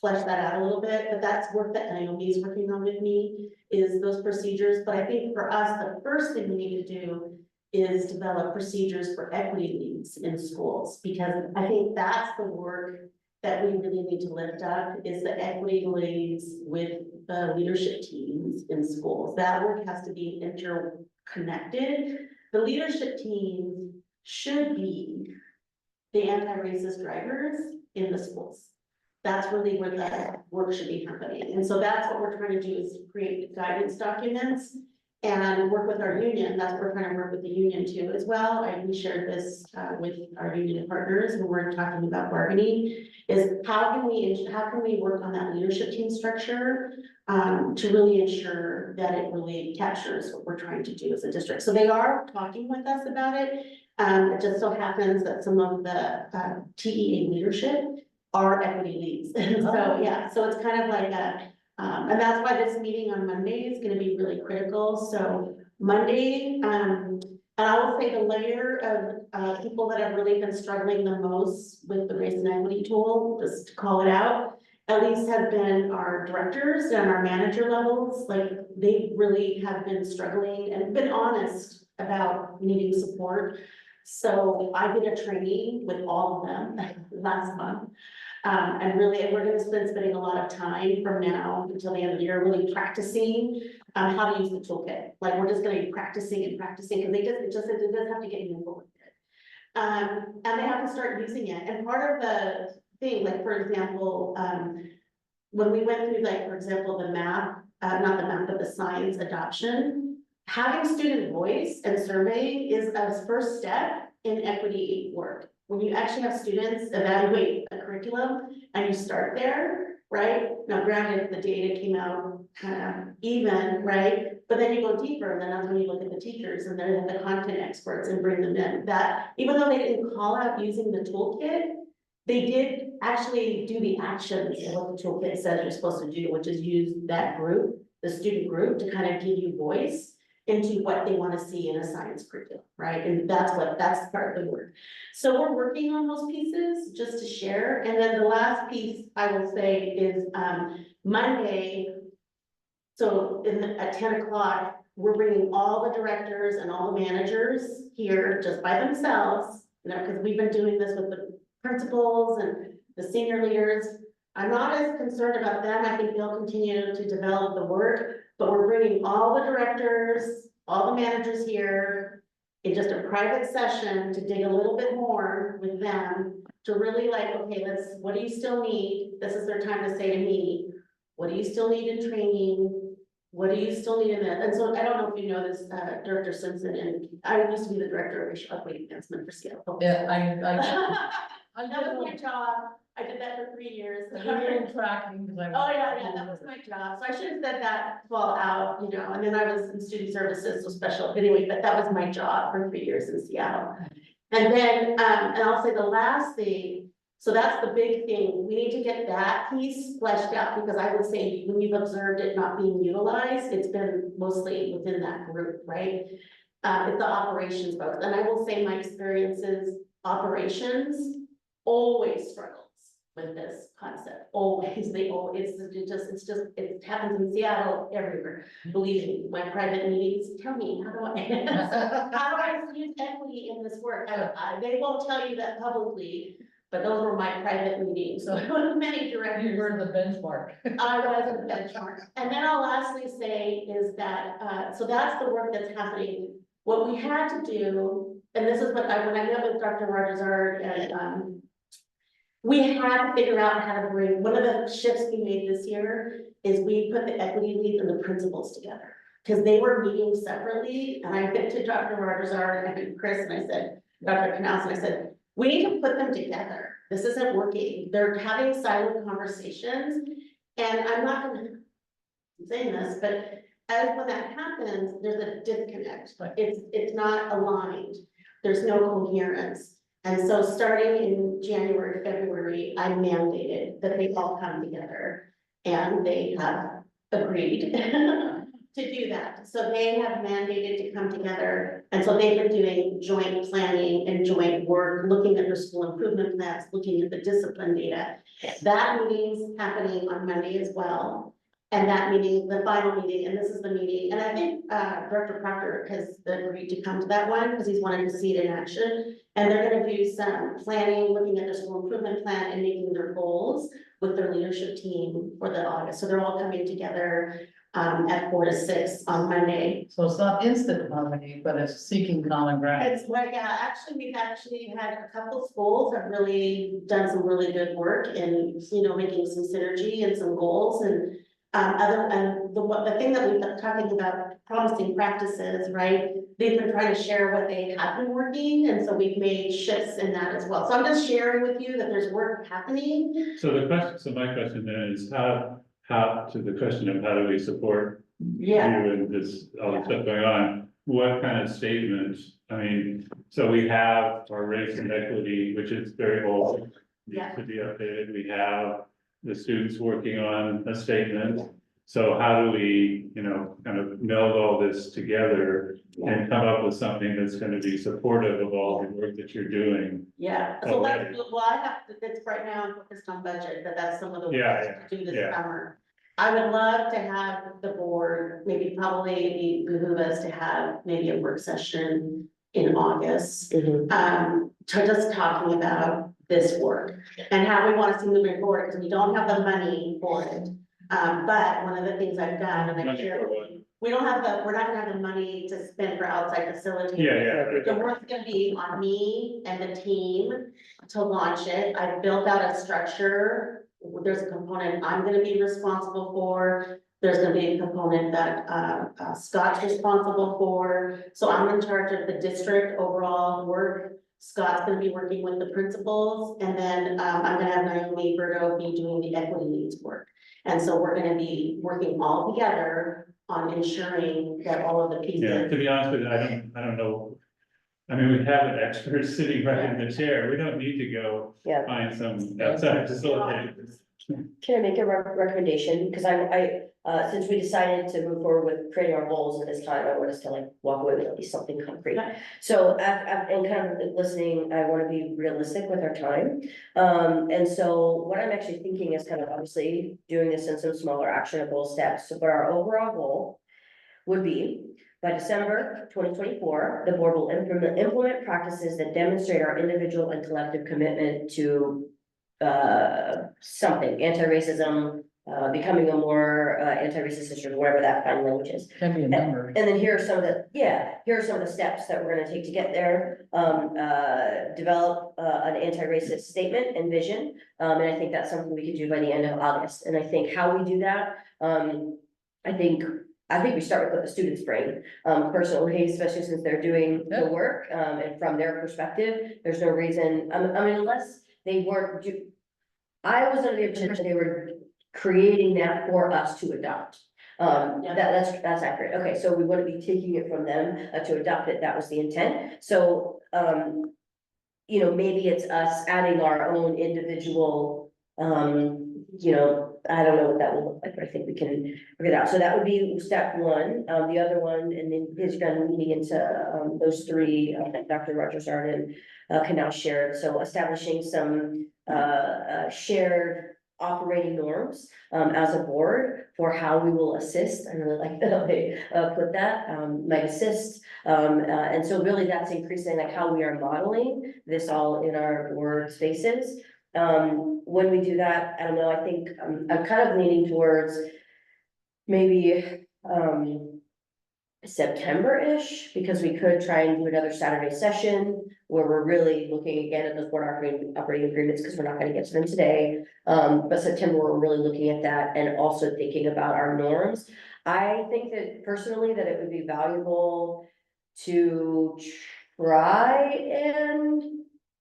flesh that out a little bit, but that's work that Naomi is working on with me, is those procedures. But I think for us, the first thing we need to do is develop procedures for equity leads in schools, because I think that's the work that we really need to lift up, is the equity leads with the leadership teams in schools. That work has to be interconnected. The leadership teams should be the anti-racist drivers in the schools. That's really where the work should be happening. And so that's what we're trying to do, is create guidance documents and work with our union. That's what we're trying to work with the union too as well. We shared this with our union partners when we're talking about bargaining, is how can we work on that leadership team structure to really ensure that it really captures what we're trying to do as a district. So they are talking with us about it. It just so happens that some of the TEA leadership are equity leads. And so, yeah, so it's kind of like and that's why this meeting on Monday is gonna be really critical. So Monday, and I will say the layer of people that have really been struggling the most with the race and equity tool, just to call it out, at least have been our directors and our manager levels. Like, they really have been struggling and been honest about needing support. So I did a training with all of them last month. And we're gonna spending a lot of time from now until the end of the year, really practicing how to use the toolkit. Like, we're just gonna be practicing and practicing, because it does have to get nimble with it. And they have to start using it. And part of the thing, like, for example, when we went through, like, for example, the math, not the math, but the science adoption, having student voice and survey is a first step in equity work. When you actually have students evaluate a curriculum and you start there, right? Now, granted, the data came out kind of even, right? But then you go deeper, and then that's when you look at the teachers and they're the content experts and bring them in. That, even though they didn't call out using the toolkit, they did actually do the actions of what the toolkit says you're supposed to do, which is use that group, the student group, to kind of give you voice into what they want to see in a science curriculum, right? And that's part of the work. So we're working on those pieces just to share. And then the last piece I will say is Monday. So at 10 o'clock, we're bringing all the directors and all the managers here just by themselves, you know, because we've been doing this with the principals and the senior leaders. I'm not as concerned about them. I think they'll continue to develop the work. But we're bringing all the directors, all the managers here in just a private session to dig a little bit more with them, to really like, okay, what do you still need? This is their time to say to me, what do you still need in training? What do you still need in that? And so I don't know if you know this, Director Simpson, and I used to be the director of racial equity advancement for Seattle. Yeah, That was my job. I did that for 3 years. tracking, because I. Oh, yeah, that was my job. So I should have said that fall out, you know, and then I was in student services, so special, anyway, but that was my job for 3 years in Seattle. And then, and I'll say the last thing, so that's the big thing. We need to get that piece fleshed out, because I would say when you've observed it not being utilized, it's been mostly within that group, right? It's the operations folks. And I will say my experiences, operations always struggles with this concept, always, it happens in Seattle, everywhere. Believe me, my private meetings, tell me, how do I use equity in this work? They won't tell you that publicly, but those were my private meetings, so many directors. You were the benchmark. I was a benchmark. And then I'll lastly say is that, so that's the work that's happening. What we had to do, and this is what when I met with Dr. Rogers and, we had to figure out how to bring, one of the shifts we made this year is we put the equity leads and the principals together. Because they were meeting separately, and I went to Dr. Rogers and Chris, and I said, Dr. Knaus, and I said, we need to put them together. This isn't working. They're having silent conversations. And I'm not gonna say this, but when that happens, there's a disconnect. It's not aligned. There's no coherence. And so starting in January, February, I mandated that they all come together, and they have agreed. to do that. So they have mandated to come together. And so they've been doing joint planning and joint work, looking at their school improvement plans, looking at the discipline data. That meeting's happening on Monday as well. And that meeting, the final meeting, and this is the meeting, and I think Director Proctor has agreed to come to that one because he's wanted to see it in action. And they're gonna do some planning, looking at their school improvement plan and making their goals with their leadership team for the August. So they're all coming together at 4 to 6 on Monday. So it's not instant harmony, but it's seeking common ground. It's like, we've actually had a couple schools have really done some really good work in, making some synergy and some goals and the thing that we've been talking about, promising practices, right? They've been trying to share what they have been working, and so we've made shifts in that as well. So I'm just sharing with you that there's work happening. So my question then is how, to the question of how do we support you and this, all the stuff going on? What kind of statement, so we have our race and equity, which is very old, needs to be updated, we have the students working on a statement. So how do we, kind of meld all this together and come up with something that's gonna be supportive of all the work that you're doing? Yeah, so that's, I have to, it's right now I'm focused on budget, but that's some of the work to do this summer. I would love to have the board, probably behoove us to have maybe a work session in August. To just talking about this work and how we want to see moving forward, because we don't have the money for it. But one of the things I've done, and I share, we're not gonna have the money to spend for outside facilities. The work's gonna be on me and the team to launch it. I've built out a structure. There's a component I'm gonna be responsible for. There's gonna be a component that Scott's responsible for. So I'm in charge of the district overall work. Scott's gonna be working with the principals, and then I'm gonna have Naomi Berto be doing the equity needs work. And so we're gonna be working all together on ensuring that all of the pieces. Yeah, to be honest with you, I don't know. We have an expert sitting right in the chair. We don't need to go find some outside facilitator. Can I make a recommendation? Because since we decided to move forward with creating our goals at this time, I want us to walk away with at least something concrete. So and kind of listening, I want to be realistic with our time. And so what I'm actually thinking is kind of obviously doing this in some smaller actionable steps. But our overall goal would be by December 2024, the board will implement practices that demonstrate our individual and collective commitment to something, anti-racism, becoming a more anti-racist district, whatever that final language is. Can be a number. And then here are some of the steps that we're gonna take to get there. Develop an anti-racist statement and vision. And I think that's something we could do by the end of August. And I think how we do that, I think we start with what the students bring, personally, especially since they're doing the work, and from their perspective, there's no reason, unless they weren't I was under the impression they were creating that for us to adopt. That's accurate. Okay, so we wouldn't be taking it from them to adopt it. That was the intent. So, maybe it's us adding our own individual, I don't know what that will look like, but I think we can figure it out. So that would be step one. The other one, and then is kind of leading into those three that Dr. Rogers Arden can now share. So establishing some shared operating norms as a board for how we will assist. I really like that they put that, might assist. And so really that's increasing how we are modeling this all in our board spaces. When we do that, I don't know, I think I'm kind of leaning towards maybe September-ish, because we could try and do another Saturday session where we're really looking again at those board operating agreements, because we're not going to get to them today. But September, we're really looking at that and also thinking about our norms. I think that personally that it would be valuable to try and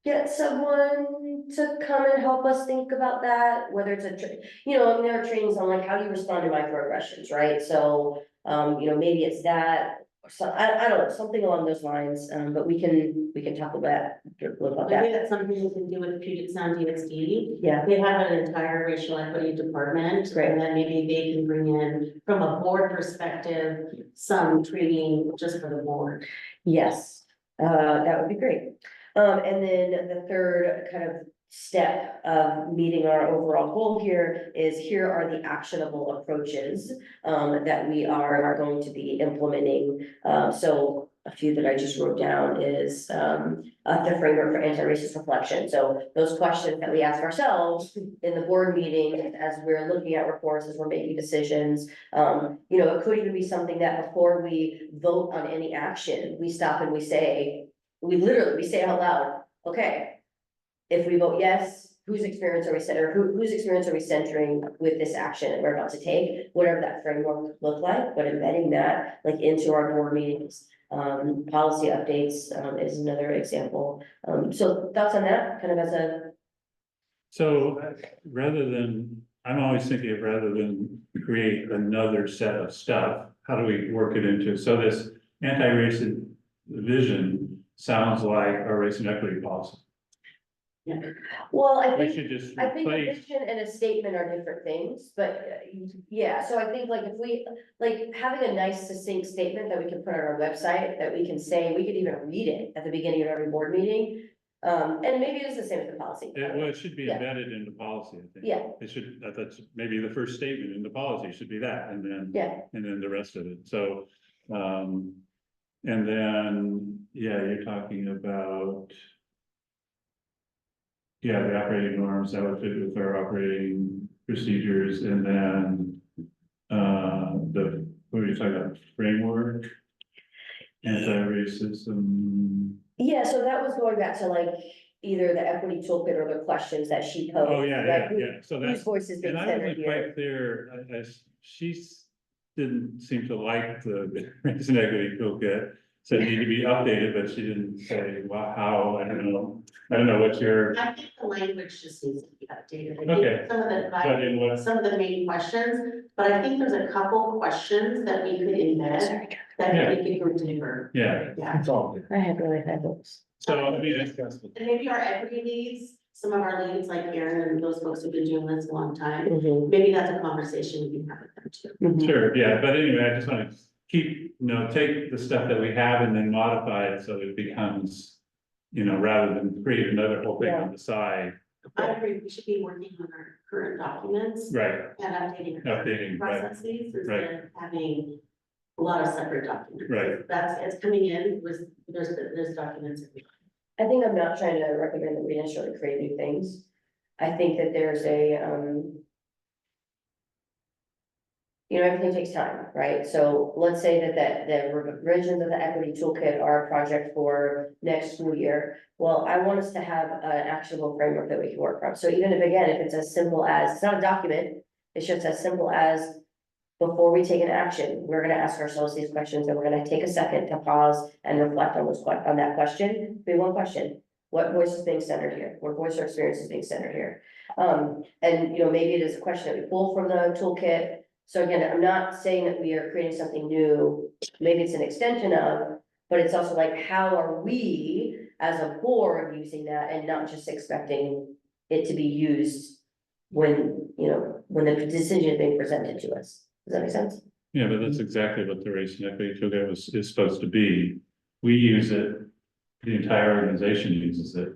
get someone to come and help us think about that, whether it's there are trainings on how do you respond to microaggressions, right? So, maybe it's that, So I don't know, something along those lines, but we can talk about Maybe that. that's something we can do with Puget Sound DXD. Yeah, They have an entire racial equity department, Great. and then maybe they can bring in, from a board perspective, some training just for the board. yes, that would be great. And then the third kind of step of meeting our overall goal here is here are the actionable approaches that we are going to be implementing. So a few that I just wrote down is the framework for anti-racist reflection. So those questions that we ask ourselves in the board meeting as we're looking at reports, as we're making decisions. You know, it could even be something that before we vote on any action, we stop and we say, we say out loud, okay, if we vote yes, whose experience are we whose experience are we centering with this action that we're about to take? Whatever that framework look like, but embedding that like into our board meetings. Policy updates is another example. So thoughts on that, kind of as a, So rather than, I'm always thinking of rather than create another set of stuff, how do we work it into, so this anti-racist vision sounds like our race and equity policy. well, I We think. should just I think a replace, vision and a statement are different things, but yeah, so I think like if we, like having a nice succinct statement that we can put on our website, that we can say, we could even read it at the beginning of every board meeting. And maybe it is the same with the policy. it should be Yeah. embedded into policy, I think. Yeah. It should, that's maybe the first statement in the policy should be that, and then. Yeah. And then the rest of it, so, and then, yeah, you're talking about. Yeah, the operating norms that would fit with our operating procedures, and then, what were you talking about, framework? Anti-racism, Yeah, so that was going back to like either the equity toolkit or the questions that she posed. oh, yeah, like yeah, who- yeah, so Whose that's, voice is being and I centered wasn't here. quite clear, didn't seem to like the race and equity toolkit. Said need to be updated, but she didn't say, well, how, I don't know what your, I think the language just needs to be updated. Okay. I think some of the, but in what, some of the main questions, but I think there's a couple questions that we could embed that Yeah. we could go deeper. yeah, Yeah, It's all good. I had really high hopes. so I mean, it's. and maybe our equity leads, some of our leads like Aaron and those folks who've been doing this a long time, Mhm. maybe that's a conversation we can have with them too. Sure, yeah, but anyway, I just want to keep, take the stuff that we have and then modify it so it becomes, rather than create another whole thing on the side. I agree, we should be working on our current documents Right, and updating updating, right, processes right. instead of having a lot of separate documents. Right. It's coming in, there's documents. I think I'm not trying to recommend that we necessarily create new things. I think that there's everything takes time, right? So let's say that the revisions of the equity toolkit are a project for next school year. Well, I want us to have an actionable framework that we can work from. So even if, again, if it's as simple as, it's not a document, it's just as simple as before we take an action, we're gonna ask ourselves these questions and we're gonna take a second to pause and reflect on on that question. Be one question, what voice is being centered here? What voice or experience is being centered here? And maybe it is a question that we pull from the toolkit. So again, I'm not saying that we are creating something new, maybe it's an extension of, but it's also like, how are we as a board using that and not just expecting it to be used when the decision is being presented to us? Does that make sense? Yeah, but that's exactly what the race and equity toolkit is supposed to be. We use it, the entire organization uses it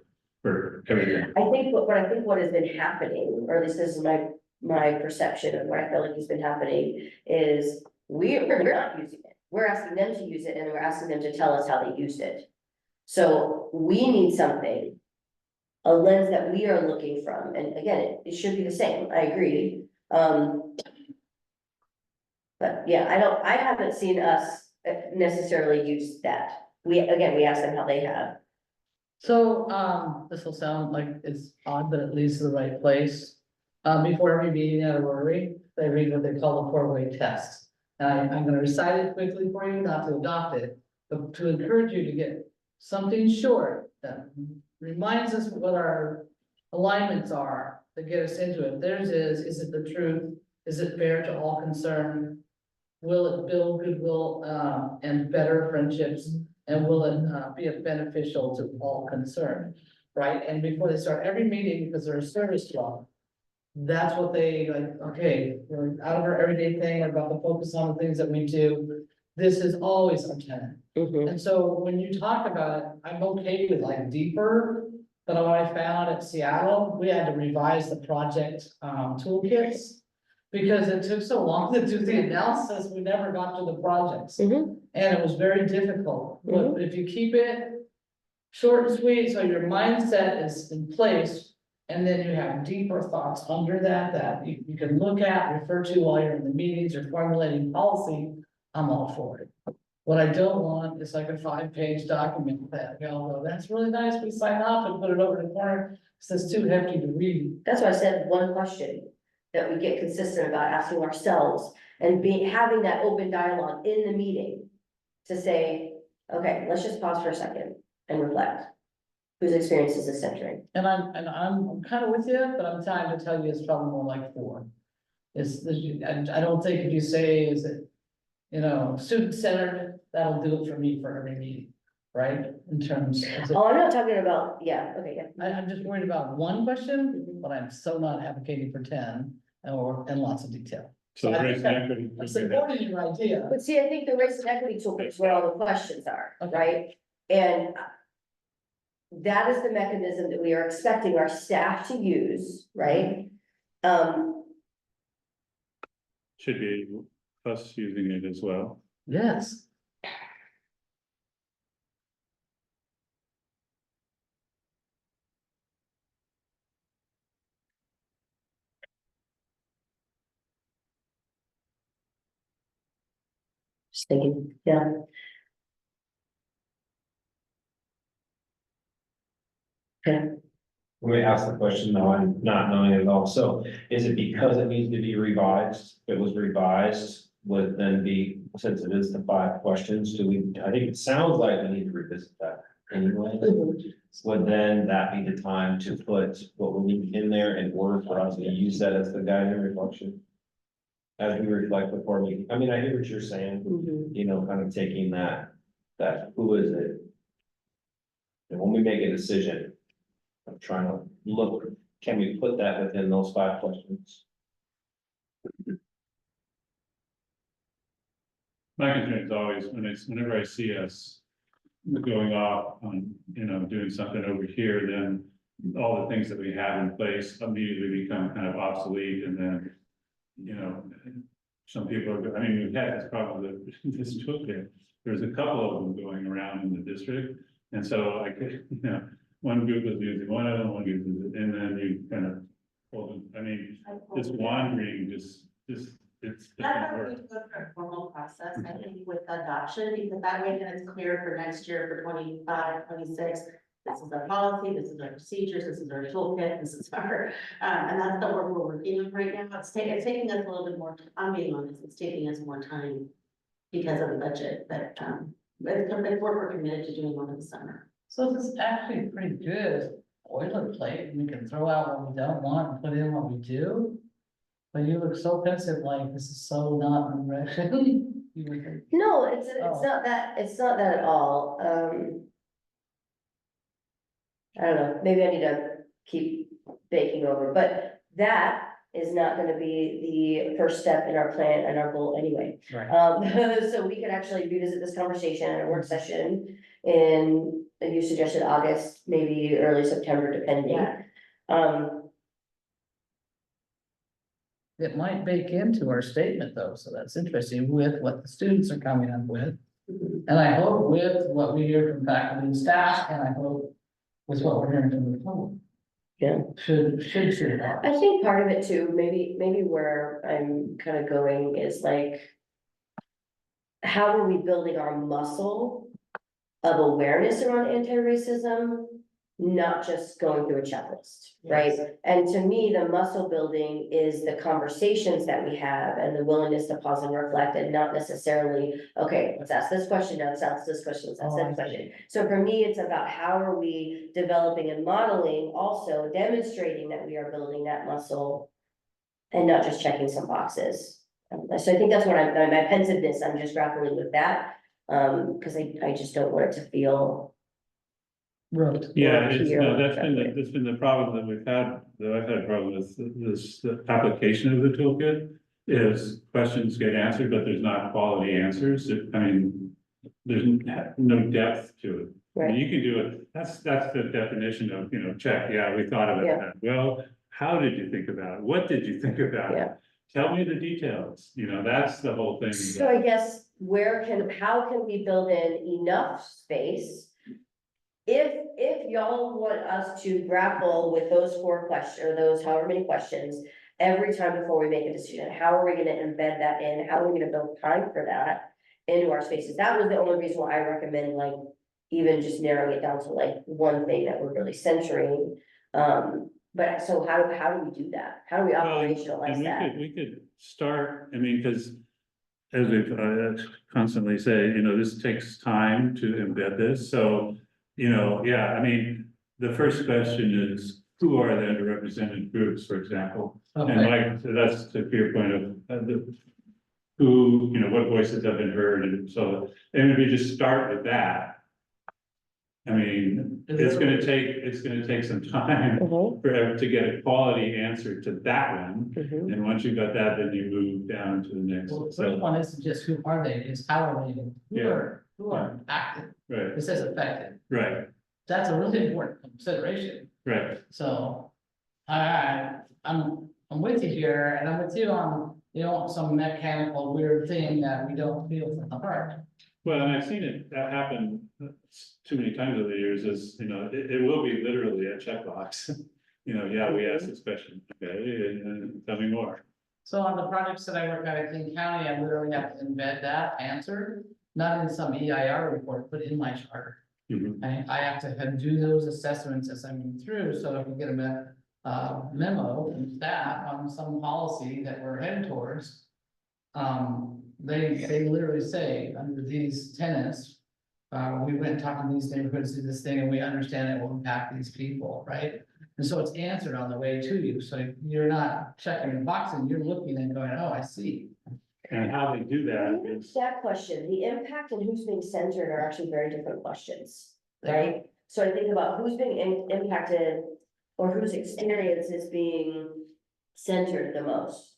for everything. I think what has been happening, or at least this is my perception of what I feel like has been happening, is we're not using it. We're asking them to use it and we're asking them to tell us how they used it. So we need something, a lens that we are looking from, and again, it should be the same, I agree. But yeah, I haven't seen us necessarily use that. We ask them how they have. So, this will sound like it's odd, but it leads to the right place. Before every meeting at a Rotary, they read what they call the four-way test. And I'm gonna recite it quickly for you, not to adopt it, but to encourage you to get something short that reminds us what our alignments are, to get us into it. Theirs is it the truth? Is it fair to all concerned? Will it build goodwill, and better friendships? And will it, be beneficial to all concerned, right? And before they start every meeting, because they're a service job. That's what they like, okay, we're out of our everyday thing, we're about to focus on the things that we do. This is always our tenet. Mhm. And so when you talk about it, I'm okay with like deeper, but what I found at Seattle, we had to revise the project toolkits. Because it took so long to do the analysis, we never got to the projects, Mhm. and it was very difficult, but if you keep it. Short and sweet, so your mindset is in place, and then you have deeper thoughts under that, that you can look at, refer to while you're in the meetings or formulating policy, I'm all for it. What I don't want is like a 5-page document that we all go, that's really nice, we sign off and put it over in the corner, because it's too hefty to read. That's why I said one question that we get consistent about asking ourselves and having that open dialogue in the meeting. To say, okay, let's just pause for a second and reflect. Whose experience is this centering? And I'm kind of with you, but I'm trying to tell you it's probably more like 4. I don't think if you say, is it, student centered, that'll do it for me for every meeting, right? In terms of. Oh, I'm not talking about, yeah, okay, yeah. I'm just worried about one question, but I'm so not advocating for 10 and lots of detail. So I race think and equity. I'm supporting your idea. But see, I think the race and equity toolkit is where all the questions are, Okay. right? And that is the mechanism that we are expecting our staff to use, right? Should be us using it as well. Yes. Just thinking, yeah. Okay. Let me ask the question, though, I'm not knowing it at all. So is it because it needs to be revised? If it was revised, would then be, since it is the 5 questions, I think it sounds like we need to revisit that anyway. Would then that be the time to put what we need in there in order for us to use that as the guiding reflection? As we reflect before we, I mean, I hear what you're saying, kind of taking that who is it? And when we make a decision, I'm trying to look, can we put that within those 5 questions? My concern is always whenever I see us going off on, doing something over here, then all the things that we have in place immediately become kind of obsolete, and then, some people are, we had this problem with this toolkit. There's a couple of them going around in the district, and so I could, one group was using one of them, one group was, and then you kind of hold them, this wandering, it's. That's why we go through a formal process, I think, with adoption, because that way then it's clear for next year, for 25, 26. This is our policy, this is our procedures, this is our toolkit, this is our, and that's the work we're working on right now. It's taking us a little bit more, I'm being honest, it's taking us more time because of the budget, but, it's work we're committed to doing over the summer. So this is actually pretty good boilerplate. We can throw out what we don't want and put in what we do. But you look so pensive, like this is so not in direction. You would think, No, it's Oh. not that, at all, I don't know, maybe I need to keep baking over, but that is not gonna be the first step in our plan and our goal anyway. Right. So we could actually revisit this conversation in a work session in, you suggested August, maybe early September, depending. Yeah. It might bake into our statement though, so that's interesting with what the students are coming up with. And I hope with what we hear from faculty and staff, and I hope with what we're hearing from the public. Yeah. Should I think part of it too, maybe where I'm kind of going is like, how are we building our muscle of awareness around anti-racism? Not just going through a checklist, right? And to me, the muscle building is the conversations that we have and the willingness to pause and reflect, and not necessarily, okay, let's ask this question, now let's ask this question, let's ask that question. So for me, it's about how are we developing and modeling, also demonstrating that we are building that muscle and not just checking some boxes. So I think that's what my pensiveness, I'm just grappling with that, because I just don't want it to feel. Wrote. Yeah, it's, here, no, that's exactly. been the problem that we've had, that I've had a problem with this, the application of the toolkit. Is questions get answered, but there's not quality answers, I mean, there's no depth to it. I mean, Right. you can do it, that's the definition of, check, yeah, we thought about Yeah. that, well, how did you think about it, what did you think about Yeah. it? Tell me the details, that's the whole thing. So I guess how can we build in enough space? If y'all want us to grapple with those 4 questions, or those however many questions, every time before we make a decision, how are we gonna embed that in? How are we gonna build time for that into our spaces? That was the only reason why I recommend like, even just narrowing it down to like one thing that we're really centering. But so how do we do that? How do we Well, and operationalize that? we could start, I mean, because. As we constantly say, this takes time to embed this, so, yeah, I mean, the first question is, who are the underrepresented groups, for example? And Okay, like, so that's to your point of who, what voices have been heard, and so, and if you just start with that. I mean, it's gonna take some time Mhm, to get a quality answer to that one. mhm. And once you've got that, then you move down to the next well, one, the first so, one isn't just who are they, it's how are they, who are active, right, it says affected, right, that's a really important consideration. right. So, I'm with you here, and I'm with you on, some mechanical weird thing that we don't feel from the heart. Well, and I've seen it happen too many times over the years, it will be literally a checkbox. Yeah, we asked this question, okay, and tell me more. So on the projects that I work at King County, I literally have to embed that answer, not in some EIR report, but in my charter. Mhm. I have to do those assessments as I move through, so if we get a memo from staff on some policy that we're heading towards. They literally say, under these tenants, we went and talked to these neighborhoods, do this thing, and we understand it will impact these people, right? And so it's answered on the way to you, so you're not checking the box and you're looking and going, oh, I see. And how they do that is, That question, the impact and who's being censored are actually very different questions, right? So I think about who's being impacted or whose experience is being centered the most.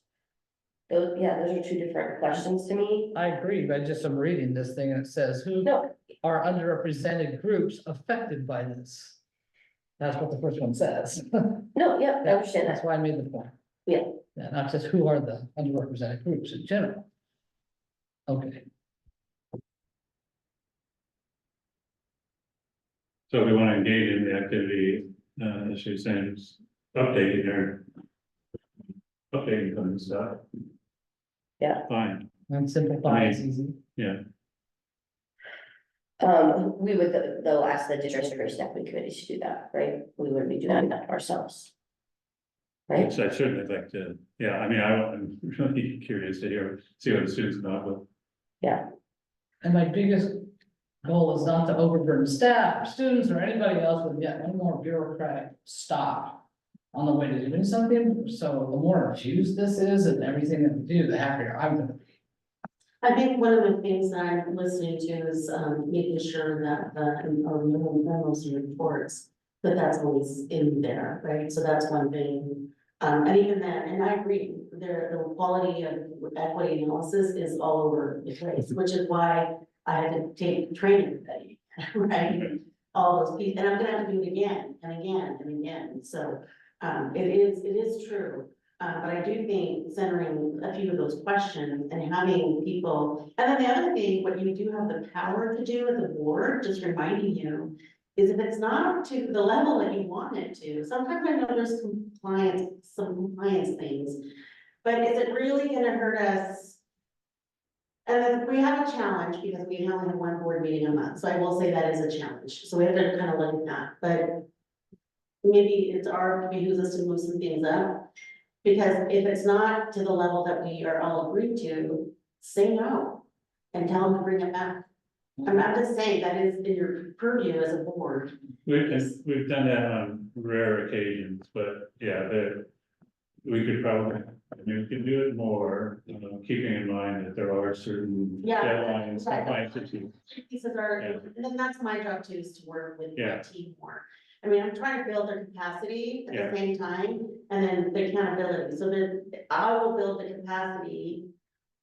Those are 2 different questions to me. I agree, but I'm reading this thing and it says, who No, are underrepresented groups affected by this? That's what the first one says. no, yeah, I understand That's that. why I made the point. Yeah. Yeah, not just who are the underrepresented groups in general. Okay, so if we want to engage in the activity, as she was saying, it's updating some stuff. Yeah. Fine, and simplify, it's easy. yeah, We would, though, ask the district staff and committees to do that, right? We wouldn't be doing that ourselves. Right? which I certainly like to, yeah, I mean, I'm really curious to see what the students come up with. Yeah, And my biggest goal is not to overburden staff or students or anybody else with yet one more bureaucratic stop on the way to doing something. So the more infused this is and everything that we do, the happier I'm gonna be. I think one of the things that I'm listening to is, making sure that our memos and reports, that's always in there, right? So that's one thing. And even then, and I agree, the quality of equity analysis is all over the place, which is why I had to take training with Betty, right? All those pieces, and I'm gonna have to do it again and again and again, so, it is true. But I do think centering a few of those questions and having people, and then the other thing, what you do have the power to do as a board, just reminding you, is if it's not to the level that you want it to, sometimes I know there's some compliance things, but is it really gonna hurt us? And then we have a challenge because we only have one board meeting a month, so I will say that is a challenge, so we have to kind of look at that, but maybe it's behooves us to move some things up. Because if it's not to the level that we are all agreed to, say no and tell them to bring it back. I'm just saying that is in your purview as a board. We've done that on rare occasions, but yeah, we could probably, You can do it more, keeping in mind that there are certain Yeah, deadlines right. that might succeed. Pieces are, Yeah. and then that's my job too, is to work with Yeah. my team more. I mean, I'm trying to build their capacity at Yeah. the same time, and then the accountability, so that I will build the capacity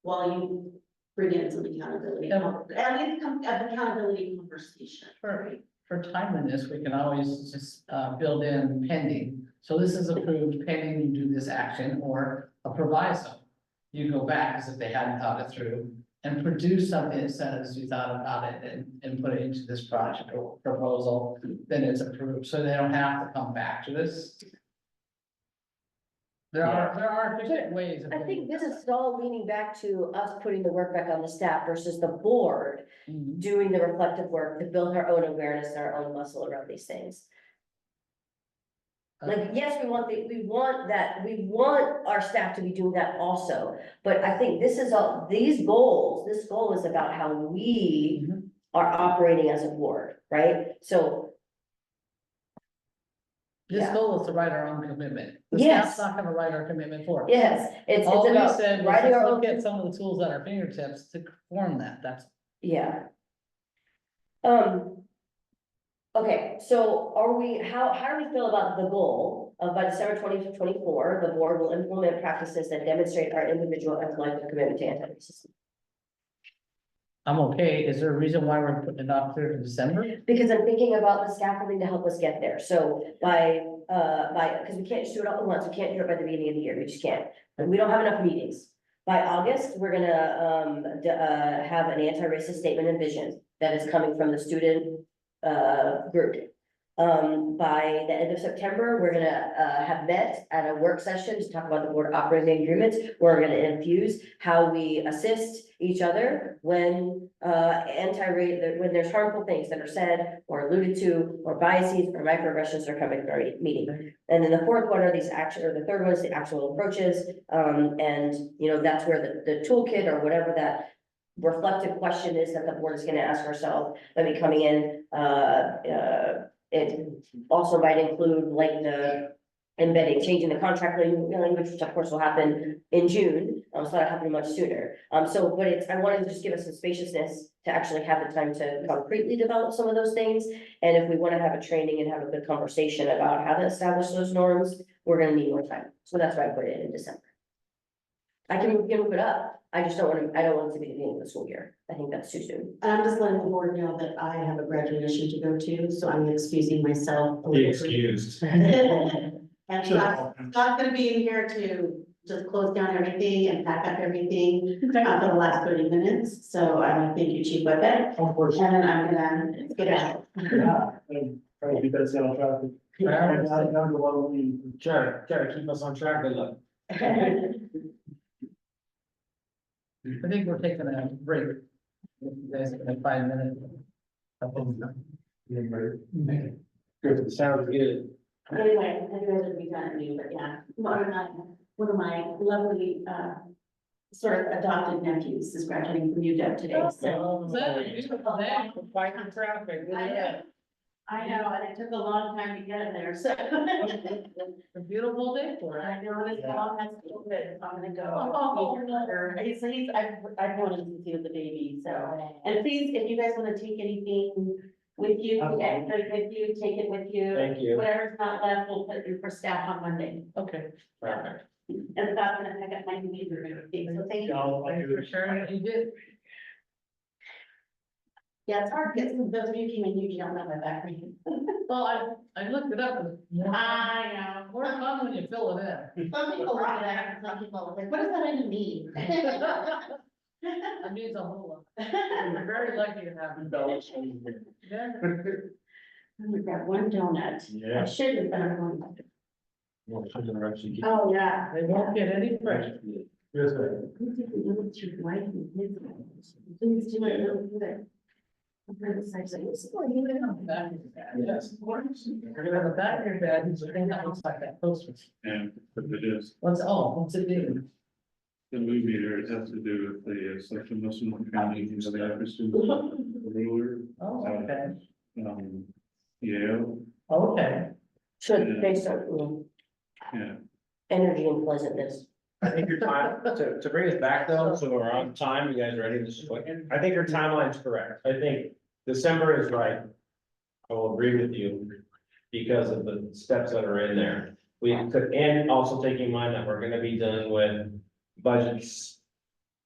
while you bring in some accountability. Yeah. At least accountability conversation. For timeliness, we can always just build in pending. So this is approved pending you do this action or a proviso. You go back as if they hadn't thought it through and produce something that says you thought about it and put it into this project or proposal, then it's approved, so they don't have to come back to this. There are different ways of. I think doing this is all leaning back to us putting the work back on the staff versus the board Mhm. doing the reflective work to build our own awareness and our own muscle around these things. Like, yes, we want our staff to be doing that also, but I think this is all, this goal is about how we Mhm. are operating as a board, right? So, This Yeah. goal is to write our own commitment. The Yes. staff's not gonna write our commitment for us. yes, it's All we about said was writing let's our own. look at some of the tools at our fingertips to form that, that's. Yeah. Okay, so how do we feel about the goal of by December 2024, the board will implement practices that demonstrate our individual and collective commitment to anti-racism? I'm okay, is there a reason why we're putting it off through December? Because I'm thinking about the scaffolding to help us get there, so because we can't just do it all at once, we can't do it by the beginning of the year, we just can't. And we don't have enough meetings. By August, we're gonna have an anti-racist statement and vision that is coming from the student group. By the end of September, we're gonna have met at a work session to talk about the board operating agreements. We're gonna infuse how we assist each other when when there's harmful things that are said or alluded to, or biases or microaggressions are coming to our meeting. And then the fourth one are the third one is the actual approaches. And that's where the toolkit or whatever that reflective question is that the board is gonna ask ourselves, that'll be coming in. It also might include like the changing the contract language, which of course will happen in June. So that'll happen much sooner. I wanted to just give us some spaciousness to actually have the time to concretely develop some of those things. And if we want to have a training and have a good conversation about how to establish those norms, we're gonna need more time. So that's why I put it in December. I can move it up. I just don't want to, I don't want it to be the beginning of the school year. I think that's too soon. And I'm just letting the board know that I have a graduation to go to, so I'm excusing myself. Be excused. And Scott's gonna be in here to just close down everything and pack up everything for the last 30 minutes, so I want to thank you, Chief Whippet. Of course. And then I'm gonna get out. Yeah, and try to keep that sail traffic. Down to what we try to keep us on track, good luck. I think we're taking a break. If you guys have 5 minutes. Good, sounds good. Anyway, I guys would be done me, but yeah, one of my lovely, sort of adopted nephews is graduating from UW today, so. Fighting traffic. I know, and it took a long time to get him there, so. A beautiful day for it. I know his mom has COVID, so I'm gonna go. I've known him since he was a baby, so. And please, if you guys wanna take anything with you, take it with you. Thank you. Whatever's not left, we'll put it for staff on Monday. Okay. Perfect. And Scott's gonna pick up my computer and everything, so thank you. Thanks for sharing what you did. Yeah, it's hard to get, those of you who came in, you don't know my background. Well, I looked it up. And I know. more fun when you fill it in. Some people look at that, and some people are like, what does that even mean? It means a whole lot. We're very lucky to have you. Yeah. I'm gonna grab one donut. I Yeah. should have done one. Well, I'm gonna actually keep- Oh, yeah. They won't get any pressure. Yes, sir. Please do it, really good. I'm very excited. Yes. Of course. You're gonna have a back of your bed, it's a thing that looks like that poster. And but it is, What's it do? the movie there, it has to do with the Central Muslim County, the African ruler, Oh, okay, Yale, okay. So it's based on yeah. energy and pleasantness. I think your time, to bring us back though, so we're on time, you guys ready? This is quick. I think your timeline's correct. I think December is right. I will agree with you because of the steps that are in there. We could, and also taking in mind that we're gonna be dealing with budgets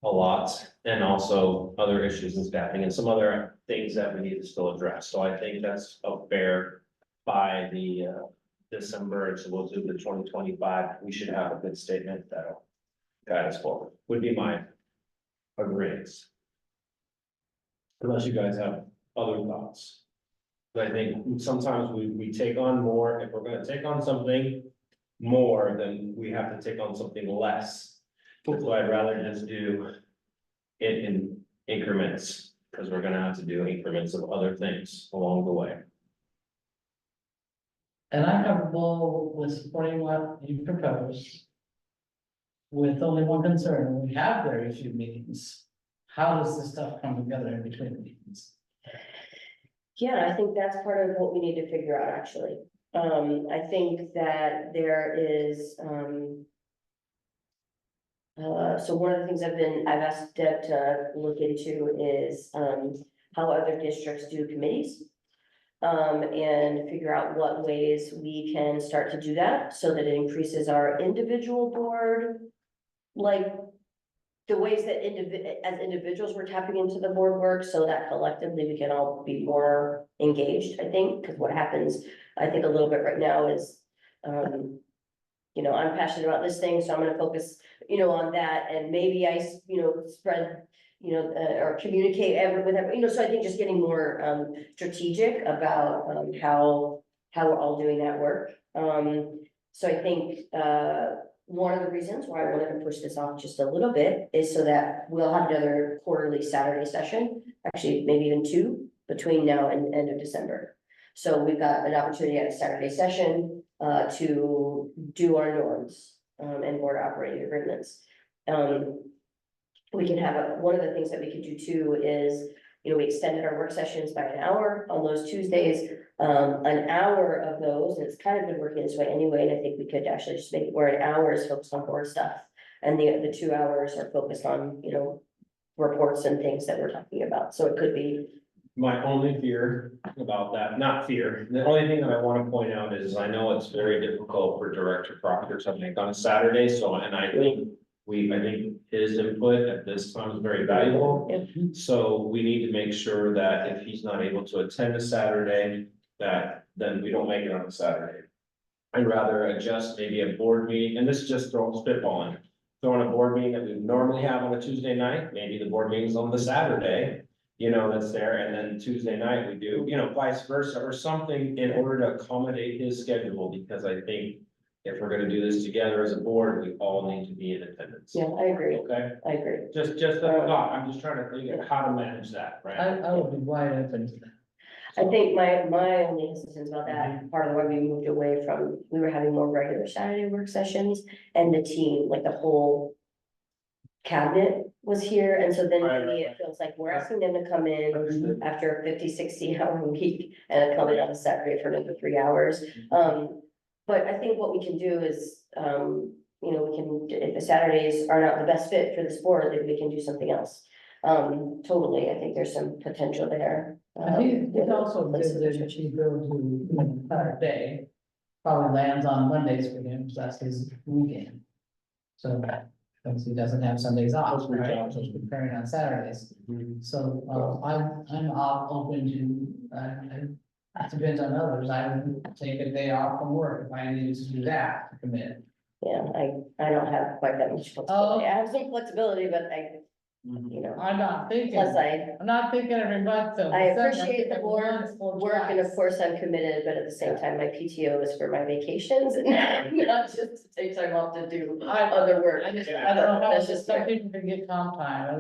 a lot and also other issues in staffing and some other things that we need to still address. So I think that's a fair by the December, so we'll do the 2025. We should have a good statement that'll guide us forward, would be my agreement. Unless you guys have other thoughts. But I think sometimes we take on more, if we're gonna take on something more, then we have to take on something less. So I'd rather just do it in increments, because we're gonna have to do increments of other things along the way. And I'm comfortable with supporting what you propose. With only one concern, we have very few meetings. How does this stuff come together in between the meetings? Yeah, I think that's part of what we need to figure out, actually. I think that there is, so one of the things I've asked Deb to look into is, how other districts do committees. And figure out what ways we can start to do that so that it increases our individual board. Like the ways that as individuals we're tapping into the board work so that collectively we can all be more engaged, I think, because what happens, I think a little bit right now is, you know, I'm passionate about this thing, so I'm gonna focus, you know, on that and maybe I, you know, spread, you know, or communicate with everyone, you know, so I think just getting more strategic about how we're all doing that work. So I think one of the reasons why I wanted to push this off just a little bit is so that we'll have another quarterly Saturday session, actually maybe even two between now and end of December. So we've got an opportunity at a Saturday session to do our norms and board operating agreements. We can have, one of the things that we could do too is, you know, we extended our work sessions by an hour on those Tuesdays. An hour of those, and it's kind of been working this way anyway, and I think we could actually just make it where an hour is focused on board stuff. And the 2 hours are focused on, you know, reports and things that we're talking about, so it could be. My only fear about that, not fear, the only thing that I want to point out is I know it's very difficult for Director Proctor to make on a Saturday, so, and I think his input at this time is very valuable. So we need to make sure that if he's not able to attend a Saturday, that then we don't make it on a Saturday. I'd rather adjust maybe a board meeting, and this is just spitballing. Throwing a board meeting that we normally have on a Tuesday night, maybe the board meeting's on the Saturday. You know, that's there, and then Tuesday night we do, you know, vice versa, or something in order to accommodate his schedule, because I think. If we're gonna do this together as a board, we all need to be in attendance. Yeah, I agree, Okay, I agree. just a thought, I'm just trying to think of how to manage that, right? I would be wide open to that. I think my only hesitance about that, part of why we moved away from, we were having more regular Saturday work sessions and the team, like the whole. Cabinet was here, and so then Right, maybe it feels like we're asking them to come in after a 50, 60 hour week and come in on a Saturday for another 3 hours. But I think what we can do is, you know, we can, if the Saturdays are not the best fit for this board, then we can do something else. Totally, I think there's some potential there. I think it also gives the chief bill to, you know, Saturday, probably lands on Mondays for him, because that's his weekend. So, because he doesn't have Sundays off, Those reach right, out. just preparing on Saturdays. So, I'm open to, it depends on others, I would take a day off from work if I needed to do that, to commit. Yeah, I don't have quite that much flexibility. I have some flexibility, but you know, I'm not thinking, plus I'm not thinking every month, so. I appreciate the board work, and of course I'm committed, but at the same time, my PTO is for my vacations and not just to take time off to do other work. I don't know, That's just some people can get comp time.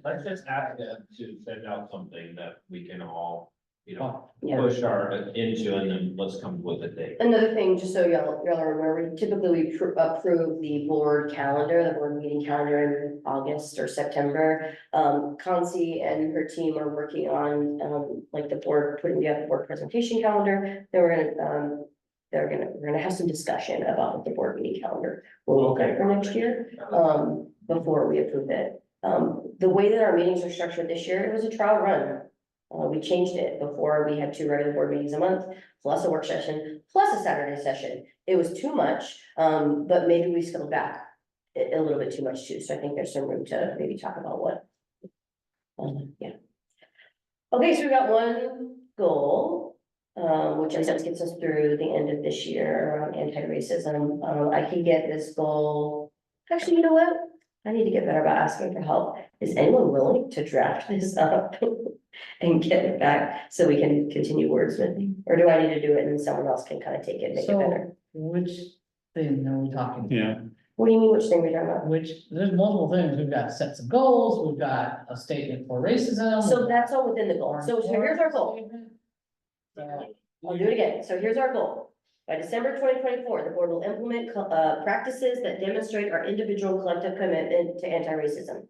Let's just ask them to send out something that we can all, you know, Yeah. push our into, and then let's come with a date. Another thing, just so y'all remember, typically we approve the board calendar, the board meeting calendar in August or September. Concy and her team are working on, like the board, putting together the board presentation calendar. Then we're gonna, we're gonna have some discussion about what the board meeting calendar will look like for next year, before we approve it. The way that our meetings are structured this year, it was a trial run. We changed it. Before, we had 2 regular board meetings a month, plus a work session, plus a Saturday session. It was too much, but maybe we scaled back a little bit too much too, so I think there's some room to maybe talk about what. Yeah. Okay, so we got one goal, which I said gets us through the end of this year around anti-racism. I can get this goal, actually, you know what? I need to get better about asking for help. Is anyone willing to draft this up and get it back so we can continue wordsmithing? Or do I need to do it and someone else can kind of take it and make it better? So which thing are we talking about? Yeah, What do you mean, which thing we're talking about? Which, there's multiple things. We've got sets of goals, we've got a statement for racism. So that's all within the goal. So here's our goal. So, I'll do it again. So here's our goal. By December 2024, the board will implement practices that demonstrate our individual and collective commitment to anti-racism.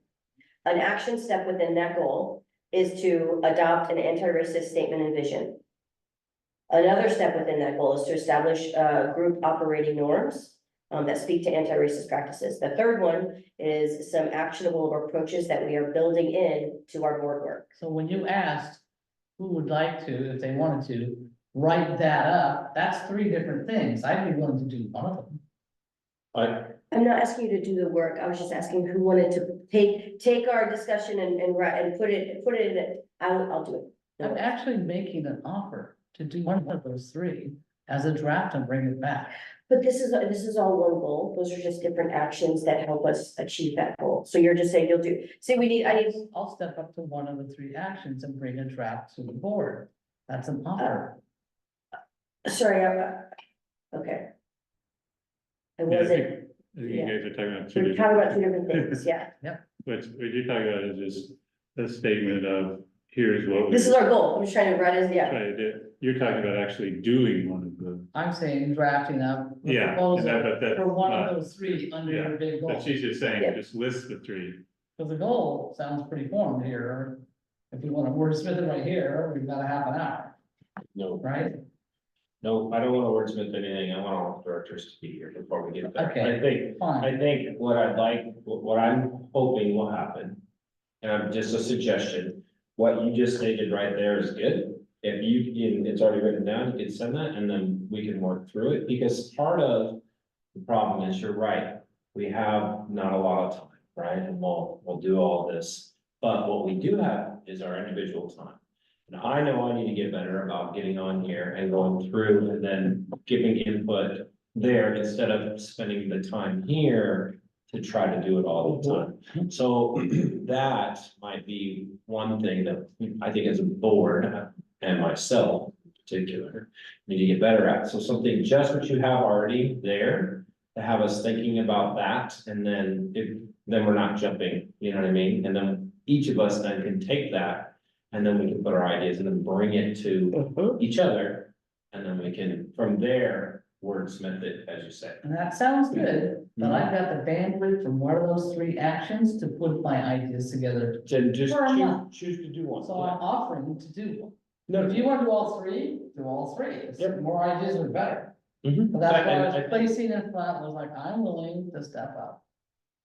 An action step within that goal is to adopt an anti-racist statement and vision. Another step within that goal is to establish group operating norms that speak to anti-racist practices. The third one is some actionable approaches that we are building in to our board work. So when you asked who would like to, if they wanted to, write that up, that's 3 different things. I'd be willing to do one of them. I'm not asking you to do the work. I was just asking who wanted to take our discussion and write and put it in it. I'll do it. I'm actually making an offer to do one of those 3 as a draft and bring it back. But this is all one goal. Those are just different actions that help us achieve that goal. So you're just saying you'll do, see, I'll step up to one of the 3 actions and bring a draft to the board. That's an offer. sorry, okay. I Yeah, I wasn't, think you guys are talking about 2 we're different. talking about 2 different things, yeah. What you're talking about is just a statement of, here's what. This is our goal. I'm just trying to write it, yeah. Try to do. You're talking about actually doing one of the, I'm saying drafting up the yeah, and proposal but that's for one not, of those 3 under yeah, your big goal. but she's just saying, Yeah. just list the 3. Because the goal sounds pretty formed here. If we want to wordsmith it right here, we've got a half an hour, No, right? no, I don't want to wordsmith anything. I want all the directors to be here before we get there. Okay. Fine. I think what I'd like, what I'm hoping will happen, and just a suggestion, what you just stated right there is good. If it's already written down, you can send that and then we can work through it, because part of the problem is, you're right, we have not a lot of time, right? And we'll do all this, but what we do have is our individual time. And I know I need to get better about getting on here and going through and then giving input there instead of spending the time here to try to do it all the time. So that might be one thing that I think as a board and myself in particular need to get better at. So something, just what you have already there, to have us thinking about that, and then we're not jumping, you know what I mean? And then each of us then can take that, and then we can put our ideas and then bring it to each other. And then we can, from there, wordsmith it, as you say. And that sounds good, but I've got the bandwidth from one of those 3 actions to put my ideas together. Then just For a month. choose to do one. So I'm offering to do one. No. If you want to do all 3, do all 3. If Yep. More ideas are better. Mhm. But that's why I And was placing it flat, was like, I'm willing to step up.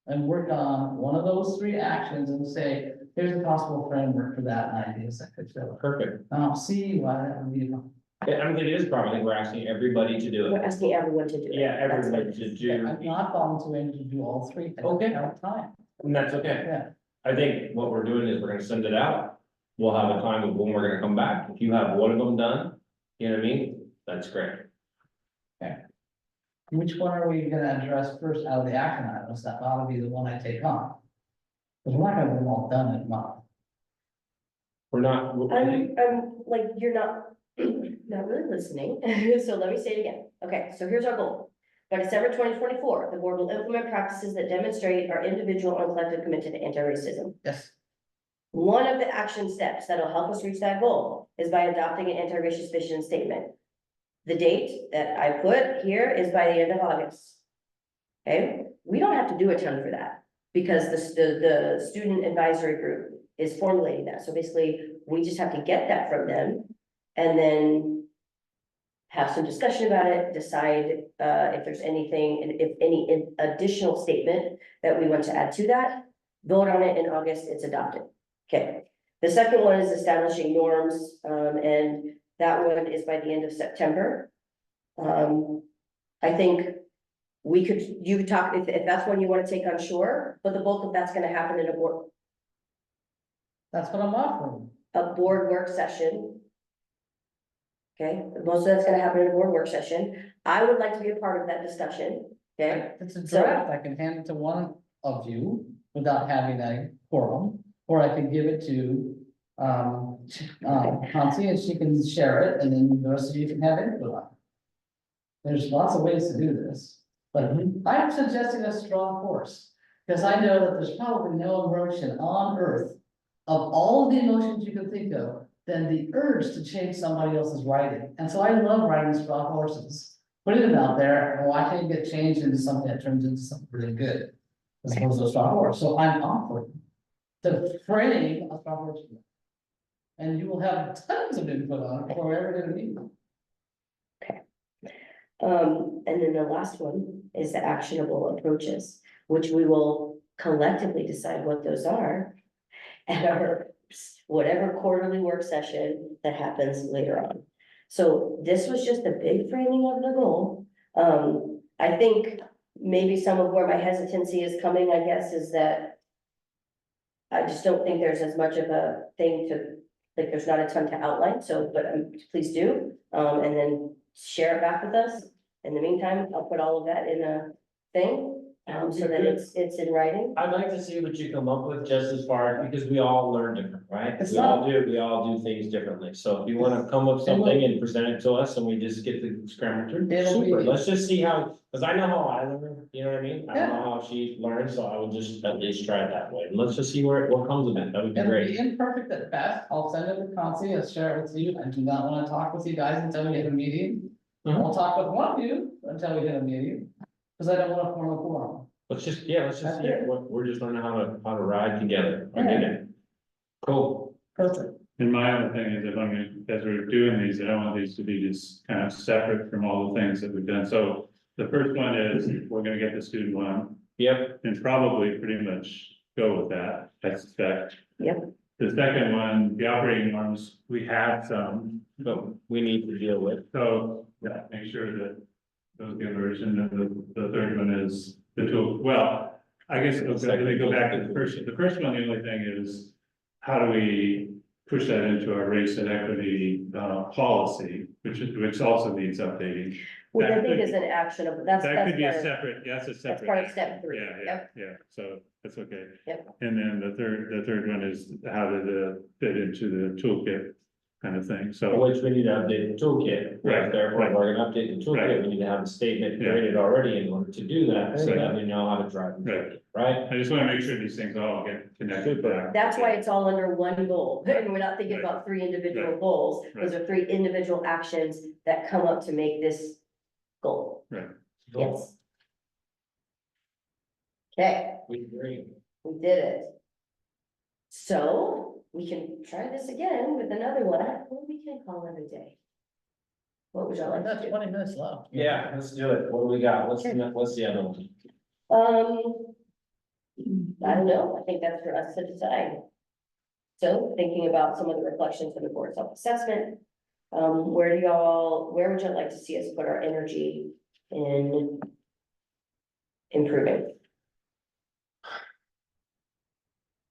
And work on one of those 3 actions and say, here's a possible framework for that and ideas that could fill it. Perfect. I don't see why that would be. I don't think it is problem. I think we're asking everybody to do We're it. asking everyone to do it. Yeah, That's everybody it. to do, I'm not volunteering to do all 3. I don't Okay. have time. and that's okay. Yeah. I think what we're doing is we're gonna send it out. We'll have a time of when we're gonna come back. If you have one of them done, you know what I mean? That's great. Which one are we gonna address first out of the action items? That ought to be the one I take on. Because we're not gonna get them all done in a month. We're not. I'm like, you're not really listening, so let me say it again. Okay, so here's our goal. By December 2024, the board will implement practices that demonstrate our individual and collective commitment to anti-racism. Yes. One of the action steps that'll help us reach that goal is by adopting an anti-racist vision statement. The date that I put here is by the end of August. Okay, we don't have to do a ton for that, because the student advisory group is formulating that. So basically, we just have to get that from them. And then have some discussion about it, decide, if there's anything, and if any additional statement that we want to add to that, vote on it in August, it's adopted. Okay, the second one is establishing norms, and that one is by the end of September. I think you could talk, if that's one you want to take on, sure, but the bulk of that's gonna happen in That's what I'm offering. a board work session. Okay, most of that's gonna happen in a board work session. I would like to be a part of that discussion, okay? It's a So- draft, I can hand it to one of you without having a quorum, or I can give it to. Hansi, and she can share it, and then the rest of you can have input on it. There's lots of ways to do this, but I'm suggesting a strong force, because I know that there's probably no emotion on earth. Of all of the emotions you can think of, than the urge to change somebody else's writing, and so I love writing strong horses. Putting them out there and watching it get changed into something that turns into something really good. As opposed to a strong horse, so I'm offering to frame a strong horse. And you will have tons of input on it before we're ever gonna meet. And then the last one is the actionable approaches, which we will collectively decide what those are. At our whatever quarterly work session that happens later on. So this was just a big framing of the goal. I think maybe some of where my hesitancy is coming, I guess, is that. I just don't think there's as much of a thing to, like, there's not a ton to outline, so, but please do, and then share it back with us. In the meantime, I'll put all of that in a thing, so that it's in writing. I'd like to see what you come up with just as far, because we all learn different, right? It's We all do things differently, so if you wanna come up with something and present it to us and we just get the scramble through, It'll be- super, let's just see how, cause I know how I learn, you know what I mean? I Yeah. know how she learned, so I would just at least try it that way, and let's just see what comes of it, that would be It'll great. be imperfect at best, I'll send it to Concy, I'll share it with you, I do not wanna talk with you guys until we have a meeting. Mhm. I'll talk with one of you until we have a meeting, cause I don't wanna form a quorum. Let's just see, That's it. we're just learning how to ride together, I get it. Cool. Perfect. And my other thing is if I'm gonna, as we're doing these, I don't want these to be just kind of separate from all the things that we've done. So the first one is, we're gonna get the student one. Yep. And probably pretty much go with that, I suspect. Yep. The second one, the operating norms, we have some, But we need to deal with. so, yeah, make sure that those get version, and the third one is the tool, well, I guess, let me go back to the first one, the only thing is, how do we push that into our race and equity, policy, which also needs updating. Which I That think could- is an actionable, that's That could be a part of- separate, that's a separate. part of action. step 3, Yeah, yep. yeah, so that's okay. Yep. And then the third one is how did it fit into the toolkit kind of thing, so. Which we need to update the toolkit, Right, therefore, right. we're gonna update the toolkit, Right. we need to have a statement Yeah. created already in order to do that, so Right. that we know how to drive the Right. toolkit, right? I just wanna make sure these things all get connected Super. back. That's why it's all under one goal, and we're not thinking Right. about 3 individual Right. goals. Those are 3 individual actions that come up to make this goal. Right. Yes. Okay, We agree. we did it. So we can try this again with another one, or we can call it a day. What would y'all like to That's do? 20 minutes left. Yeah, let's do it, what do we got, what's the other one? I don't know, I think that's for us to decide. So thinking about some of the reflections of the board self-assessment, where would you like to see us put our energy in improving?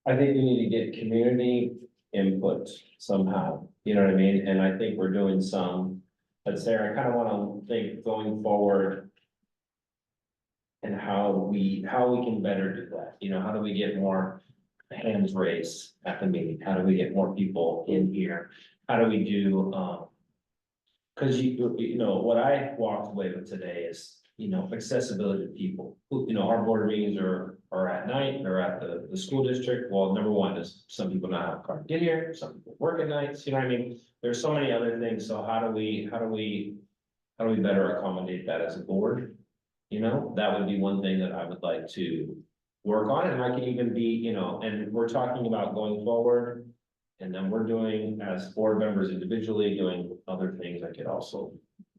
I think we need to get community input somehow, you know what I mean, and I think we're doing some. But Sarah, I kind of want to think going forward. And how we can better do that, you know, how do we get more hands raised at the meeting, how do we get more people in here? How do we do, cause you know, what I walked away with today is, you know, accessibility to people. You know, our board meetings are at night, they're at the school district. Well, number one is some people not have a car to get here, some people work at nights, you know what I mean? There's so many other things, so how do we better accommodate that as a board? You know, that would be one thing that I would like to work on, and I can even be, you know, and we're talking about going forward. And then we're doing, as board members individually, doing other things I could also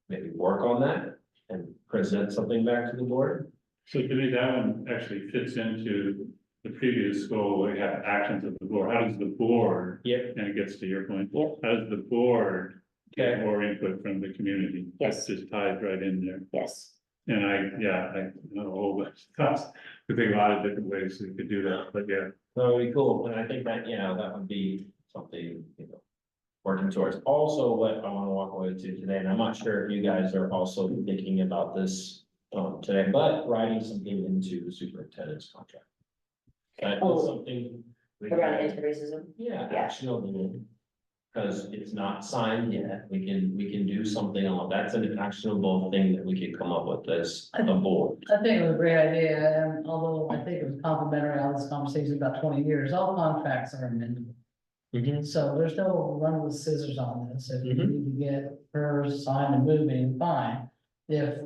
maybe work on that and present something back to the board. So to me, that one actually fits into the previous goal, where you have actions of the board. How does the board, Yep. and it gets to your point, Yep. how does the board get Okay. more input from the community? Yes. That just ties right in there. Yes. And I know a whole bunch of thoughts, I think a lot of different ways we could do that, but yeah. That would be cool, and I think that, that would be something, working towards. Also, what I wanna walk away to today, and I'm not sure if you guys are also thinking about this today, but writing something into the superintendent's contract. That Oh. is something. we can- Around anti-racism. Yeah, Yeah. actionable. Cause it's not signed yet, we can do something on, that's an actionable thing that we could come up with as a board. I think it was a great idea, and although I think it was complimentary, all this conversation about 20 years, all contracts are amendable. So there's no run with scissors on this, if you Mhm. need to get her signed and moving, fine. If,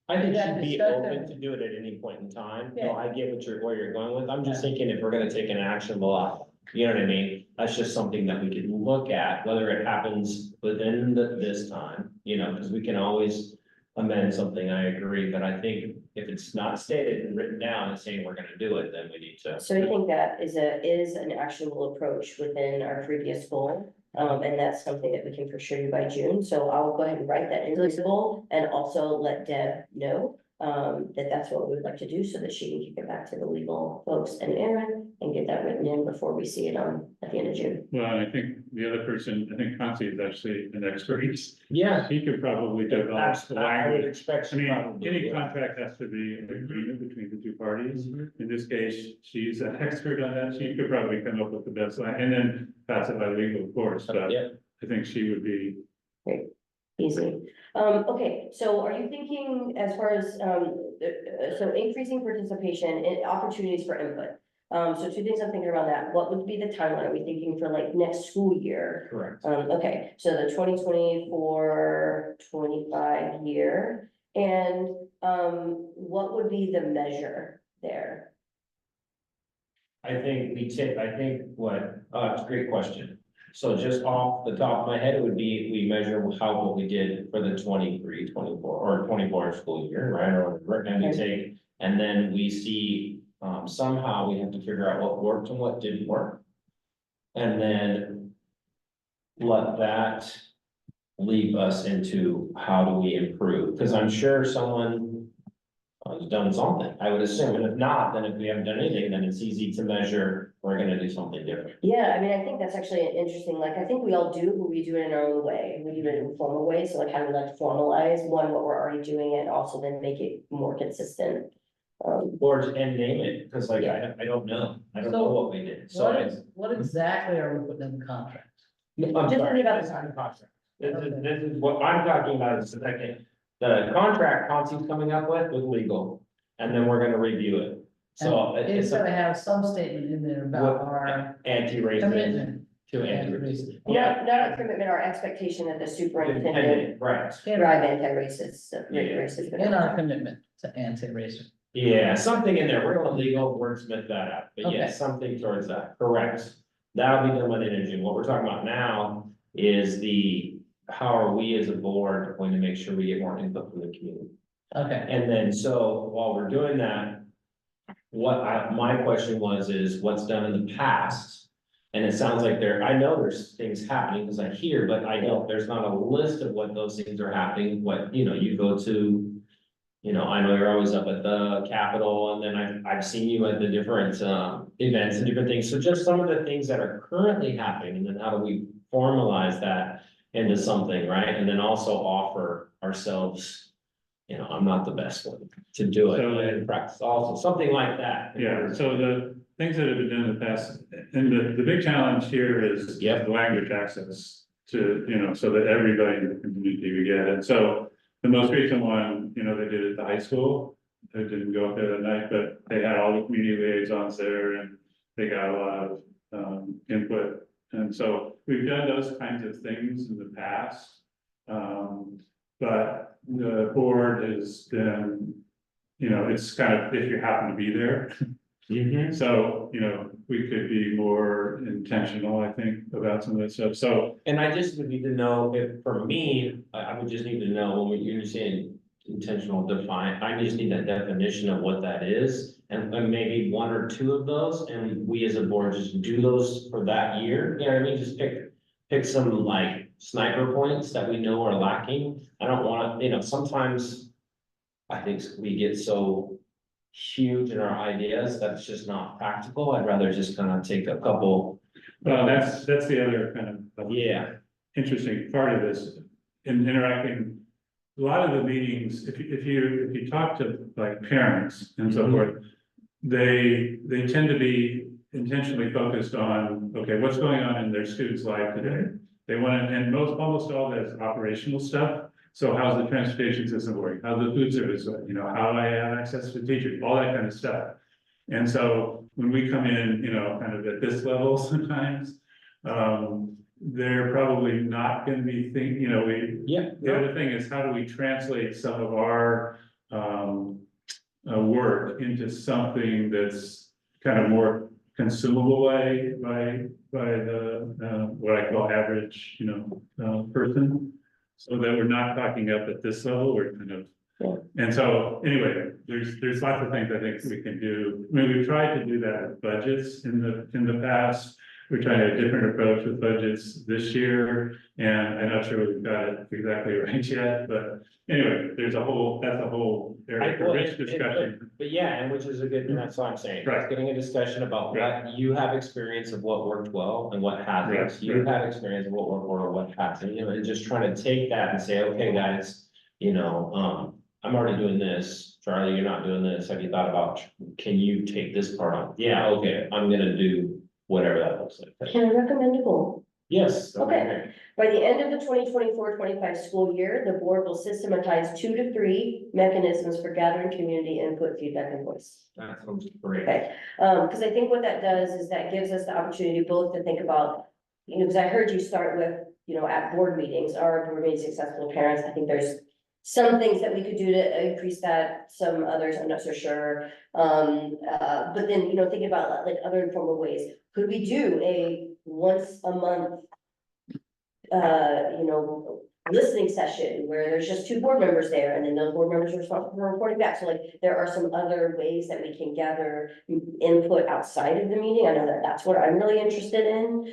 I think Yeah, she'd be discuss open it. to do it at any point in time, Yeah. I get where you're going with, I'm just Yeah. thinking if we're gonna take an actionable act. You know what I mean, that's just something that we could look at, whether it happens within this time, cause we can always. Amend something, I agree, but I think if it's not stated and written down and saying we're gonna do it, then we need to. So I think that is an actionable approach within our previous goal. And that's something that we can for sure do by June, so I'll go ahead and write that into the goal and also let Deb know. That that's what we would like to do so that she can kick it back to the legal folks and Aaron and get that written in before we see it at the end of June. Well, and I think the other person, I think Conti is actually an expert, Yeah. he could probably develop the I would language. expect. I mean, probably, any yeah. contract has to be an agreement between the two parties. Mhm. In this case, she's an expert on that, she could probably come up with the best line, and then pass it by legal, of course, but Yeah, I think she would be. Easy. Okay, so are you thinking as far as, so increasing participation and opportunities for input? So two things I'm thinking around that. What would be the timeline? Are we thinking for like next school year? correct. Okay, so the 2024-25 year, and, what would be the measure there? I think it's a great question. So just off the top of my head, it would be, we measure what we did for the 23-24 or 24 school year, right? Or and we take, and then we see, somehow we have to figure out what worked and what didn't work. And then let that lead us into how do we improve? Because I'm sure someone has done something, I would assume, and if not, then if we haven't done anything, then it's easy to measure, we're gonna do something different. Yeah, I mean, I think that's actually an interesting, like, I think we all do, but we do it in our own way. We do it in a formal way, so like, how do we like to formalize, one, what we're already doing, and also then make it more consistent. And name it, because like, I don't know, I don't know what we did, so what exactly are we putting in the contract? I'm Just sorry, about the this is the contract. This is what I'm talking about is the second, the contract Conti's coming up with legal, and then we're gonna review it. So And it's it's gonna have some statement in there about our anti-racist commitment. to anti-racist. Not a commitment, our expectation that the superintendent Independent, right, drive anti-racist, Yeah. racist. In our commitment to anti-racism. yeah, something in there, we're gonna legal wordsmith that out, but Okay. yes, something towards that, correct. That'll be done by the end of June, what we're talking about now is how are we as a board going to make sure we get more input from the community? Okay, And then, so while we're doing that. My question is what's done in the past? And it sounds like I know there's things happening because I hear, but I know there's not a list of what those things are happening, you go to. I know you're always up at the Capitol and then I've seen you at the different events and different things. So just some of the things that are currently happening and then how do we formalize that into something, right? And then also offer ourselves. I'm not the best one to do So- it in practice also, something like that. Yeah, so the things that have been done in the past, and the big challenge here is. Yep. The language access to, so that everybody in the community would get it, so. The most recent one, they did it at the high school, I didn't go up there that night, but they had all the community liaisons there and they got a lot of input. And so we've done those kinds of things in the past. But the board has been, it's kind of, if you happen to be there, Mhm. So, you know, we could be more intentional, I think, about some of that stuff, so. And I just would need to know if, for me, I would just need to know when you're saying intentional define, I just need that definition of what that is. And maybe one or two of those, and we as a board just do those for that year, you know what I mean, just pick some like sniper points that we know are lacking. I don't wanna, you know, sometimes I think we get so huge in our ideas, that's just not practical, I'd rather just kind of take a couple. Well, that's the other kind of. Yeah. Interesting part of this, in interacting. A lot of the meetings, if you talk to like parents and so Mhm. forth. They tend to be intentionally focused on, okay, what's going on in their student's life today? They want to, and almost all that is operational stuff. So how's the transportation system working? How's the food service, you know, how do I have access to teachers, all that kind of stuff. And so when we come in, you know, kind of at this level sometimes, they're probably not gonna be thinking, you know, Yeah. the other thing is, how do we translate some of our, work into something that's kind of more consumable by the, what I call average, you know, person. So that we're not talking up at this level, we're kind of. Yeah. And so, anyway, there's lots of things I think we can do. I mean, we've tried to do that with budgets in the past. We're trying a different approach with budgets this year, and I'm not sure we've got it exactly right yet, but anyway, that's a whole area for rich discussion. But yeah, and which is a good, and that's what I'm saying, Right. getting a discussion about Right. what you have experience of what worked well and what hasn't. Right, You right. have experience of what worked well or what hasn't, you know, and just trying to take that and say, okay, guys, you know, I'm already doing this, Charlie, you're not doing this, have you thought about, can you take this part on? Yeah, okay, I'm gonna do whatever that looks like. Can I recommend a goal? Yes. Okay. By the end of the 2024-25 school year, the board will systematize 2 to 3 mechanisms for gathering community input, feedback, and voice. That sounds great. Okay, because I think what that does is that gives us the opportunity both to think about, you know, because I heard you start with, you know, at board meetings, are board meetings accessible to parents? I think there's some things that we could do to increase that, some others, I'm not so sure. But then, you know, thinking about like other informal ways, could we do a once a month, you know, listening session where there's just 2 board members there and then those board members are responsible for reporting back? So like, there are some other ways that we can gather input outside of the meeting. I know that that's what I'm really interested in.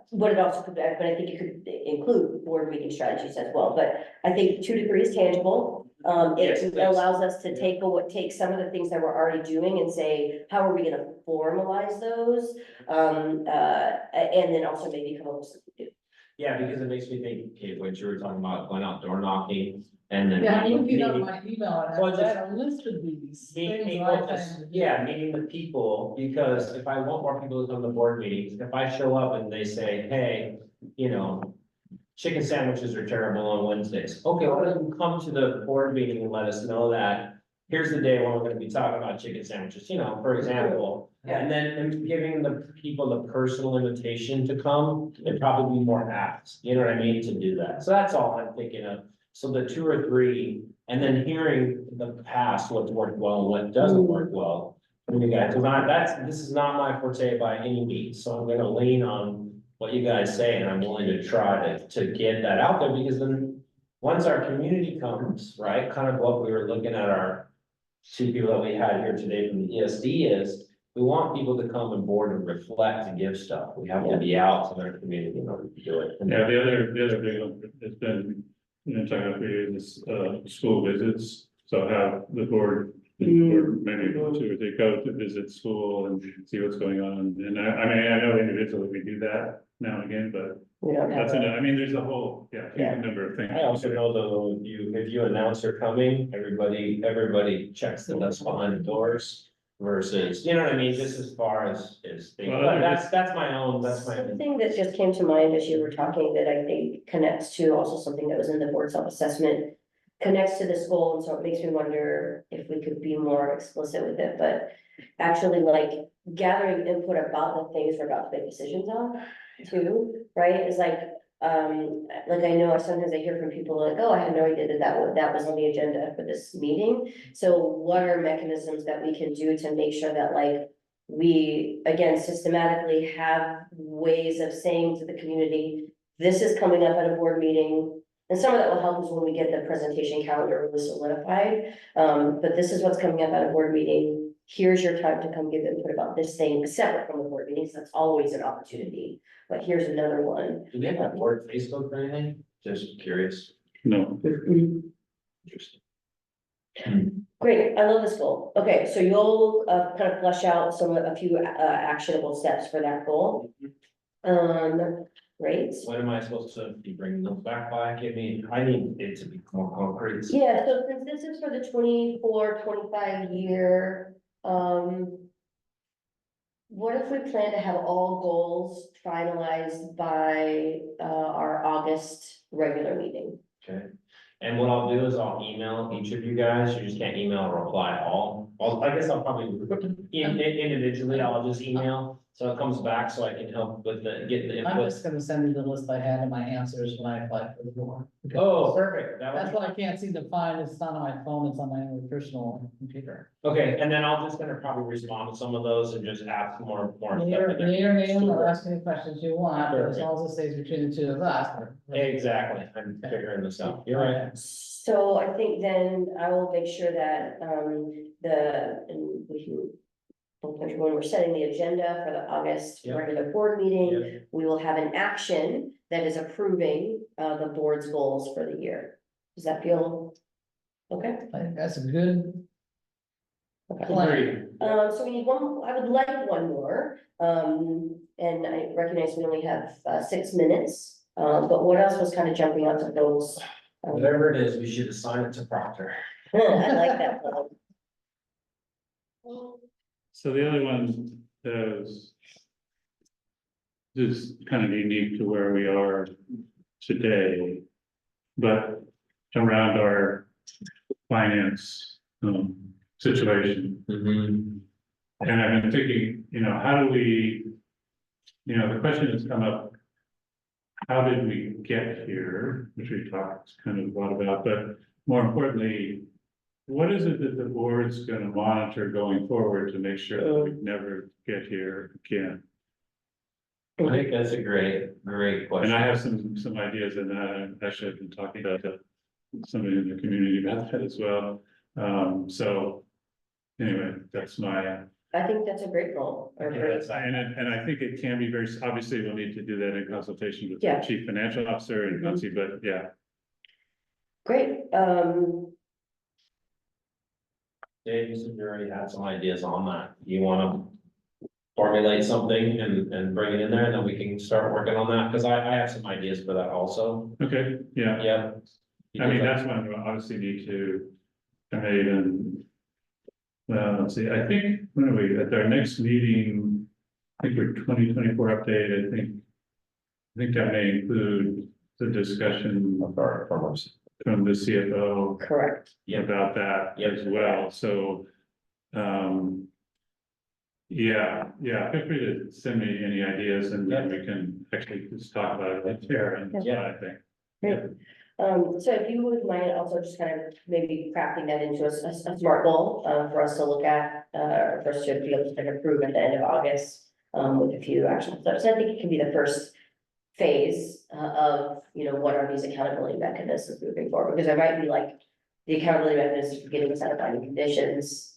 What it also could, but I think it could include board meeting strategies as well, but I think 2 to 3 is tangible. Yes, It please. allows us to take some of the things that we're already doing and say, how are we gonna formalize those? And then also maybe come up with something new. Yeah, because it makes me think, Kate, what you were talking about, going out door knocking and then. Yeah, I'm looking up meeting- my email and Well, I had a list of these things meeting that I with plan us, to do. yeah, meeting the people, because if I want more people to come to board meetings, if I show up and they say, hey, you know. Chicken sandwiches are terrible on Wednesdays, okay, why don't you come to the board meeting and let us know that? Here's the day when we're gonna be talking about chicken sandwiches, you know, for example. And then giving the people the personal invitation to come, it'd probably be more apt, you know what I mean, to do that. So that's all I'm thinking of. So the 2 or 3, and then hearing the past, what's worked well and what doesn't work well. From you guys, this is not my forte by any means, so I'm gonna lean on what you guys say, and I'm willing to try to get that out there, because then. Once our community comes, right, kind of what we were looking at our 2 people that we had here today from the ESD is. We want people to come and board and reflect and give stuff. We have to be out in our community in order to do it. Yeah, the other big one has been, you know, talking about for you is, school visits, so have the board. Or maybe 2 or 3 go to visit school and see what's going on, and I mean, I know individually we do that now and again, but Yeah. that's enough, I mean, there's a whole, Yeah. huge number of things. I also know though, if you announce you're coming, everybody checks the list behind the doors. Versus, you know what I mean, just as far as things, Well, but that's my own. Something that just came to mind as you were talking that I think connects to also something that was in the board self-assessment. Connects to this goal, and so it makes me wonder if we could be more explicit with it, but actually like gathering input about the things we're about to make decisions on too, right? Is like, like I know sometimes I hear from people like, oh, I had no idea that was on the agenda for this meeting. So what are mechanisms that we can do to make sure that like we, again, systematically have ways of saying to the community, this is coming up at a board meeting. And some of that will help us when we get the presentation calendar really solidified. But this is what's coming up at a board meeting. Here's your time to come give input about this thing, separate from the board meetings. That's always an opportunity. But here's another one. Do we have that board Facebook or anything? Just curious. No, Interesting. Great, I love this goal. Okay, so you'll kind of flesh out a few actionable steps for that goal. Great. When am I supposed to be bringing those back by? I need it to be more concrete. Yeah, so since this is for the 24-25 year, what if we plan to have all goals finalized by our August regular meeting? Okay, and what I'll do is I'll email each of you guys, you just can't email or reply all. Well, I guess I'll probably individually, I'll just email, so it comes back so I can help with getting the I'm input. just gonna send you the list I had and my answers when I applied for the board. Oh, perfect, That's what I can't seem to find, it's not on my phone, it's on my own personal computer. okay, and then I'll just gonna probably respond to some of those and just ask more. Your name, or ask me the questions you want, but as long as it stays between the two of us. Exactly, I'm figuring this out, you're right. So I think then I will make sure that and we can. When we're setting the agenda for the August Yep. regular board meeting, Yep. we will have an action that is approving the board's goals for the year. Does that feel? Okay. I think that's a good Okay. plan. So we need one, I would like one more, and I recognize we only have 6 minutes. But what else was kind of jumping out to those? Whatever it is, we should assign it to Proctor. I like that one. so the other one is just kind of unique to where we are today, but around our finance, situation. And I've been thinking, how do we, the question has come up. How did we get here, which we talked kind of a lot about, but more importantly. What is it that the board's gonna monitor going forward to make sure that we never get here again? I think that's a great question. And I have some ideas in that, I actually have been talking to somebody in the community about that as well. So anyway, that's my. I think that's a great goal. or great- And I think it can be very, obviously, we'll need to do that in consultation with the Yeah. chief financial officer and Nancy, but yeah. Great, Dave, you said you already had some ideas on that. You wanna formulate something and bring it in there, and then we can start working on that, cause I have some ideas for that also. Okay, yeah. Yeah. I mean, that's one we'll obviously need to, even. Well, let's see, I think, when are we, at our next meeting, I think we're 2024 update, I think that may include the discussion from the CFO correct. about that as well, so. Yeah, feel free to send me any ideas and then we can actually just talk about it right there and that's what I think. Great. So if you would mind also just kind of maybe crafting that into a SMART goal, for us to look at, for us to be able to approve at the end of August, with a few action steps. I think it can be the first phase, of, what are these accountability mechanisms moving forward? Because there might be like the accountability mechanisms for getting set up by conditions.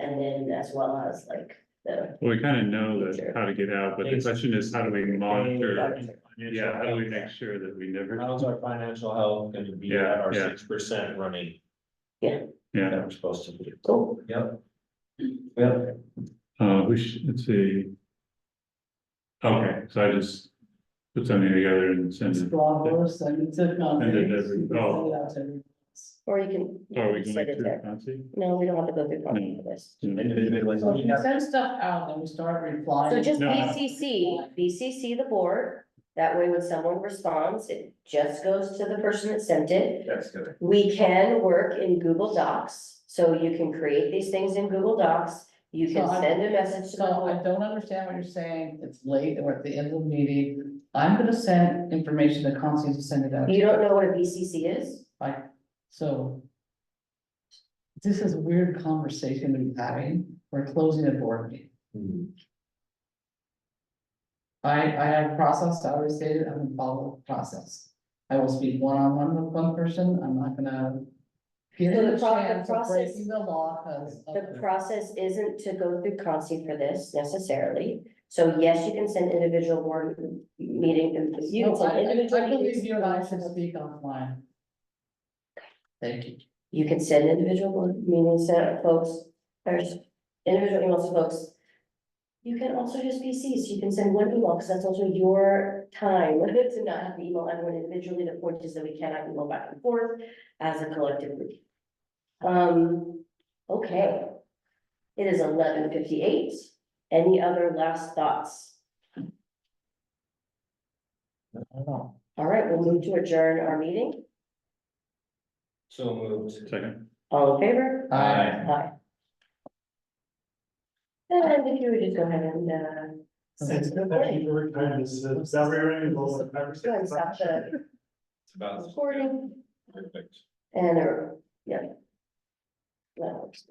And then as well as like the. Well, we kind of know that how to get out, but the question is, how do we monitor? Yeah, how do we make sure that we never? How's our financial health gonna be Yeah, at our yeah. 6% running Yeah, that we're supposed to be? Cool. Yep. we should, let's see. Okay, so I just put something together and send it. Send it to Nancy. Oh. Or you can. Are we going send it to there. Nancy? No, we don't have to go through for this. So if you send stuff out and we start replying. So just No. BCC the board, that way when someone responds, it just goes to the person that sent it. That's good. We can work in Google Docs, so you can create these things in Google Docs. You So can I- send a message to the So I board. don't understand what you're saying, it's late, we're at the end of the meeting, I'm gonna send information to Constance to send it out. You don't know what a BCC is? Like, so. This is a weird conversation we're having, we're closing a board meeting. Hmm. I have a process, I already stated, I'm gonna follow the process. I will speak one-on-one with one person, I'm not gonna. Give So them the a chance of process- breaking the law, cause. of The process isn't to go through Consi for this necessarily. So yes, you can send individual board meeting, you can No, I send individual believe meetings. you and I should speak offline. Thank you. You can send individual board meetings to folks, or individual emails to folks. You can also just BC, so you can send one email, because that's also your time to not have to email everyone individually. The point is that we cannot email back and forth as a collective group. Okay. It is 11:58. Any other last thoughts? All right, we'll move to adjourn our meeting. So moved. Second. All in favor? Aye. Aye. And if you would just go ahead and, Since that people were kind of, salary range, well, go ahead and stop the It's about. recording Perfect. and, yeah. That works.